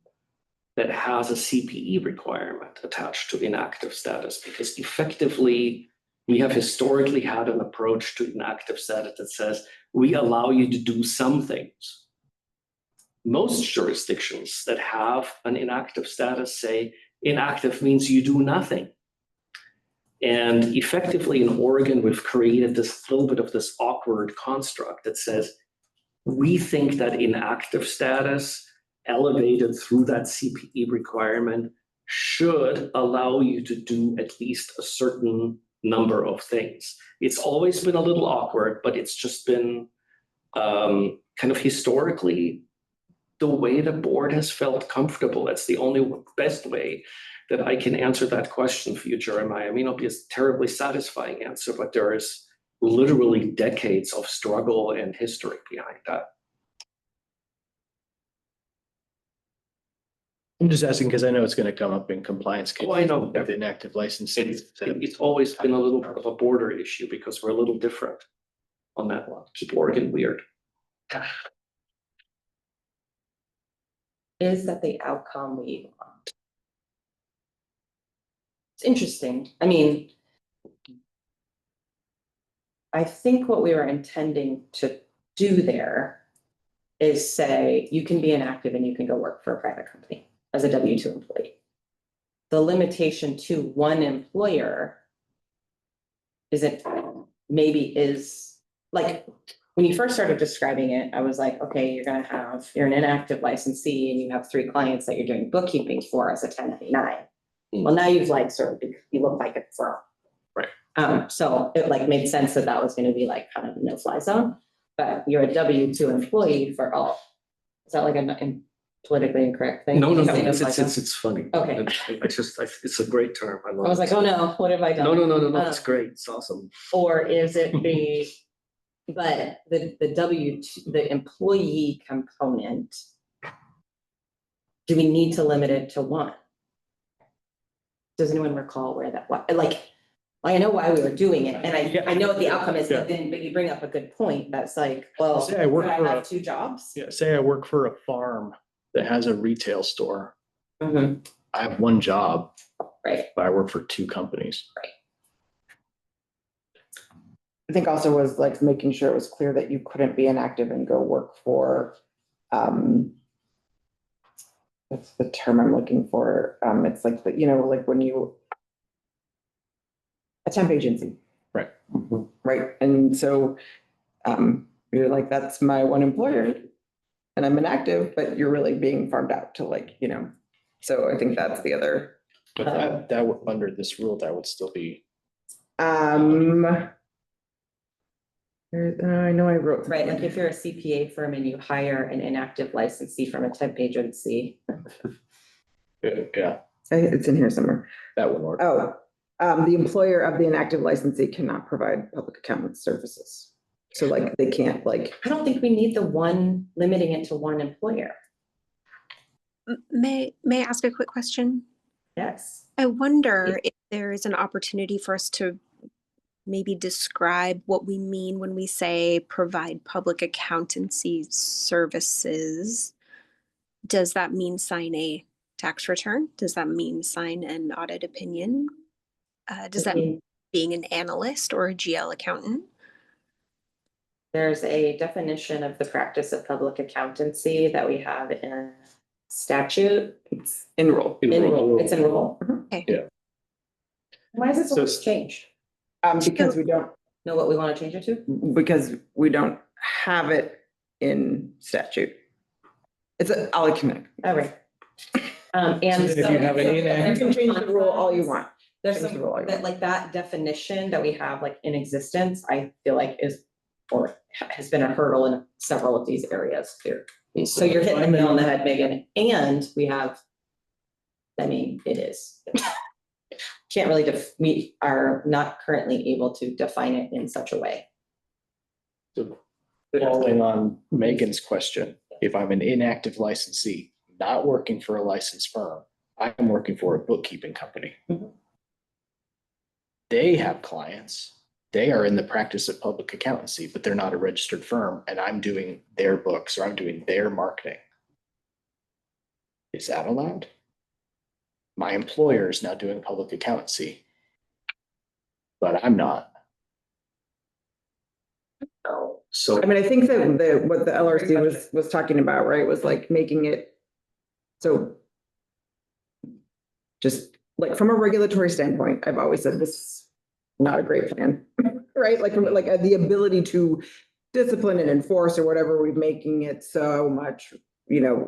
that has a CPE requirement attached to inactive status, because effectively we have historically had an approach to inactive status that says we allow you to do some things. Most jurisdictions that have an inactive status say inactive means you do nothing. And effectively in Oregon, we've created this little bit of this awkward construct that says, we think that inactive status elevated through that CPE requirement should allow you to do at least a certain number of things. It's always been a little awkward, but it's just been kind of historically the way the board has felt comfortable. That's the only best way that I can answer that question for you, Jeremiah. It may not be a terribly satisfying answer, but there is literally decades of struggle and history behind that. I'm just asking because I know it's gonna come up in compliance. Oh, I know. With inactive licenses. It's always been a little bit of a border issue because we're a little different on that one. Keep Oregon weird. Is that the outcome we want? It's interesting. I mean, I think what we were intending to do there is say you can be inactive and you can go work for a private company as a W-2 employee. The limitation to one employer isn't, maybe is, like, when you first started describing it, I was like, okay, you're an inactive licensee and you have 3 clients that you're doing bookkeeping for as a 1099. Well, now you've like sort of, you look like a firm. Right. So it like made sense that that was gonna be like kind of a no-fly zone, but you're a W-2 employee for all. Is that like a politically incorrect thing? No, Did you say it's no-fly zone? it's funny. Okay. It's a great term. I love I was like, it. oh no, what have I done? No, it's great. It's awesome. Or is it but the W-2, the employee component, do we need to limit it to 1? Does anyone recall where that, like, I know why we were doing it, and I know what the outcome is, but then, but you bring up a good point, that's like, well, Say I work could I for have a- 2 jobs? Yeah, say I work for a farm that has a retail store. Mhm. I have 1 job, Right, but I work for 2 companies. I think also was like making sure it was clear that you couldn't be inactive and go work for, that's the term I'm looking for. It's like, like when you, a temp agency. Right. Right. And so, you're like, that's my one employer and I'm inactive, but you're really being farmed out to like, so I think that's the other. But that would, under this rule, that would still be. I know I wrote. right, like if you're a CPA firm and you hire an inactive licensee from a temp agency. Yeah, It's in here somewhere. that would work. Oh, the employer of the inactive licensee cannot provide public accounting services. So like, they can't like, I don't think we need the one, limiting it to 1 employer. May I ask a quick question? Yes. I wonder if there is an opportunity for us to maybe describe what we mean when we say provide public accountancy services. Does that mean sign a tax return? Does that mean sign an audit opinion? Does that mean being an analyst or a GL accountant? There's a definition of the practice of public accountancy that we have in statute. it's enroll. Enroll, it's enroll. Okay. Yeah. Why is it So supposed to change? Because we don't, Know what we want to change it to? because we don't have it in statute. I'll let you know. All right. And So if you have an inactive- You can change the rule all you want. There's Change some, the rule all you that like that definition that we have like in existence, I feel like is, or has been a hurdle in several of these areas here. So you're hitting the nail on the head, Megan, and we have, I mean, it is. Can't really we are not currently able to define it in such a way. So following on Megan's question, if I'm an inactive licensee, not working for a licensed firm, I'm working for a bookkeeping company. Mhm. They have clients. They are in the practice of public accountancy, but they're not a registered firm, and I'm doing their books or I'm doing their marketing. Is that allowed? My employer is now doing public accountancy, but I'm not. So I mean, I think that what the LRC was talking about, right, was like making it. So. Just like from a regulatory standpoint, I've always said this is not a great plan, right? Like the ability to discipline and enforce or whatever, we're making it so much,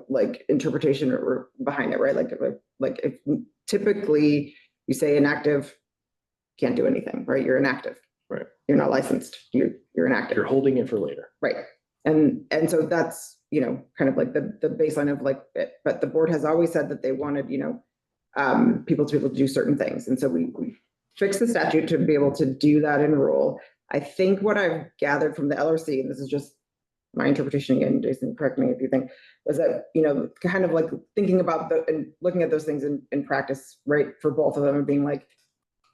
like interpretation or behind it, right? Like if typically you say inactive, can't do anything, right? You're inactive. Right. You're not licensed. You're inactive. You're holding it for later. Right. And so that's, kind of like the baseline of like, but the board has always said that they wanted, people to be able to do certain things. And so we fixed the statute to be able to do that in rule. I think what I've gathered from the LRC, and this is just my interpretation again, Jason, correct me if you think, was that, kind of like thinking about and looking at those things in practice, right, for both of them and being like,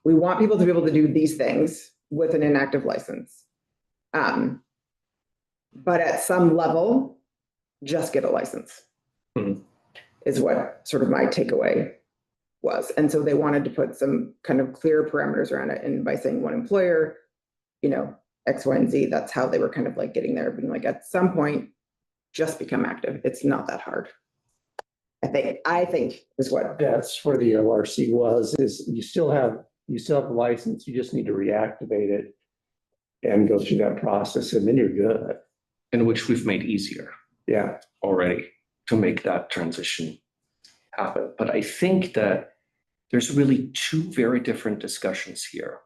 we want people to be able to do these things with an inactive license. But at some level, just get a license is what sort of my takeaway was. And so they wanted to put some kind of clear parameters around it. And by saying one employer, X, Y, and Z, that's how they were kind of like getting there, being like, at some point, just become active. It's not that hard. I think is what. That's where the ORC was, is you still have the license, you just need to reactivate it and go through that process, and then you're good. And which we've made easier. Yeah. Already to make that transition happen. But I think that there's really two very different discussions here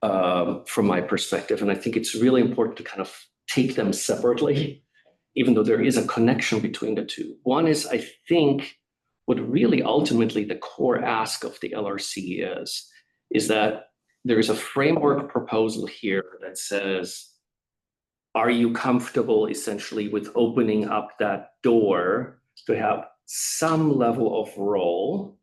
from my perspective. And I think it's really important to kind of take them separately, even though there is a connection between the two. One is, I think, what really ultimately the core ask of the LRC is that there is a framework proposal here that says, are you comfortable essentially with opening up that door to have some level of role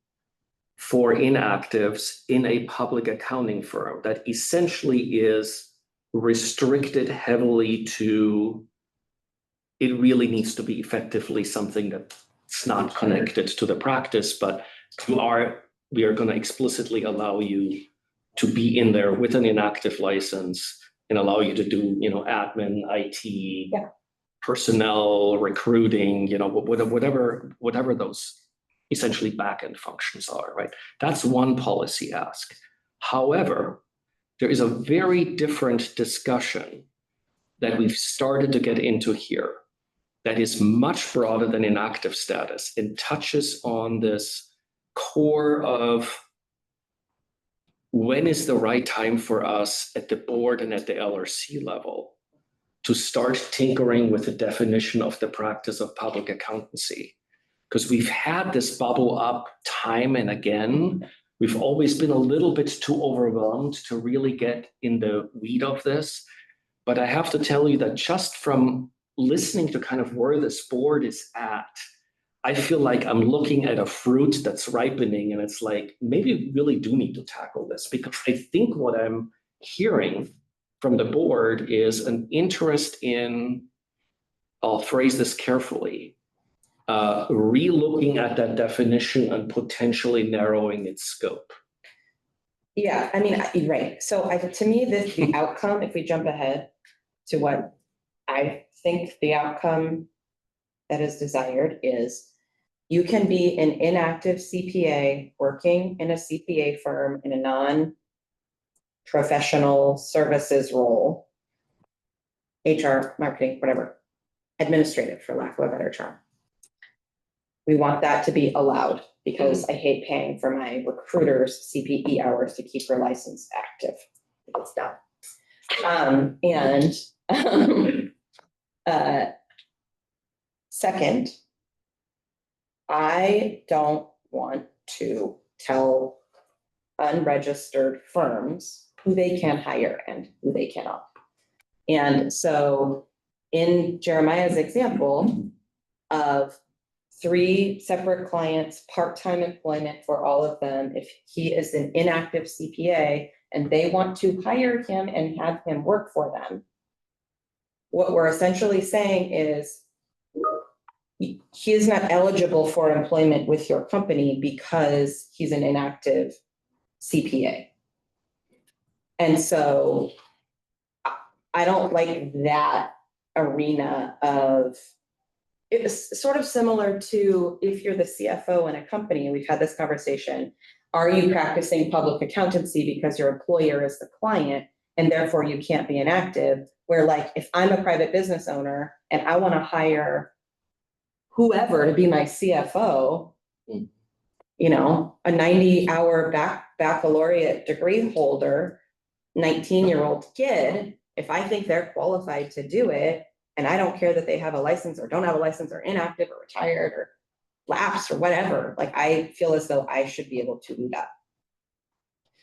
for inactives in a public accounting firm that essentially is restricted heavily to, it really needs to be effectively something that's not connected to the practice, but we are going to explicitly allow you to be in there with an inactive license and allow you to do, admin, IT, personnel, recruiting, whatever those essentially back-end functions are, right? That's one policy ask. However, there is a very different discussion that we've started to get into here that is much broader than inactive status and touches on this core of when is the right time for us at the board and at the LRC level to start tinkering with the definition of the practice of public accountancy? Because we've had this bubble up time and again. We've always been a little bit too overwhelmed to really get in the weed of this. But I have to tell you that just from listening to kind of where this board is at, I feel like I'm looking at a fruit that's ripening and it's like, maybe we really do need to tackle this, because I think what I'm hearing from the board is an interest in, I'll phrase this carefully, re-looking at that definition and potentially narrowing its scope. Yeah, I mean, right. So to me, the outcome, if we jump ahead to what I think the outcome that is desired is, you can be an inactive CPA working in a CPA firm in a non-professional services role, HR, marketing, whatever, administrative, for lack of a better term. We want that to be allowed because I hate paying for my recruiter's CPE hours to keep her license active. It's done. Second, I don't want to tell unregistered firms who they can hire and who they cannot. And so in Jeremiah's example of 3 separate clients, part-time employment for all of them, if he is an inactive CPA and they want to hire him and have him work for them, what we're essentially saying is, he is not eligible for employment with your company because he's an inactive CPA. And so I don't like that arena of, it's sort of similar to if you're the CFO in a company, and we've had this conversation, are you practicing public accountancy because your employer is the client and therefore you can't be inactive? Where like, if I'm a private business owner and I want to hire whoever to be my CFO, a 90-hour baccalaureate degree holder, 19-year-old kid, if I think they're qualified to do it, and I don't care that they have a license or don't have a license or inactive or retired or lapsed or whatever, like I feel as though I should be able to do that.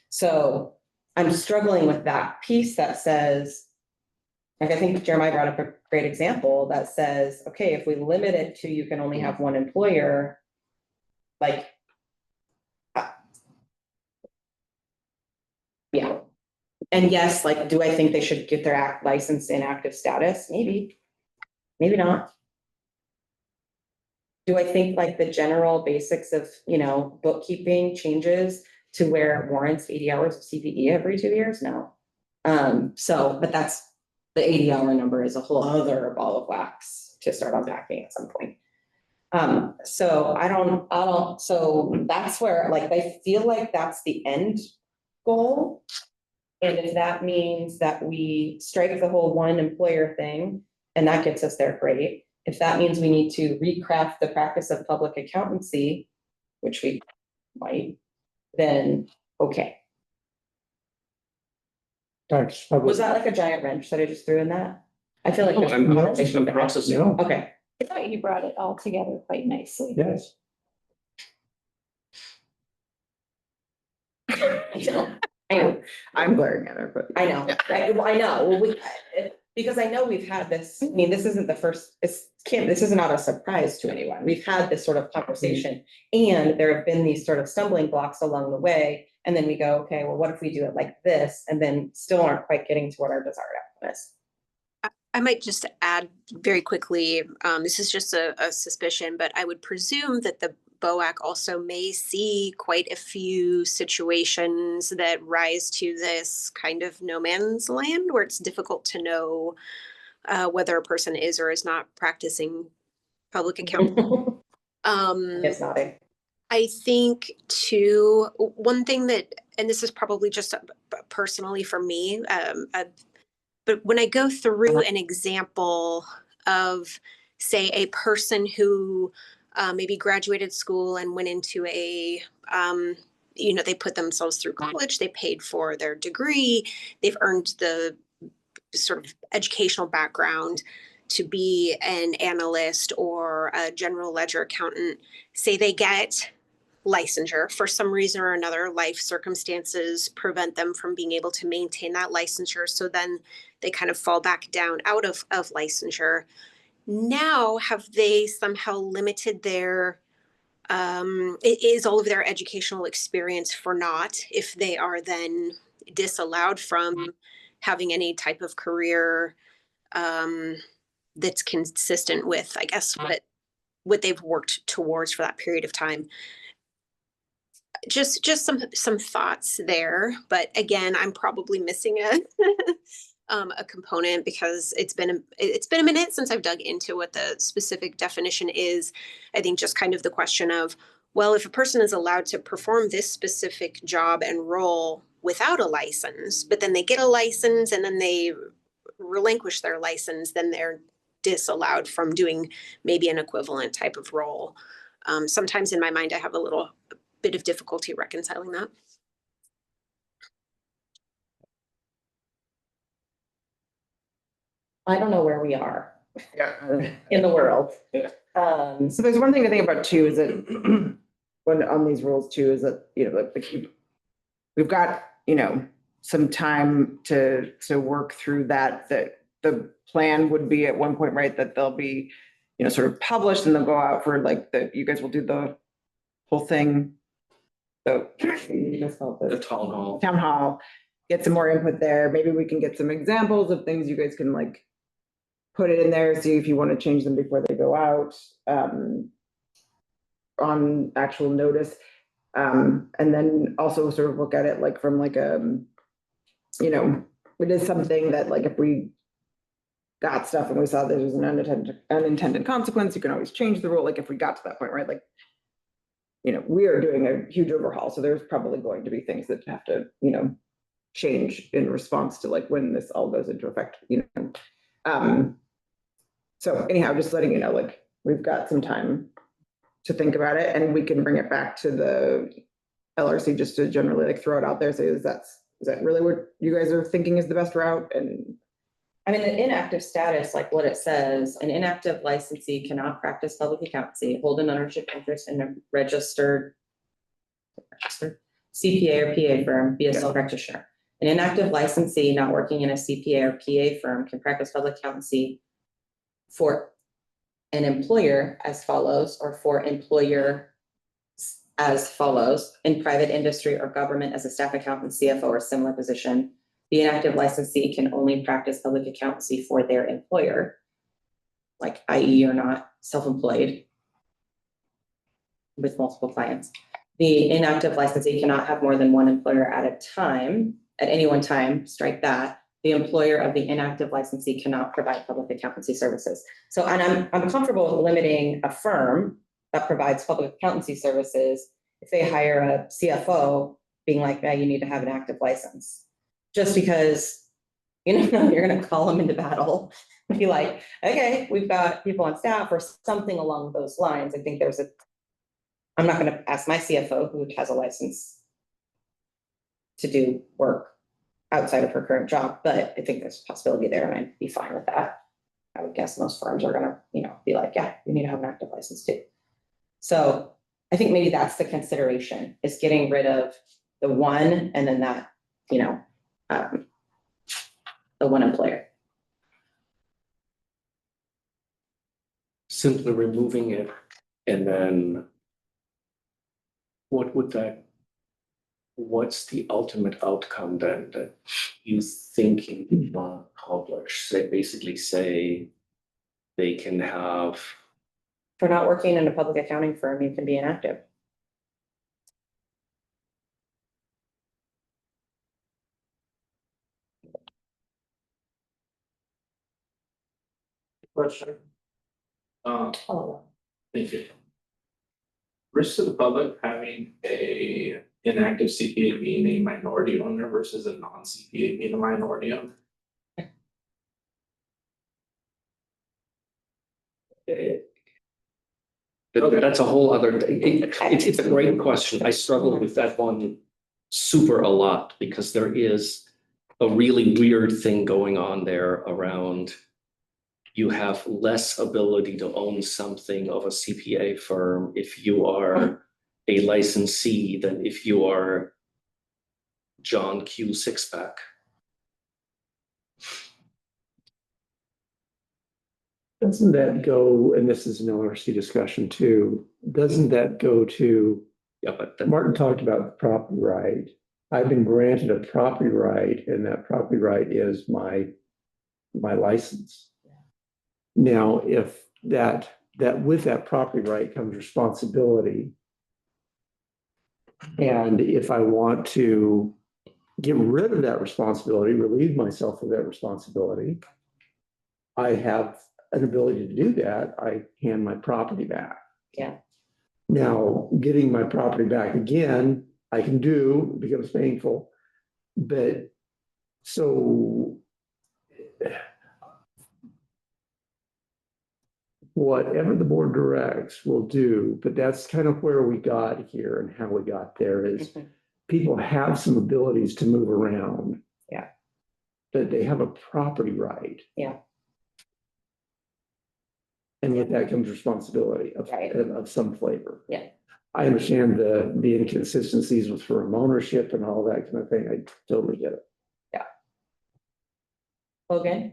So I'm struggling with that piece that says, Like, I think Jeremiah brought up a great example that says, okay, if we limit it to you can only have one employer, like. Yeah. And yes, like, do I think they should get their license in active status? Maybe, maybe not. Do I think like the general basics of, bookkeeping changes to where it warrants 80 hours of CPE every 2 years? No. But that's, the 80-hour number is a whole other ball of wax to start unpacking at some point. So that's where, like, I feel like that's the end goal. And if that means that we strike the whole one employer thing, and that gets us there, great. If that means we need to recraft the practice of public accountancy, which we might, then okay. Was that like a giant wrench that I just threw in that? I feel like. No, there's I'm conversation there. processing. No. Okay. I thought you brought it all together quite nicely. Yes. I know, I'm blurring at her, but I know, I know, well, because I know we've had this, I mean, this isn't the first, this is not a surprise to anyone. We've had this sort of conversation. And there have been these sort of stumbling blocks along the way. And then we go, okay, well, what if we do it like this? And then still aren't quite getting to what our desired outcome is. I might just add very quickly, this is just a suspicion, but I would presume that the BOAC also may see quite a few situations that rise to this kind of no man's land where it's difficult to know whether a person is or is not practicing public accounting. It's nodding. I think too, one thing that, and this is probably just personally for me, but when I go through an example of, say, a person who maybe graduated school and went into a, they put themselves through college, they paid for their degree, they've earned the sort of educational background to be an analyst or a general ledger accountant. Say they get licensure for some reason or another, life circumstances prevent them from being able to maintain that licensure. So then they kind of fall back down out of licensure. Now, have they somehow limited their, is all of their educational experience for naught if they are then disallowed from having any type of career that's consistent with, I guess, what they've worked towards for that period of time? Just some thoughts there, but again, I'm probably missing a component because it's been a minute since I've dug into what the specific definition is. I think just kind of the question of, well, if a person is allowed to perform this specific job and role without a license, but then they get a license and then they relinquish their license, then they're disallowed from doing maybe an equivalent type of role. Sometimes in my mind, I have a little bit of difficulty reconciling that. I don't know where we are Yeah. in the world. So there's one thing to think about too, is that when on these rules too, is that, we've got, some time to work through that the plan would be at one point, right, that they'll be, sort of published and they'll go out for like you guys will do the whole thing. So The town hall, get some more input there. Maybe we can get some examples of things you guys can like put it in there, see if you want to change them before they go out on actual notice. And then also sort of look at it like from like it is something that like if we got stuff and we saw there was an unintended consequence, you can always change the rule. Like if we got to that point, right? Like, we are doing a huge overhaul. So there's probably going to be things that have to, change in response to like when this all goes into effect, So anyhow, just letting you know, like we've got some time to think about it and we can bring it back to the LRC just to generally like throw it out there. Say, is that really what you guys are thinking is the best route? And I mean, the inactive status, like what it says, an inactive licensee cannot practice public accountancy, hold an ownership interest in a registered CPA or PA firm, be a sole practitioner. An inactive licensee not working in a CPA or PA firm can practice public accountancy for an employer as follows, or for employer as follows, in private industry or government as a staff accountant, CFO, or similar position. The inactive licensee can only practice public accountancy for their employer, like i.e. you're not self-employed with multiple clients. The inactive licensee cannot have more than one employer at a time, at any one time, strike that. The employer of the inactive licensee cannot provide public accountancy services. So, and I'm comfortable with limiting a firm that provides public accountancy services if they hire a CFO, being like, yeah, you need to have an active license. Just because, you know, you're gonna call them into battle, be like, okay, we've got people on staff or something along those lines. I think there's I'm not gonna ask my CFO, who has a license, to do work outside of her current job, but I think there's a possibility there, and I'd be fine with that. I would guess most firms are gonna, you know, be like, yeah, you need to have an active license too. So I think maybe that's the consideration, is getting rid of the one and then that, you know, the one employer. Simply removing it, and then what's the ultimate outcome then that you think you can accomplish? They basically say they can have. For not working in a public accounting firm, you can be inactive. Question. Thank you. Risk to the public having a inactive CPA being a minority owner versus a non-CPA being a minority owner? That's a whole other, it's a great question. I struggle with that one super a lot, because there is a really weird thing going on there around, you have less ability to own something of a CPA firm if you are a licensee than if you are John Q. Sixpack. Doesn't that go, and this is an LRC discussion too, doesn't that go to, yeah, but Martin talked about the property right. I've been granted a property right, and that property right is my license. Now, if that with that property right comes responsibility, and if I want to get rid of that responsibility, relieve myself of that responsibility, I have an ability to do that. I hand my property back. Yeah. Now, getting my property back again, I can do, it becomes painful, but so whatever the board directs will do, but that's kind of where we got here and how we got there is people have some abilities to move around. Yeah. But they have a property right. Yeah. And with that comes responsibility of some flavor. Yeah. I understand the inconsistencies with firm ownership and all that kind of thing. I totally get it. Yeah. Logan?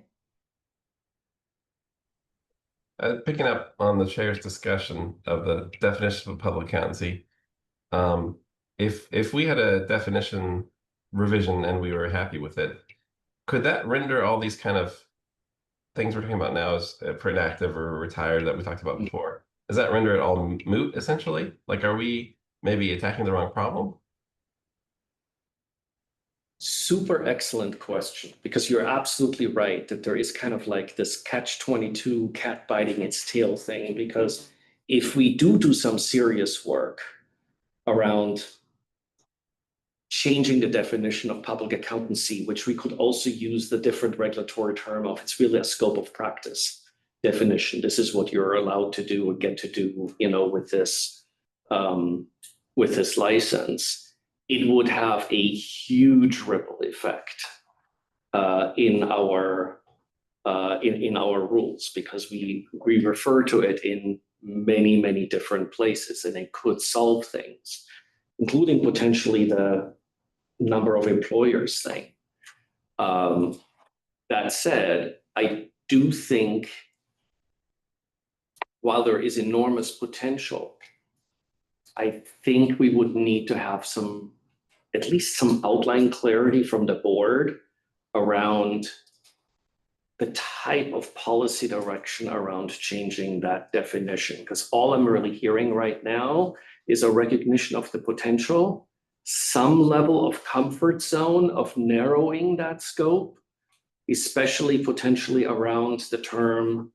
Picking up on the chair's discussion of the definition of public accountancy, if we had a definition revision and we were happy with it, could that render all these kind of things we're talking about now as inactive or retired that we talked about before? Does that render it all moot essentially? Like, are we maybe attacking the wrong problem? Super excellent question, because you're absolutely right that there is kind of like this catch-22 cat biting its tail thing, because if we do some serious work around changing the definition of public accountancy, which we could also use the different regulatory term of, it's really a scope of practice definition. This is what you're allowed to do or get to do, you know, with this license. It would have a huge ripple effect in our rules, because we refer to it in many different places, and it could solve things, including potentially the number of employers thing. That said, I do think while there is enormous potential, I think we would need to have at least some outline clarity from the board around the type of policy direction around changing that definition. Because all I'm really hearing right now is a recognition of the potential, some level of comfort zone of narrowing that scope, especially potentially around the term,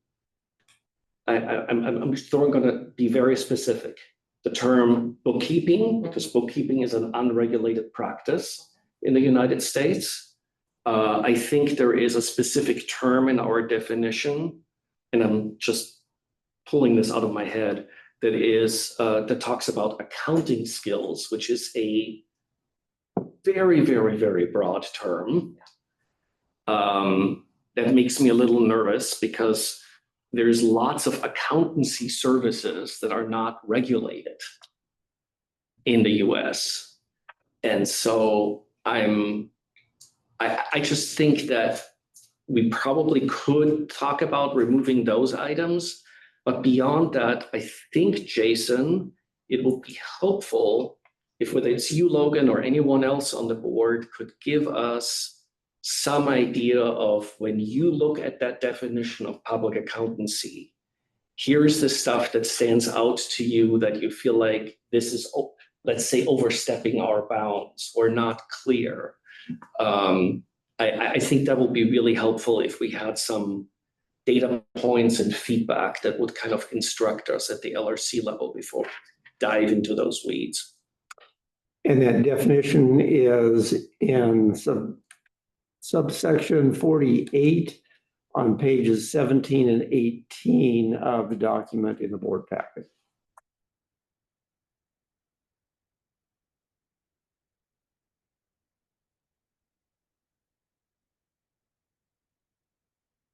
I'm going to be very specific, the term bookkeeping, because bookkeeping is an unregulated practice in the United States. I think there is a specific term in our definition, and I'm just pulling this out of my head, that talks about accounting skills, which is a very, very, very broad term. That makes me a little nervous because there's lots of accountancy services that are not regulated in the US. And so I just think that we probably could talk about removing those items, but beyond that, I think, Jason, it will be helpful if whether it's you, Logan, or anyone else on the board could give us some idea of when you look at that definition of public accountancy, here's the stuff that stands out to you that you feel like this is, let's say, overstepping our bounds or not clear. I think that would be really helpful if we had some data points and feedback that would kind of instruct us at the LRC level before we dive into those weeds. And that definition is in subsection 48 on pages 17 and 18 of the document in the board packet.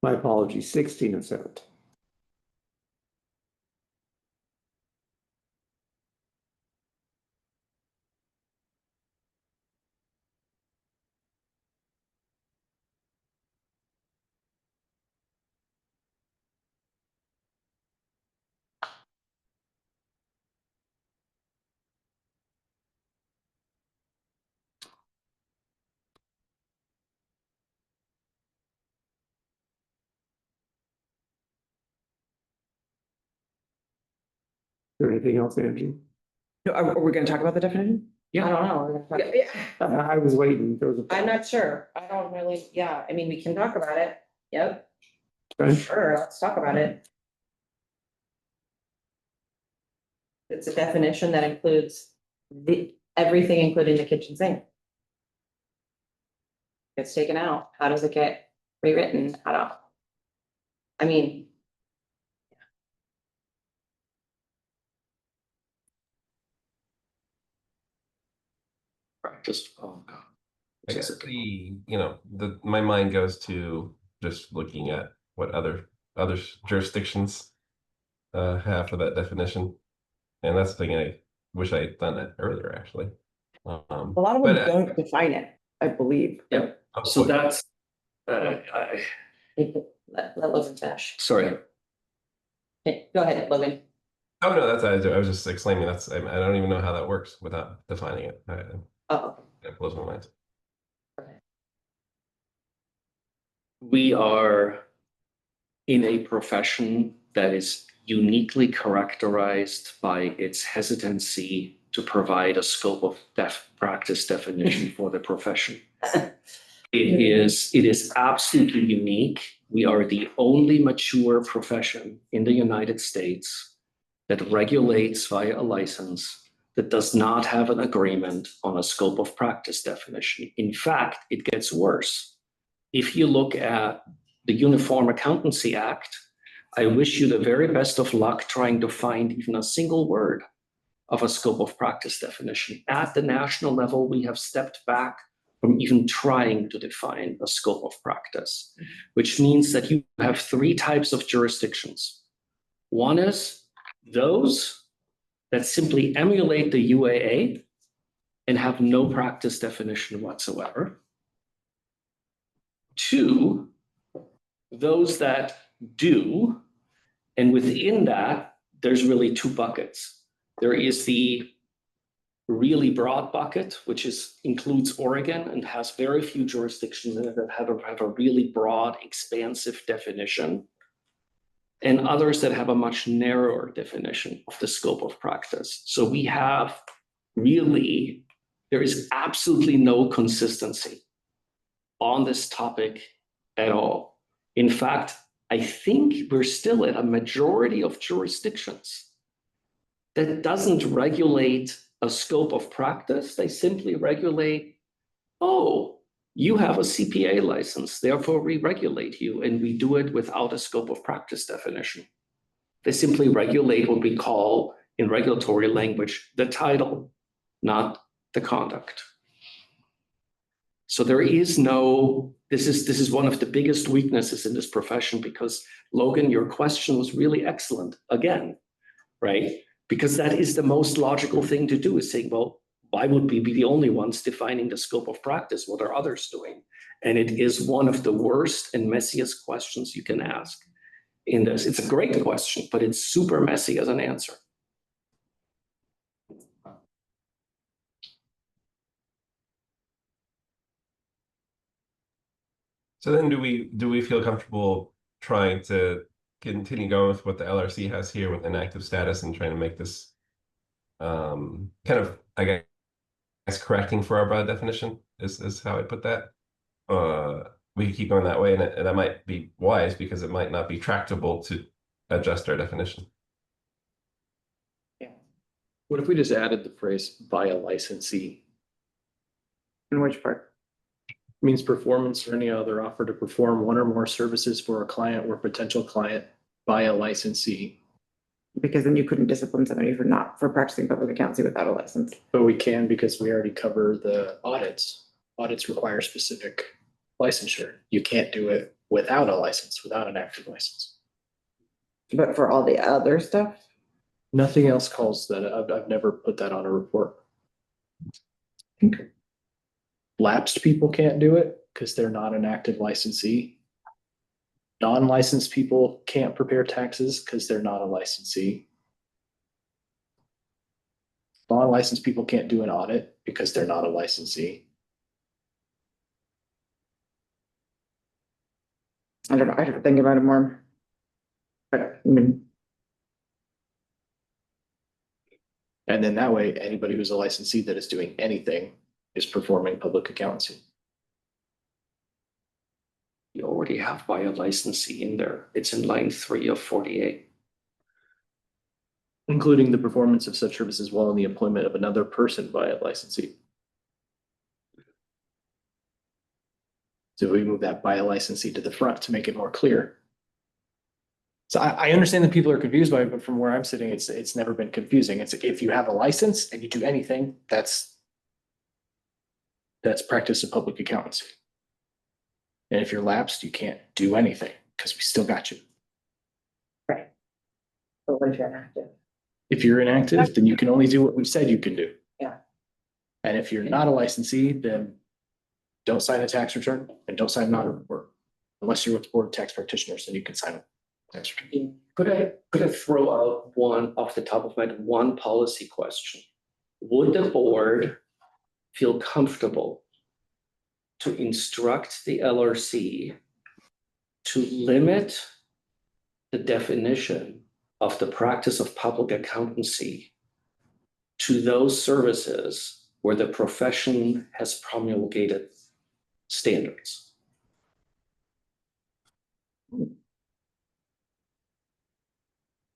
My apologies, 16 and 17. Is there anything else, Angie? No, are we going to talk about the definition? I don't know. We're gonna talk- I was waiting. There was a. I'm not sure. I don't really, I mean, we can talk about it. Yep, Okay. sure, let's talk about it. It's a definition that includes everything, including the kitchen sink. Gets taken out. How does it get rewritten? I mean. Just, oh God. I guess my mind goes to just looking at what other jurisdictions have for that definition. And that's the thing, I wish I had done that earlier, actually. A lot of them don't define it, I believe. Yep. So that's, Let Logan finish. sorry. Okay, go ahead, Logan. Oh, no, I was just explaining, I don't even know how that works without defining it. That blows my mind. We are in a profession that is uniquely characterized by its hesitancy to provide a scope of practice definition for the profession. It is absolutely unique. We are the only mature profession in the United States that regulates via a license that does not have an agreement on a scope of practice definition. In fact, it gets worse. If you look at the Uniform Accountancy Act, I wish you the very best of luck trying to find even a single word of a scope of practice definition. At the national level, we have stepped back from even trying to define a scope of practice, which means that you have three types of jurisdictions. One is those that simply emulate the UAA and have no practice definition whatsoever. 2, those that do, and within that, there's really 2 buckets. There is the really broad bucket, which includes Oregon and has very few jurisdictions in it that have a really broad, expansive definition, and others that have a much narrower definition of the scope of practice. So we have really, there is absolutely no consistency on this topic at all. In fact, I think we're still at a majority of jurisdictions that doesn't regulate a scope of practice. They simply regulate, oh, you have a CPA license, therefore we regulate you, and we do it without a scope of practice definition. They simply regulate what we call in regulatory language the title, not the conduct. So there is no, this is one of the biggest weaknesses in this profession, because Logan, your question was really excellent again, right? Because that is the most logical thing to do, is saying, well, why would we be the only ones defining the scope of practice? What are others doing? And it is one of the worst and messiest questions you can ask in this. It's a great question, but it's super messy as an answer. So then do we feel comfortable trying to continue going with what the LRC has here with inactive status and trying to make this kind of, I guess, correcting for our broad definition is how I put that. We keep going that way, and that might be wise because it might not be tractable to adjust our definition. What if we just added the phrase via licensee? In which part? Means performance or any other offer to perform one or more services for a client or potential client via licensee. Because then you couldn't discipline somebody for practicing public accountancy without a license. But we can, because we already cover the audits. Audits require specific licensure. You can't do it without a license, without an active license. But for all the other stuff? Nothing else calls that. I've never put that on a report. Okay. Lapsed people can't do it because they're not an active licensee. Non-licensed people can't prepare taxes because they're not a licensee. Non-licensed people can't do an audit because they're not a licensee. I don't know. I have to think about it more. But I mean, and then that way, anybody who's a licensee that is doing anything is performing public accountancy. You already have by a licensee in there. It's in line 3 of 48. Including the performance of such services while in the employment of another person by a licensee. So we move that by a licensee to the front to make it more clear. So I understand that people are confused by it, but from where I'm sitting, it's never been confusing. It's if you have a license and you do anything, that's practice of public accountancy. And if you're lapsed, you can't do anything because we still got you. right. But what if you're inactive? If you're inactive, then you can only do what we've said you can do. Yeah. And if you're not a licensee, then don't sign a tax return and don't sign an audit report. Unless you're with the Board of Tax Practitioners, then you can sign a tax return. Could I throw out one off the top of my head, one policy question? Would the board feel comfortable to instruct the LRC to limit the definition of the practice of public accountancy to those services where the profession has promulgated standards?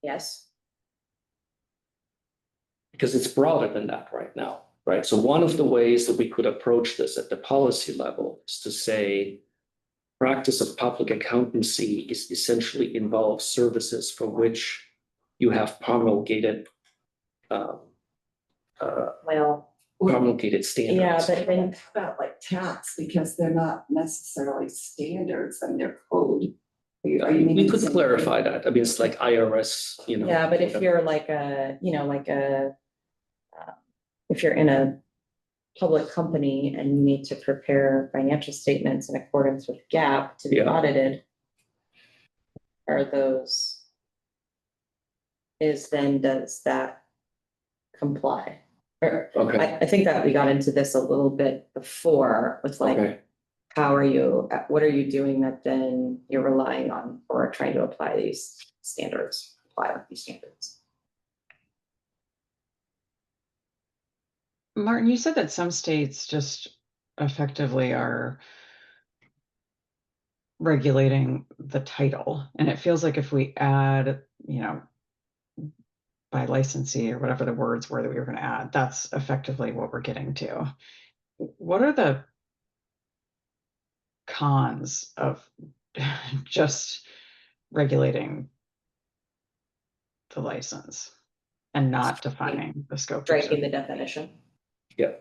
Yes. Because it's broader than that right now, right? So one of the ways that we could approach this at the policy level is to say, practice of public accountancy is essentially involves services for which you have promulgated promulgated Yeah, standards. but then about like tax, because they're not necessarily standards and they're code. Are you We meaning could the same clarify thing? that. I mean, it's like IRS, you know. Yeah, but if you're like if you're in a public company and you need to prepare financial statements in accordance with GAAP to be Yeah. audited, does that comply? Or Okay. I think that we got into this a little bit before with like, Okay. what are you doing that then you're relying on or trying to apply these standards, Martin, you said that some states just effectively are regulating the title. And it feels like if we add, by licensee or whatever the words were that we were going to add, that's effectively what we're getting to. What are the cons of just regulating the license and not defining the scope? Striking the definition. Yeah.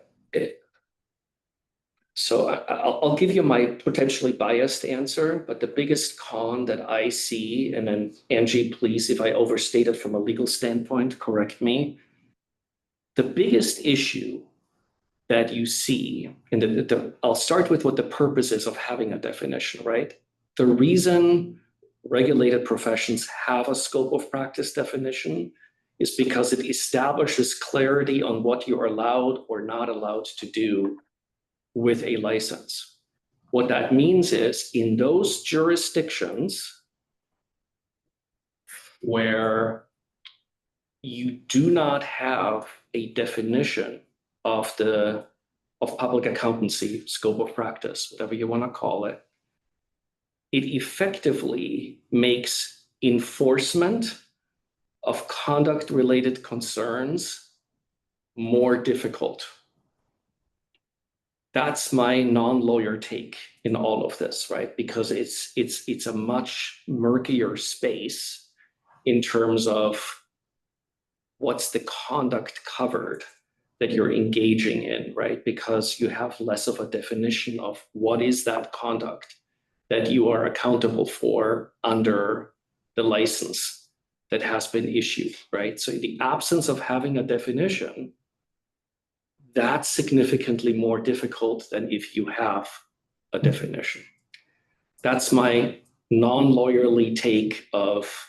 So I'll give you my potentially biased answer, but the biggest con that I see, and then Angie, please, if I overstate it from a legal standpoint, correct me. The biggest issue that you see, and I'll start with what the purpose is of having a definition, right? The reason regulated professions have a scope of practice definition is because it establishes clarity on what you are allowed or not allowed to do with a license. What that means is in those jurisdictions where you do not have a definition of public accountancy, scope of practice, whatever you want to call it, it effectively makes enforcement of conduct-related concerns more difficult. That's my non-lawyer take in all of this, right? Because it's a much murkier space in terms of what's the conduct covered that you're engaging in, right? Because you have less of a definition of what is that conduct that you are accountable for under the license that has been issued, right? So in the absence of having a definition, that's significantly more difficult than if you have a definition. That's my non-lawyerly take of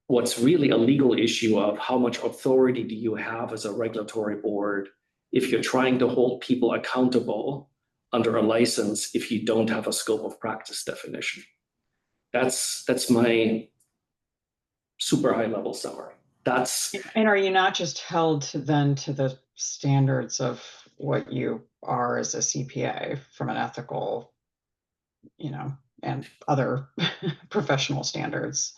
what's really a legal issue of how much authority do you have as a regulatory board if you're trying to hold people accountable under a license if you don't have a scope of practice definition. That's my super high level summary. And are you not just held then to the standards of what you are as a CPA from an ethical, and other professional standards?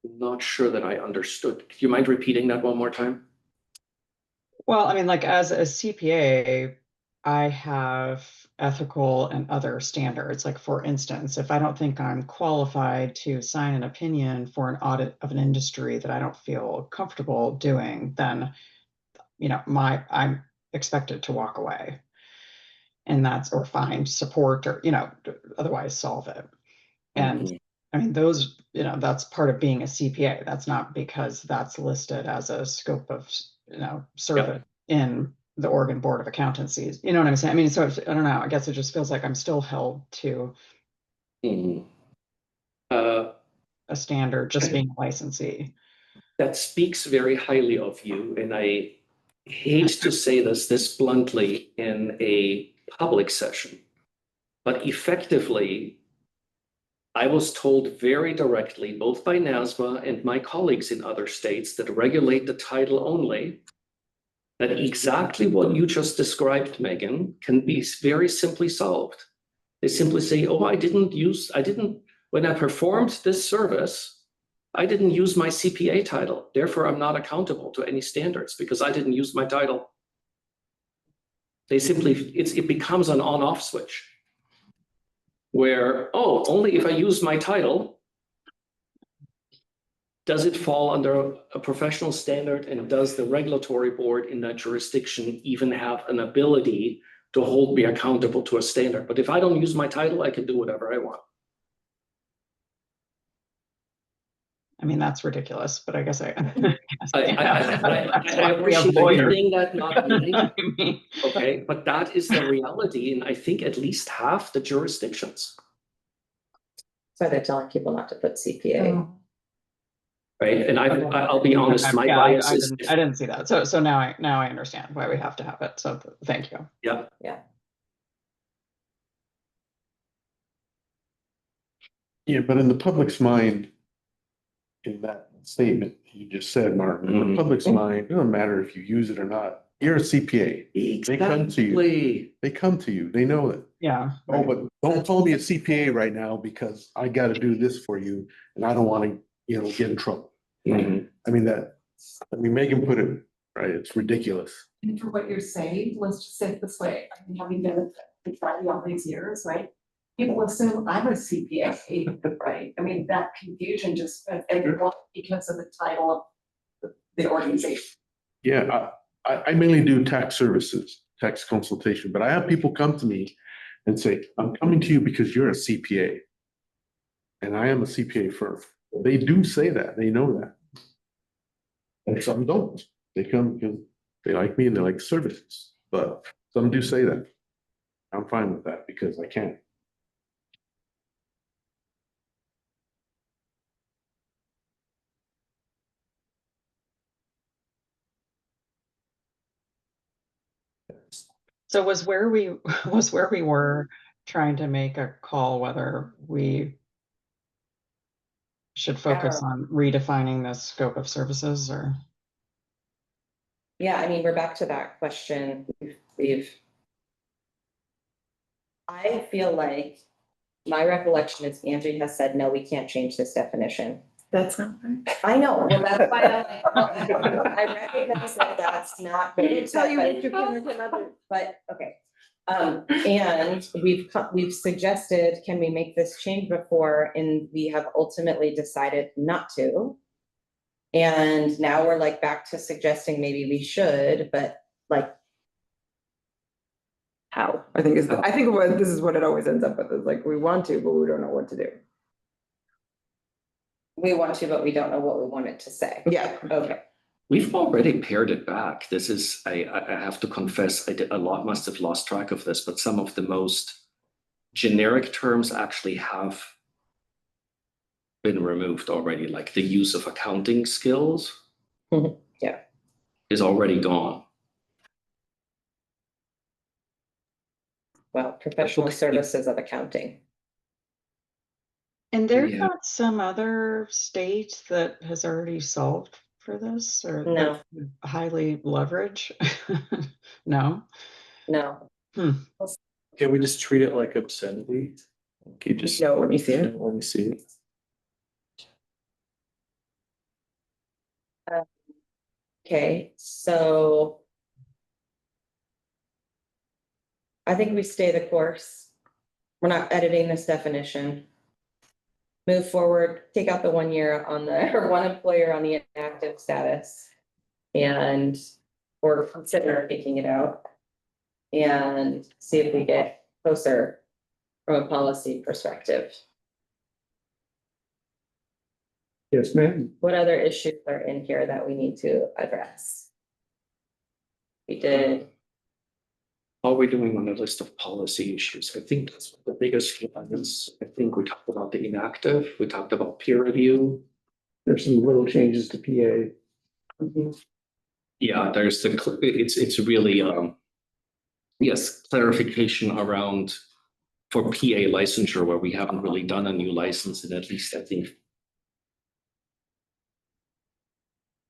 Not sure that I understood. Do you mind repeating that one more time? Well, I mean, like as a CPA, I have ethical and other standards. Like for instance, if I don't think I'm qualified to sign an opinion for an audit of an industry that I don't feel comfortable doing, then, I'm expected to walk away. And or find support or, otherwise solve it. And I mean, those, that's part of being a CPA. That's not because that's listed as a scope of, service in the Oregon Board of Accountancies. You know what I'm saying? I mean, so I don't know. I guess it just feels like I'm still held to a standard, just being a licensee. That speaks very highly of you. And I hate to say this bluntly in a public session, but effectively, I was told very directly, both by NASBA and my colleagues in other states that regulate the title only, that exactly what you just described, Megan, can be very simply solved. They simply say, oh, when I performed this service, I didn't use my CPA title. Therefore, I'm not accountable to any standards because I didn't use my title. They simply, it becomes an on-off switch where, oh, only if I use my title, does it fall under a professional standard, and does the regulatory board in that jurisdiction even have an ability to hold me accountable to a standard? But if I don't use my title, I can do whatever I want. I mean, that's ridiculous, but I guess I. I We have appreciate you lawyers. saying that, not me. I mean, Okay, but that is the reality, and I think at least half the jurisdictions, So they're telling people not to put CPA. right? And I'll be honest, my Yeah, bias is. I didn't see that. So now I understand why we have to have it. So thank you. Yeah. Yeah. Yeah, but in the public's mind, in that statement you just said, Martin, in the public's mind, it doesn't matter if you use it or not. You're a CPA. They come to you. They come to you. They know it. Yeah. Oh, but don't call me a CPA right now because I got to do this for you and I don't want to, get in trouble. Mhm. I mean, Megan put it right. It's ridiculous. And for what you're saying, let's just say it this way, I mean, having been in Friday all these years, right? People assume I'm a CPA, right? I mean, that confusion just, and because of the title of the organization. Yeah, I mainly do tax services, tax consultation, but I have people come to me and say, I'm coming to you because you're a CPA. And I am a CPA firm. They do say that, they know that. And some don't. They come because they like me and they like services, but some do say that. I'm fine with that because I can. So was where we were trying to make a call whether we should focus on redefining the scope of services or? Yeah, I mean, we're back to that question. I feel like my recollection is Angie has said, no, we can't change this definition. That's not right. I know, well, that's why I recognize that that's not. But, okay. And we've suggested, can we make this change before, and we have ultimately decided not to. And now we're like back to suggesting maybe we should, but like. How? I think this is what it always ends up with, is like, we want to, but we don't know what to do. We want to, but we don't know what we want it to say. Yeah. Okay. We've already pared it back. This is, I have to confess, must have lost track of this, but some of the most generic terms actually have been removed already, like the use of accounting skills. Yeah. Is already gone. Well, professional services of accounting. And there's Yeah. not some other state that has already solved for this or No. that would highly leverage? No? No. Can we just treat it like obscenity? Can you just? No, let me see it. Let me see it. Okay, so. I think we stay the course. We're not editing this definition. Move forward, take out the 1 year on the, or one employer on the inactive status. And, or consider taking it out. And see if we get closer from a policy perspective. Yes, ma'am. What other issues are in here that we need to address? We did. How are we doing on the list of policy issues? I think that's the biggest one is, I think we talked about the inactive, we talked about peer review. There's some little changes to PA. Yeah, there's it's really, yes, clarification around for PA licensure where we haven't really done a new license in at least, I think,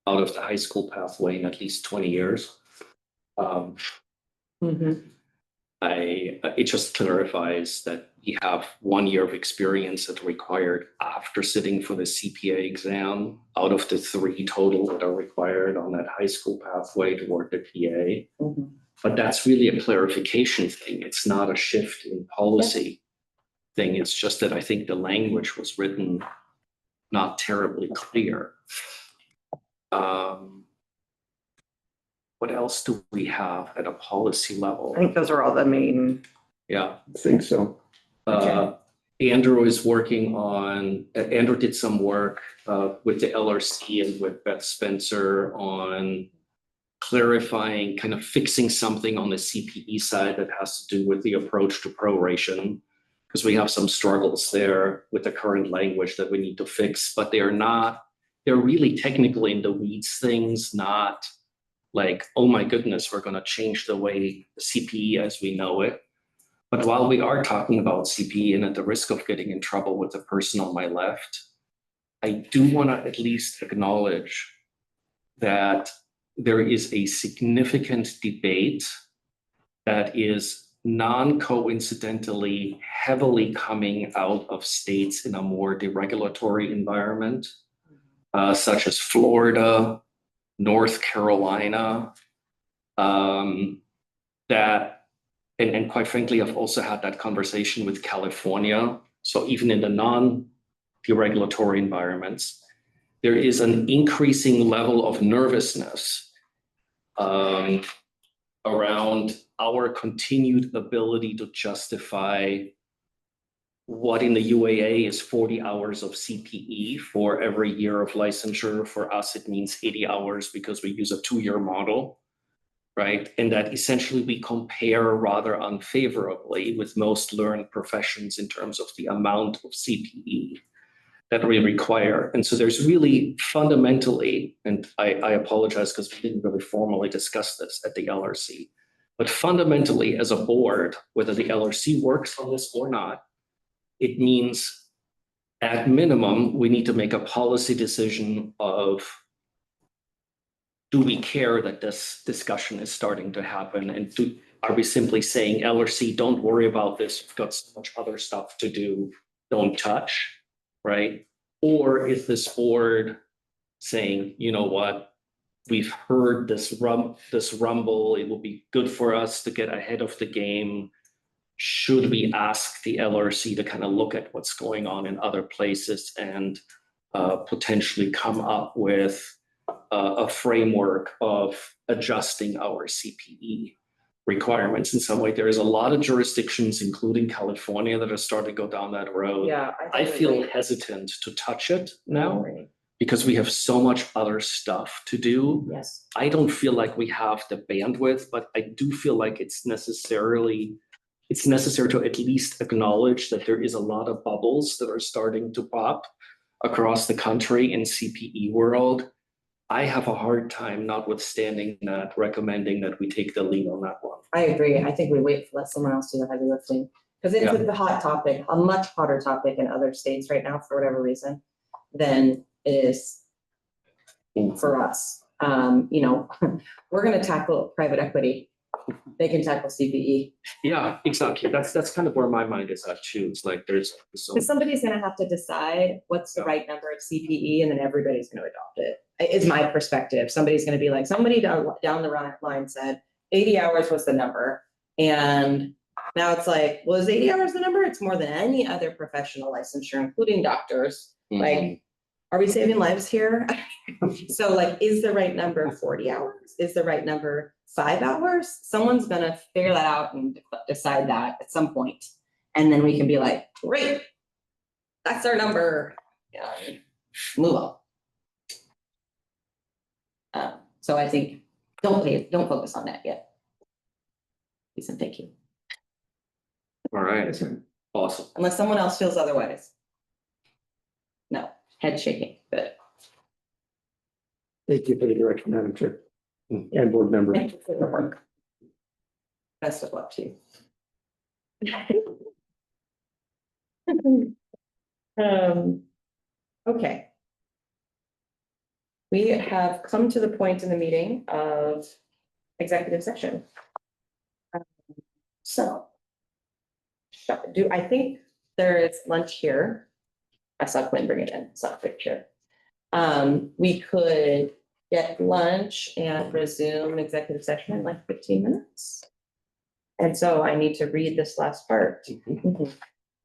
out of the high school pathway in at least 20 years. It just clarifies that you have 1 year of experience that's required after sitting for the CPA exam out of the 3 total that are required on that high school pathway toward the PA. But that's really a clarification thing. It's not a shift in policy thing. It's just that I think the language was written not terribly clear. What else do we have at a policy level? I think those are all the main. Yeah. I think so. Andrew is working on, Andrew did some work with the LRC and with Beth Spencer on clarifying, kind of fixing something on the CPE side that has to do with the approach to proration. Because we have some struggles there with the current language that we need to fix, but they're really technically in the weeds things, not like, oh my goodness, we're going to change the way CPE as we know it. But while we are talking about CPE and at the risk of getting in trouble with the person on my left, I do want to at least acknowledge that there is a significant debate that is non-coincidentally heavily coming out of states in a more deregulatory environment, such as Florida, North Carolina, and quite frankly, I've also had that conversation with California. So even in the non-deregulatory environments, there is an increasing level of nervousness around our continued ability to justify what in the UAA is 40 hours of CPE for every year of licensure. For us, it means 80 hours because we use a 2-year model, right? And that essentially we compare rather unfavorably with most learned professions in terms of the amount of CPE that we require. And so there's really fundamentally, and I apologize because we didn't really formally discuss this at the LRC, but fundamentally as a board, whether the LRC works on this or not, it means at minimum, we need to make a policy decision of, do we care that this discussion is starting to happen? And are we simply saying, LRC, don't worry about this, we've got so much other stuff to do, don't touch, right? Or is this board saying, you know what, we've heard this rumble, it will be good for us to get ahead of the game. Should we ask the LRC to kind of look at what's going on in other places and potentially come up with a framework of adjusting our CPE requirements in some way? There is a lot of jurisdictions, including California, that are starting to go down that road. Yeah. I feel hesitant to touch it now because we have so much other stuff to do. Yes. I don't feel like we have the bandwidth, but I do feel like it's necessary to at least acknowledge that there is a lot of bubbles that are starting to pop across the country in CPE world. I have a hard time, notwithstanding that, recommending that we take the lead on that one. I agree. I think we wait for let someone else do the heavy lifting. Because it's a hot topic, a much hotter topic in other states right now for whatever reason than it is for us. We're gonna tackle private equity. They can tackle CPE. Yeah, exactly. That's kind of where my mind is at too. It's like there's so Because somebody's gonna have to decide what's the right number of CPE and then everybody's gonna adopt it. Is my perspective. Somebody's gonna be like, somebody down the line said 80 hours was the number. And now it's like, well, is 80 hours the number? It's more than any other professional licensure, including doctors. Like, are we saving lives here? So like, is the right number 40 hours? Is the right number 5 hours? Someone's gonna figure that out and decide that at some point. And then we can be like, great, that's our number. Yeah, move on. So I think, don't focus on that yet. Lisa, thank you. all right. Awesome. Unless someone else feels otherwise. No, head shaking, but. Thank you for the direction, Madam Chair and board members. Thank you for your work. Best of luck to you. Okay. We have come to the point in the meeting of executive session. So. I think there is lunch here. I saw Quinn bring it in, it's not a picture. We could get lunch and resume executive session in like 15 minutes. And so I need to read this last part.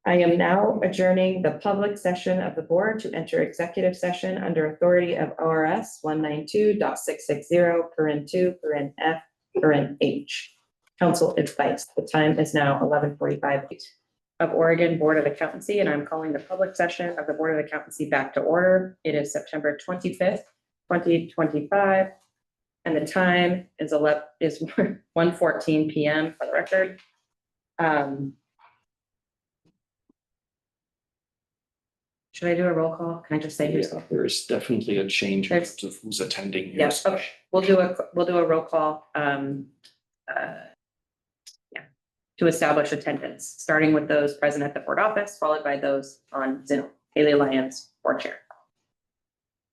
I am now adjourning the public session of the board to enter executive session under authority of ORS 192.660(2)(F)(H. Council advice. The time is now 11:45. of Oregon Board of Accountancy, and I'm calling the public session of the Board of Accountancy back to order. It is September 25th, 2025, and the time is 1:14 p.m. for the record. Should I do a roll call? Can I just say who's? There's definitely a change in There's- terms of who's attending here. Yes, okay, we'll do a roll call, to establish attendance, starting with those present at the board office, followed by those on Zoom. Haley Lyons, board chair.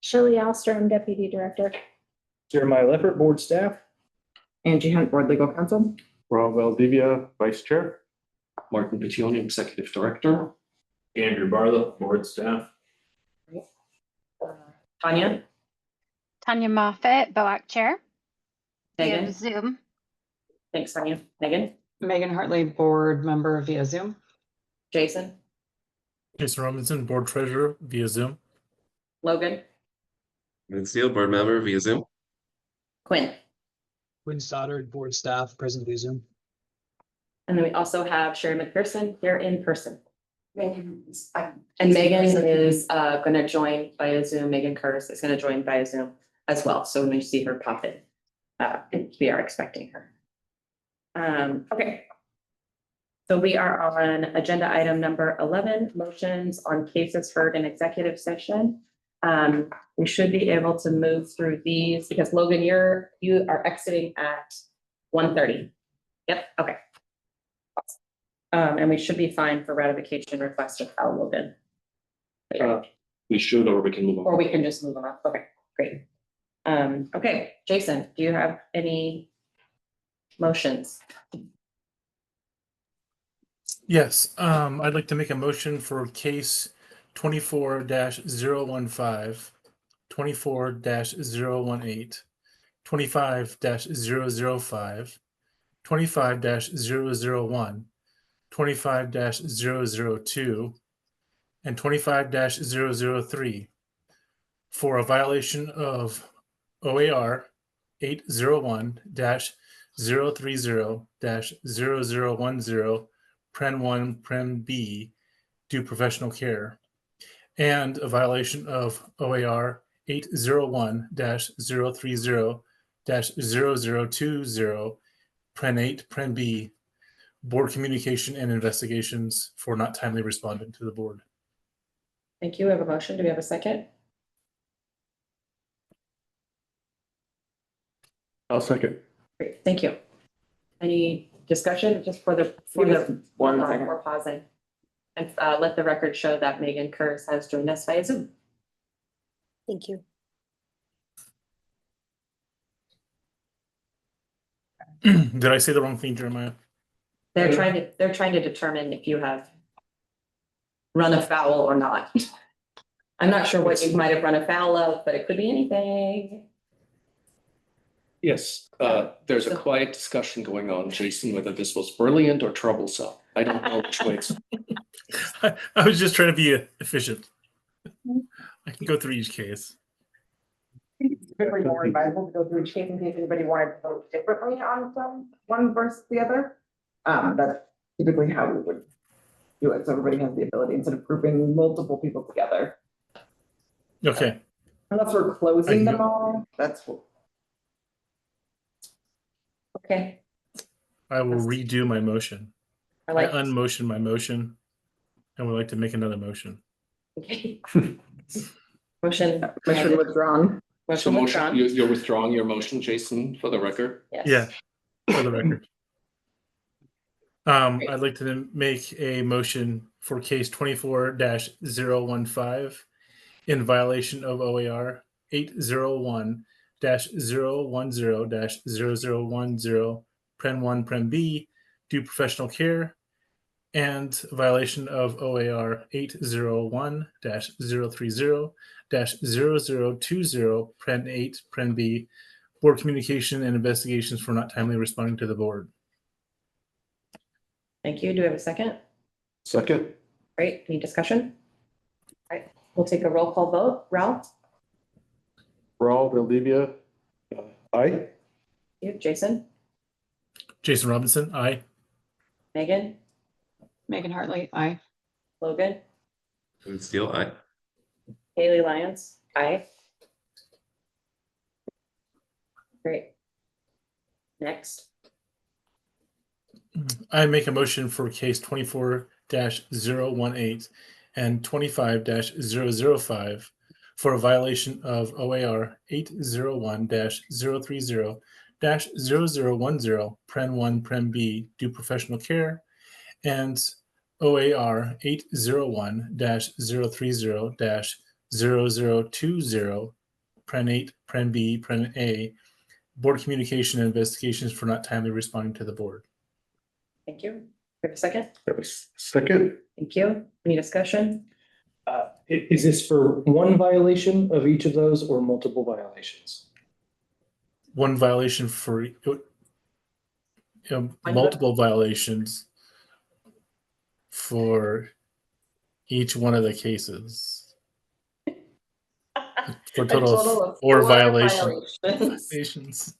Shelley Alster, I'm deputy director. Jeremiah Leopard, board staff. Angie Hunt, board legal counsel. Rob Valdivia, vice chair. Martin Piccioni, executive director. Andrew Barlow, board staff. Tanya, Tanya Moffett, BOAC chair. Via Megan, Zoom. thanks, Tanya. Megan, Megan Hartley, board member via Zoom. Jason, Jason Robinson, board treasurer via Zoom. Logan, Vince Steele, board member via Zoom. Quinn. Quinn Stoddard, board staff, present via Zoom. And then we also have Sherry McPherson here in person. Megan is- And Megan is going to join via Zoom. Megan Curtis is going to join via Zoom as well. So when you see her pop in, we are expecting her. Okay. So we are on agenda item number 11, motions on cases heard in executive session. We should be able to move through these because Logan, you are exiting at 1:30. Yep, okay. And we should be fine for ratification request of Al Logan. We should, or we can move on. Or we can just move on up. Okay, great. Okay, Jason, do you have any motions? Yes, I'd like to make a motion for case 24-015, 24-018, 25-005, 25-001, 25-002, and 25-003 for a violation of OAR 801-030-0010 Pren 1 Pren B due professional care, and a violation of OAR 801-030-0020 Pren 8 Pren B board communication and investigations for not timely responding to the board. Thank you. We have a motion. Do we have a second? I'll second. Great, thank you. Any discussion just for the, One second. we're pausing. And let the record show that Megan Kurz has joined us via Zoom. Thank you. Did I say the wrong thing, Jeremiah? They're trying to determine if you have run afoul or not. I'm not sure what you might have run afoul of, but it could be anything. Yes, there's a quiet discussion going on, Jason, whether this was brilliant or troublesome. I don't know which way it's. I was just trying to be efficient. I can go through each case. Typically more advisable to go through each case in case anybody wanted to vote differently on one versus the other. That's typically how we would do it, so everybody has the ability instead of grouping multiple people together. Okay. Unless we're closing them all, that's what. Okay, I will redo my motion. I I like. unmotion my motion and would like to make another motion. Okay. Motion. Motion withdrawn. So Motion motion, withdrawn. you're withdrawing your motion, Jason, for the record? Yes. Yeah, for the record. I'd like to make a motion for case 24-015 in violation of OAR 801-010-0010 Pren 1 Pren B due professional care, and a violation of OAR 801-030-0020 Pren 8 Pren B board communication and investigations for not timely responding to the board. Thank you. Do we have a second? Second. Great. Any discussion? All right, we'll take a roll call vote. Ralph? Raul Valdivia, aye. You, Jason? Jason Robinson, aye. Megan? Megan Hartley, aye. Logan, Steele, aye. Haley Lyons, aye. Great. Next, I make a motion for case 24-018 and 25-005 for a violation of OAR 801-030-0010, Pren 1, Pren B, due professional care, and OAR 801-030-0020, Pren 8, Pren B, Pren A, board communication and investigations for not timely responding to the board. thank you. We have a second? Second, Thank you. Any discussion? Is this for one violation of each of those or multiple violations? One violation for multiple violations for each one of the cases. For a total of four violations. Violations.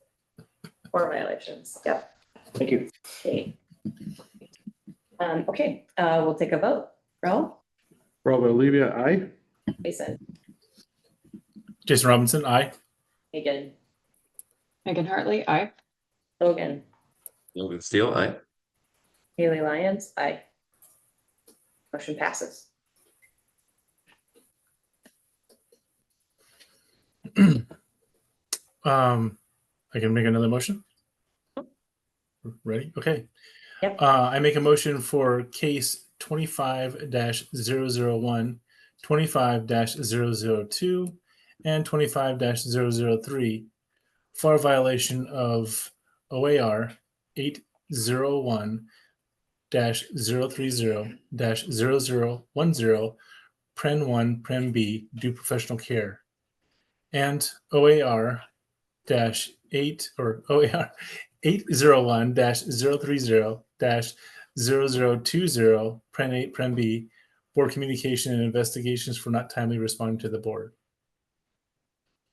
4 violations, yep. Thank you. Okay. Okay, we'll take a vote. Ralph, Rob Olivia, aye. Jason, Jason Robinson, aye. Megan, Megan Hartley, aye. Logan, Logan Steele, aye. Haley Lyons, aye. Motion passes. I can make another motion. Ready? Okay. Yep. I make a motion for case 25-001, 25-002, and 25-003 for a violation of OAR 801-030-0010, Pren 1, Pren B, due professional care, and OAR 8 or OAR 801-030-0020, Pren 8, Pren B, board communication and investigations for not timely responding to the board.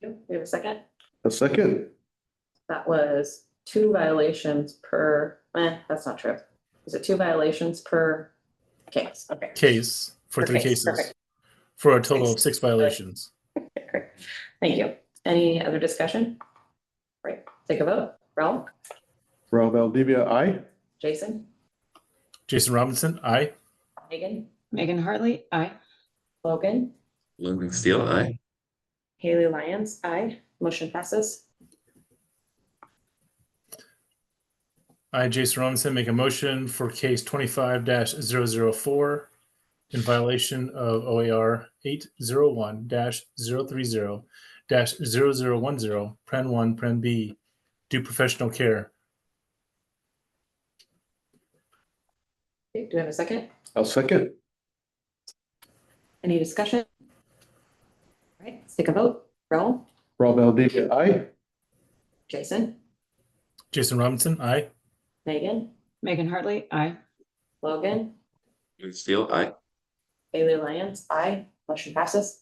We have a second? A second, That was 2 violations per, that's not true. Is it 2 violations per case? Okay. Case for Per 3 case, cases perfect. for a total of 6 violations. Great. Thank you. Any other discussion? Right, take a vote. Ralph, Rob Valdivia, aye. Jason, Jason Robinson, aye. Megan, Megan Hartley, aye. Logan, Logan Steele, aye. Haley Lyons, aye. Motion passes. I, Jason Robinson, make a motion for case 25-004 in violation of OAR 801-030-0010, Pren 1, Pren B, due professional care. Okay, do we have a second? I'll second. Any discussion? All right, let's take a vote. Ralph, Rob Valdivia, aye. Jason, Jason Robinson, aye. Megan, Megan Hartley, aye. Logan, Logan Steele, aye. Haley Lyons, aye. Motion passes.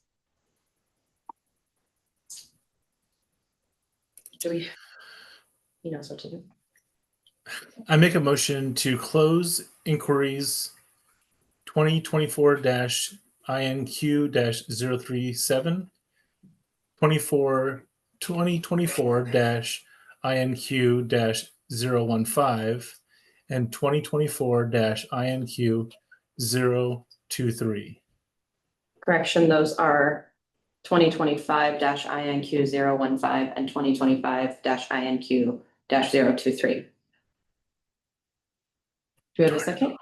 Do we? He knows what to do. I make a motion to close inquiries 2024-INQ-037, 2024-INQ-015, and 2024-INQ-023. Correction, those are 2025-INQ-015 and 2025-INQ-023. Do we have a second?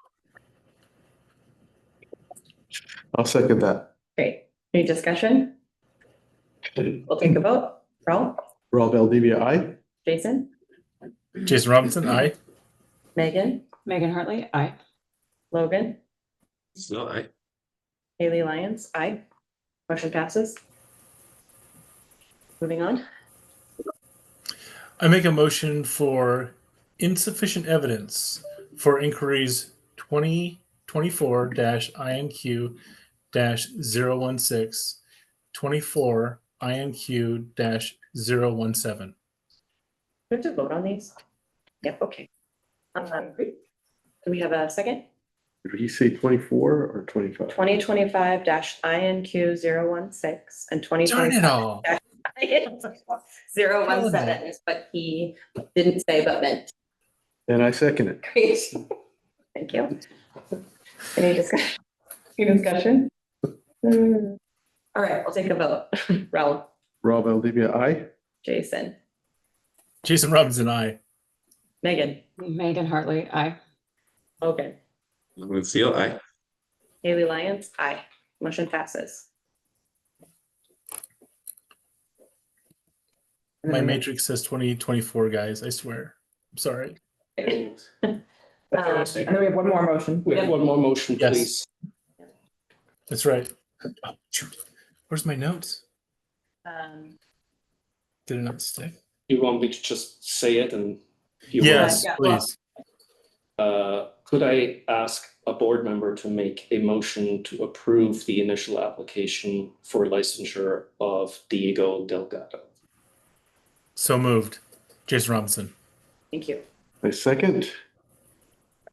I'll second that. Great. Any discussion? We'll take a vote. Ralph, Rob Valdivia, aye. Jason, Jason Robinson, aye. Megan, Megan Hartley, aye. Logan, Steele, aye. Haley Lyons, aye. Motion passes. Moving on. I make a motion for insufficient evidence for inquiries 2024-INQ-016, 24-INQ-017. Do we have to vote on these? Yep, okay. Great. Do we have a second? Did he say 24 or 25? 2025-INQ 016 and Darn it 2025 all. 017, but he didn't say but meant. And I second it. Great. Thank you. Any discussion? Any discussion? All right, we'll take a vote. Raul, Rob Valdivia, aye. Jason, Jason Robinson, I. Megan, Megan Hartley, aye. Logan, Logan Seal, aye. Haley Lyons, aye. Motion passes. My matrix says 2024, guys. I swear. I'm sorry. And then we have one more motion. We have one more motion, Yes. please. That's right. Oh, shoot. Where's my notes? Did it not stick? You want me to just say it and? you Yes, want- please. Could I ask a board member to make a motion to approve the initial application for licensure of Diego Delgado? So moved. Jason Robinson. Thank you. I second.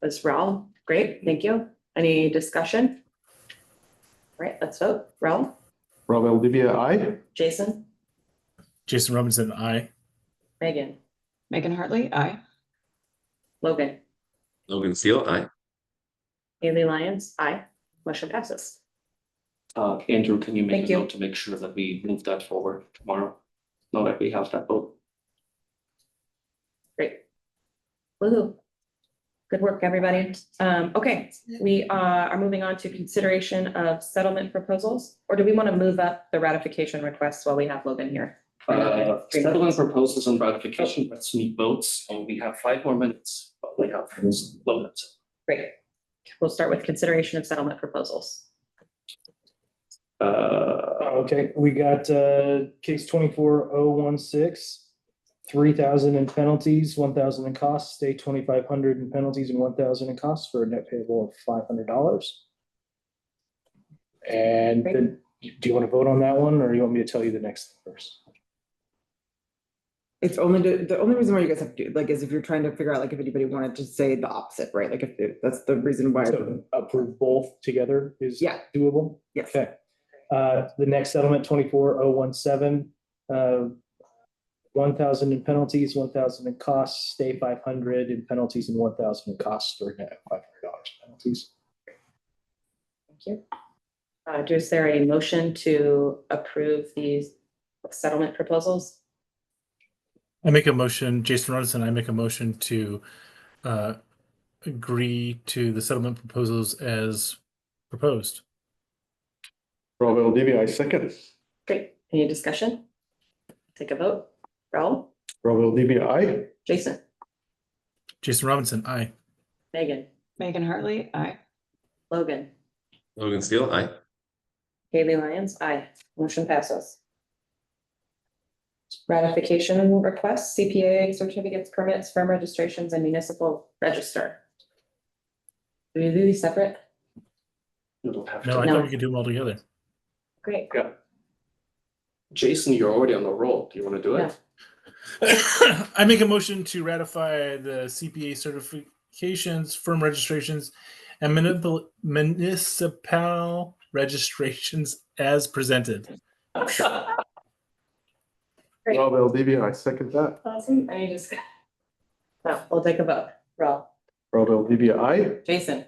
That was Raul. Great, thank you. Any discussion? All right, let's vote. Raul, Rob Valdivia, aye. Jason, Jason Robinson, I. Megan, Megan Hartley, aye. Logan, Logan Seal, aye. Haley Lyons, aye. Motion passes. Andrew, can you make Thank a you. note to make sure that we move that forward tomorrow? Now that we have that vote. Great. Woohoo. Good work, everybody. Okay, we are moving on to consideration of settlement proposals, or do we want to move up the ratification requests while we have Logan here? Settlement proposals and ratification, let's meet votes, and we have 5 more minutes, but we have those moments. Great. We'll start with consideration of settlement proposals. Okay, we got case 24016, 3,000 in penalties, 1,000 in costs, stay 2,500 in penalties and 1,000 in costs for a net payable of $500. And then, do you want to vote on that one, or you want me to tell you the next thing first? It's only the only reason why you guys have to do, like, is if you're trying to figure out, like, if anybody wanted to say the opposite, right? Like, if that's the reason why. So approve both together is Yeah. doable? Yes. Okay. The next settlement, 24017, 1,000 in penalties, 1,000 in costs, stay 500 in penalties and 1,000 in costs for a net $500 penalties. Thank you. Is there a motion to approve these settlement proposals? I make a motion, Jason Robinson, I make a motion to agree to the settlement proposals as proposed. Rob Valdivia, I second. Great. Any discussion? Take a vote. Raul, Rob Valdivia, aye. Jason, Jason Robinson, I. Megan, Megan Hartley, aye. Logan, Logan Seal, aye. Haley Lyons, aye. Motion passes. Ratification requests, CPA certificates, permits, firm registrations, and municipal register. Do we do these separate? You don't have No, I to. thought we could do them all together. Great. Yeah. Jason, you're already on the roll. Do you want to do it? I make a motion to ratify the CPA certifications, firm registrations, and municipal registrations as presented. Great. Rob Valdivia, I second that. Awesome. Any discussion? No, we'll take a vote. Raul, Rob Valdivia, aye. Jason,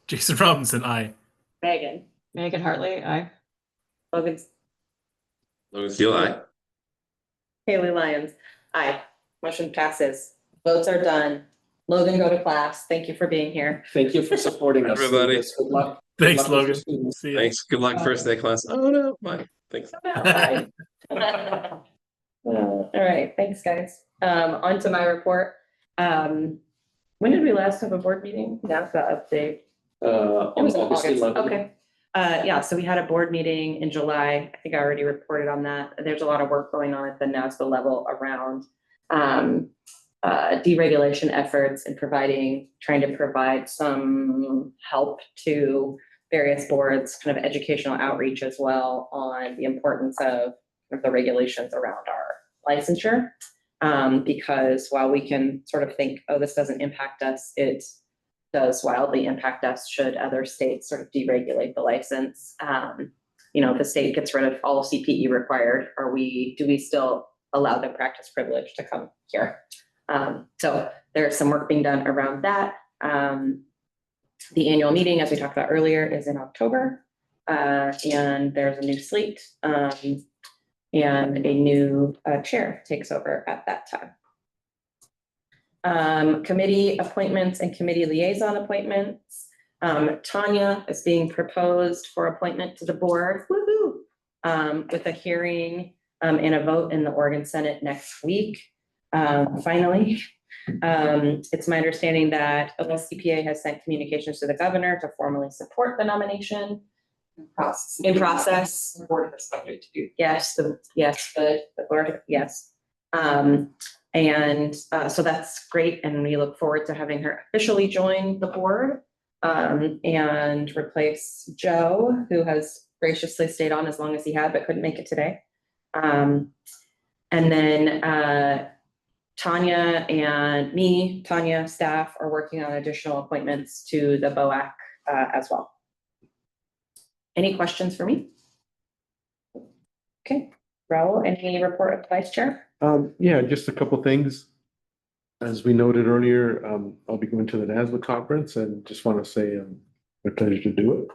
Jason Robinson, I. Megan, Megan Hartley, aye. Logan, Logan Seal, aye. Haley Lyons, aye. Motion passes. Votes are done. Logan, go to class. Thank you for being here. Thank you for supporting us. Everybody. Good luck. Thanks, Good luck with your Logan. students. See ya. Thanks. Good luck first day class. Oh no, bye. Thanks. Bye. All right, thanks, guys. On to my report. When did we last have a board meeting? That's the update. It was in August August. 11th. Okay. Yeah, so we had a board meeting in July. I think I already reported on that. There's a lot of work going on at the NASBA level around deregulation efforts and trying to provide some help to various boards, kind of educational outreach as well on the importance of the regulations around our licensure. Because while we can sort of think, oh, this doesn't impact us, it does wildly impact us should other states sort of deregulate the license. You know, if the state gets rid of all CPE required, do we still allow the practice privilege to come here? So there's some work being done around that. The annual meeting, as we talked about earlier, is in October. And there's a new slate, and a new chair takes over at that time. Committee appointments and committee liaison appointments. Tanya is being proposed for appointment to the board, woohoo, with a hearing and a vote in the Oregon Senate next week. Finally, it's my understanding that OSCPA has sent communications to the governor to formally support the nomination. In process. The board is subject to do. Yes, the board, yes. So that's great, and we look forward to having her officially join the board and replace Joe, who has graciously stayed on as long as he had, but couldn't make it today. And then Tanya and me, Tanya staff are working on additional appointments to the BOAC as well. Any questions for me? Okay, Raul, any report of vice chair? Yeah, just a couple things. As we noted earlier, I'll be going to the NASBA conference and just want to say my pleasure to do it.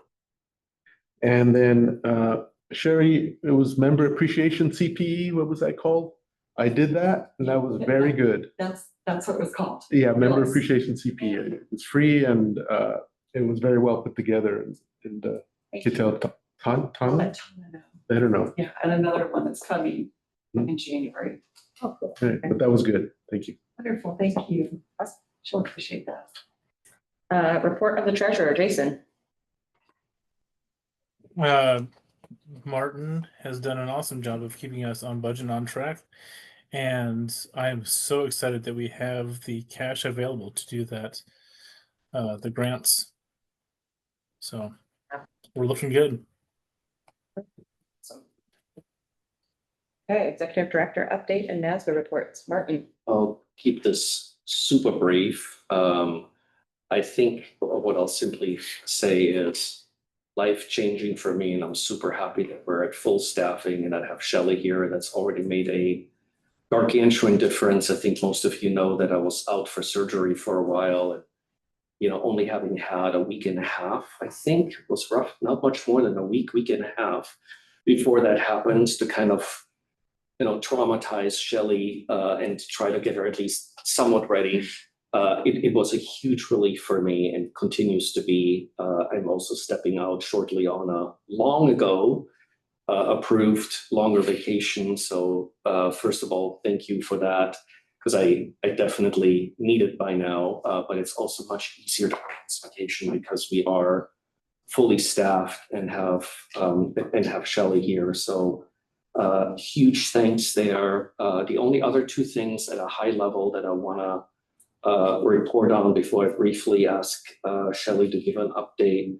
And then Sherry, it was member appreciation CPE. What was that called? I did that, and that was very good. That's what it was called. Yeah, member Yes. appreciation CPE. It's free, and it was very well put together. And you could tell Tanya. I don't know. Yeah, and another one that's coming in January. Oh, cool. Okay, but that was good. Thank you. Wonderful, thank you. She'll appreciate that. Report of the treasurer, Jason. Martin has done an awesome job of keeping us on budget and on track. And I am so excited that we have the cash available to do that, the grants. So we're looking good. Okay, executive director update and NASBA reports. Martin. I'll keep this super brief. I think what I'll simply say is life-changing for me, and I'm super happy that we're at full staffing and I have Shelley here that's already made a gargantuan difference. I think most of you know that I was out for surgery for a while, and only having had a week and a half, I think it was rough, not much more than a week and a half before that happened, to kind of traumatize Shelley and try to get her at least somewhat ready. It was a huge relief for me and continues to be. I'm also stepping out shortly on a long ago approved longer vacation. So first of all, thank you for that, because I definitely need it by now, but it's also much easier to take this vacation because we are fully staffed and have Shelley here. So huge thanks there. The only other two things at a high level that I want to report on before I briefly ask Shelley to give an update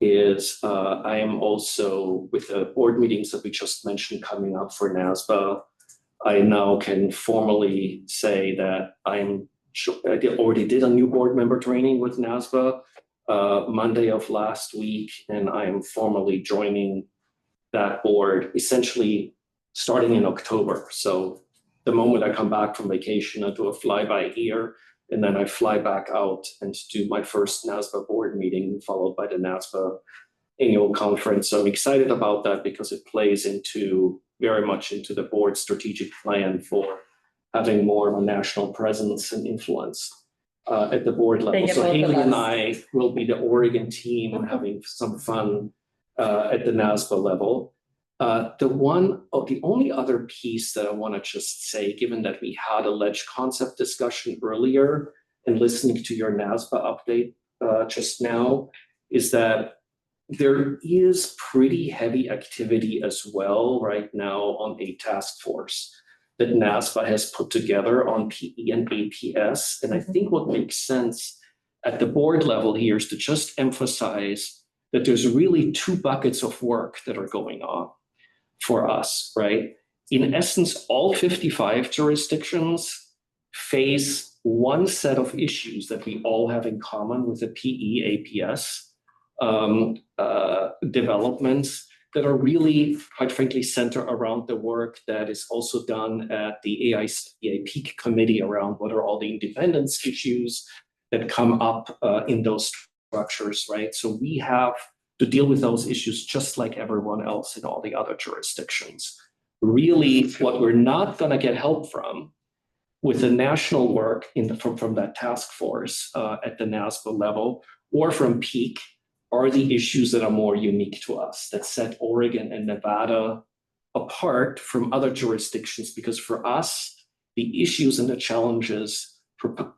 is I am also, with the board meetings that we just mentioned coming up for NASBA, I now can formally say that I already did a new board member training with NASBA Monday of last week, and I am formally joining that board essentially starting in October. So the moment I come back from vacation, I do a flyby here, and then I fly back out and do my first NASBA board meeting, followed by the NASBA annual conference. So I'm excited about that because it plays very much into the board's strategic plan for having more of a national presence and influence at the board level. So Haley and I will be the Oregon team having some fun at the NASBA level. The only other piece that I want to just say, given that we had a ledge concept discussion earlier and listening to your NASBA update just now, is that there is pretty heavy activity as well right now on a task force that NASBA has put together on PE and APS. And I think what makes sense at the board level here is to just emphasize that there's really two buckets of work that are going on for us, right? In essence, all 55 jurisdictions face one set of issues that we all have in common with the PE-APS developments that are really, quite frankly, centered around the work that is also done at the AICPA Peak Committee around what are all the independence issues that come up in those structures, right? So we have to deal with those issues just like everyone else in all the other jurisdictions. Really, what we're not going to get help from with the national work from that task force at the NASPA level or from Peak are the issues that are more unique to us, that set Oregon and Nevada apart from other jurisdictions, because for us, the issues and the challenges for,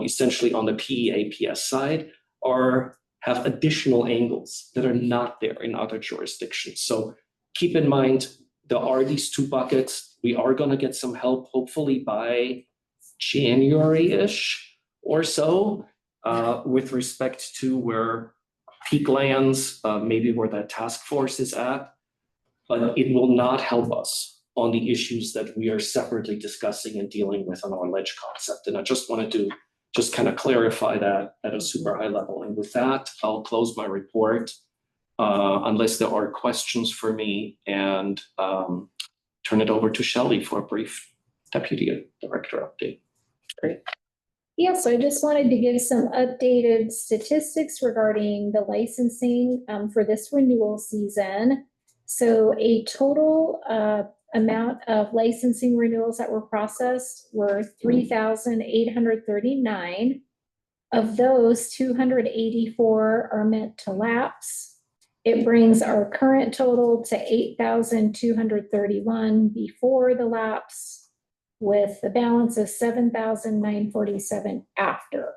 essentially on the PE-APS side have additional angles that are not there in other jurisdictions. So keep in mind, there are these two buckets. We are going to get some help, hopefully by January-ish or so, with respect to where Peak lands, maybe where that task force is at, but it will not help us on the issues that we are separately discussing and dealing with on our ledge concept. And I just wanted to just kind of clarify that at a super high level. And with that, I'll close my report unless there are questions for me, and turn it over to Shelley for a brief Deputy Director update. Great. Yeah, so I just wanted to give some updated statistics regarding the licensing for this renewal season. So a total amount of licensing renewals that were processed were 3,839. Of those, 284 are meant to lapse. It brings our current total to 8,231 before the lapse, with the balance of 7,947 after.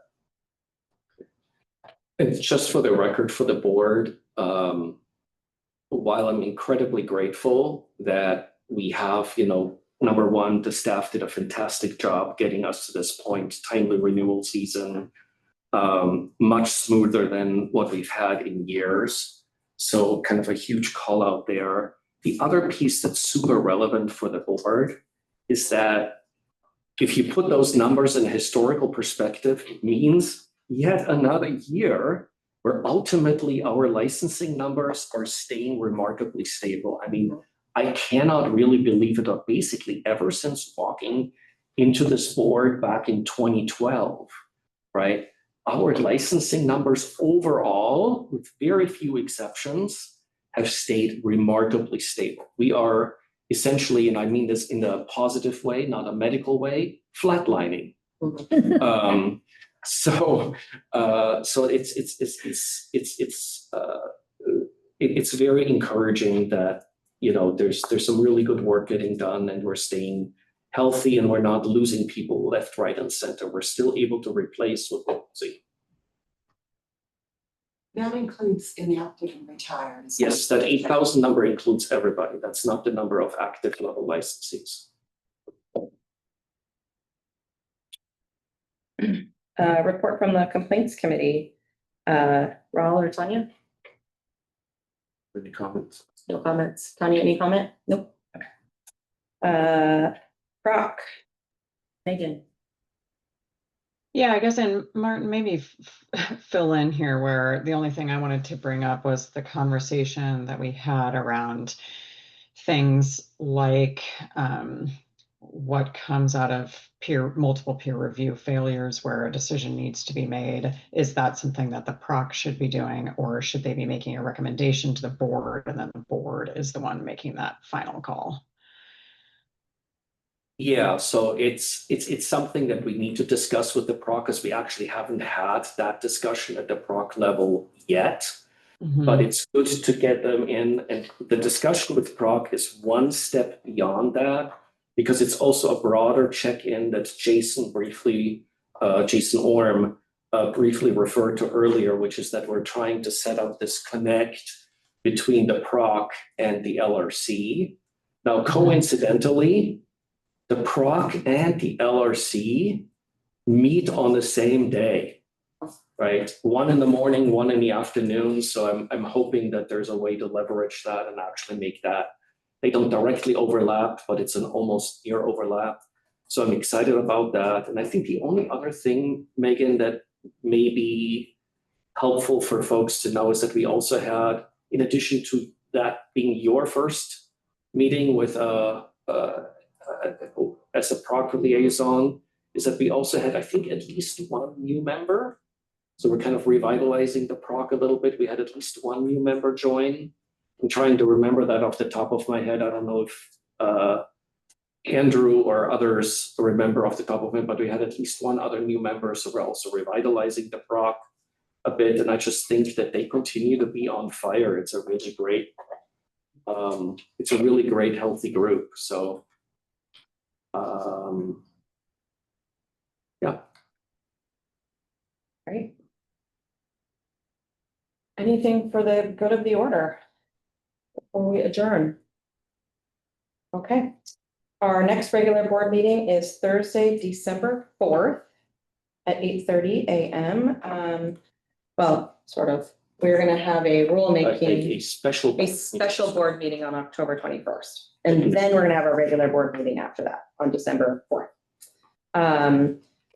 And just for the record for the board, while I'm incredibly grateful that we have, number one, the staff did a fantastic job getting us to this point, timely renewal season, much smoother than what we've had in years. So kind of a huge call out there. The other piece that's super relevant for the board is that if you put those numbers in a historical perspective, it means yet another year where ultimately our licensing numbers are staying remarkably stable. I mean, I cannot really believe it, basically ever since walking into this board back in 2012, right? Our licensing numbers overall, with very few exceptions, have stayed remarkably stable. We are essentially, and I mean this in a positive way, not a medical way, flatlining. So it's very encouraging that there's some really good work getting done, and we're staying healthy, and we're not losing people left, right, and center. We're still able to replace what we're losing. That includes inactive and retired. Yes, that 8,000 number includes everybody. That's not the number of active level licensees. Report from the Complaints Committee. Raul or Tanya? Any comments? No comments. Tanya, any comment? Nope. Okay. Brock. Megan. Yeah, I guess, and Martin, maybe fill in here where the only thing I wanted to bring up was the conversation that we had around things like what comes out of multiple peer review failures where a decision needs to be made. Is that something that the PROC should be doing, or should they be making a recommendation to the board and then the board is the one making that final call? Yeah, so it's something that we need to discuss with the PROC, because we actually haven't had that discussion at the PROC level yet. But it's good to get them in, and the discussion with PROC is one step beyond that, because it's also a broader check-in that Jason Orm briefly referred to earlier, which is that we're trying to set up this connect between the PROC and the LRC. Now, coincidentally, the PROC and the LRC meet on the same day, right? One in the morning, one in the afternoon. So I'm hoping that there's a way to leverage that and actually make that, they don't directly overlap, but it's an almost near overlap. So I'm excited about that. And I think the only other thing, Megan, that may be helpful for folks to know is that we also had, in addition to that being your first meeting with as a PROC liaison, is that we also had, I think, at least one new member. So we're kind of revitalizing the PROC a little bit. We had at least one new member join. I'm trying to remember that off the top of my head. I don't know if Andrew or others remember off the top of it, but we had at least one other new member. So we're also revitalizing the PROC a bit. And I just think that they continue to be on fire. It's a really great, healthy group. So, yeah. Great. Anything for the good of the order before we adjourn? Okay. Our next regular board meeting is Thursday, December 4th at 8:30 a.m. Well, sort of, we're gonna have a rulemaking, A special board meeting on October 21st. And then we're gonna have a regular board meeting after that on December 4th.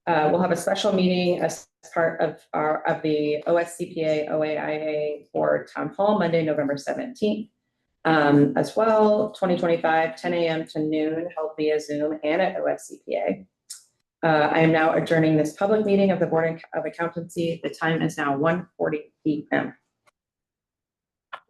We'll have a special meeting as part of the OSCPA OAIA for Town Hall, Monday, November 17th. As well, 2025, 10 a.m. to noon, held via Zoom and at OSCPA. I am now adjourning this public meeting of the Board of Accountancy. The time is now 1:40 p.m.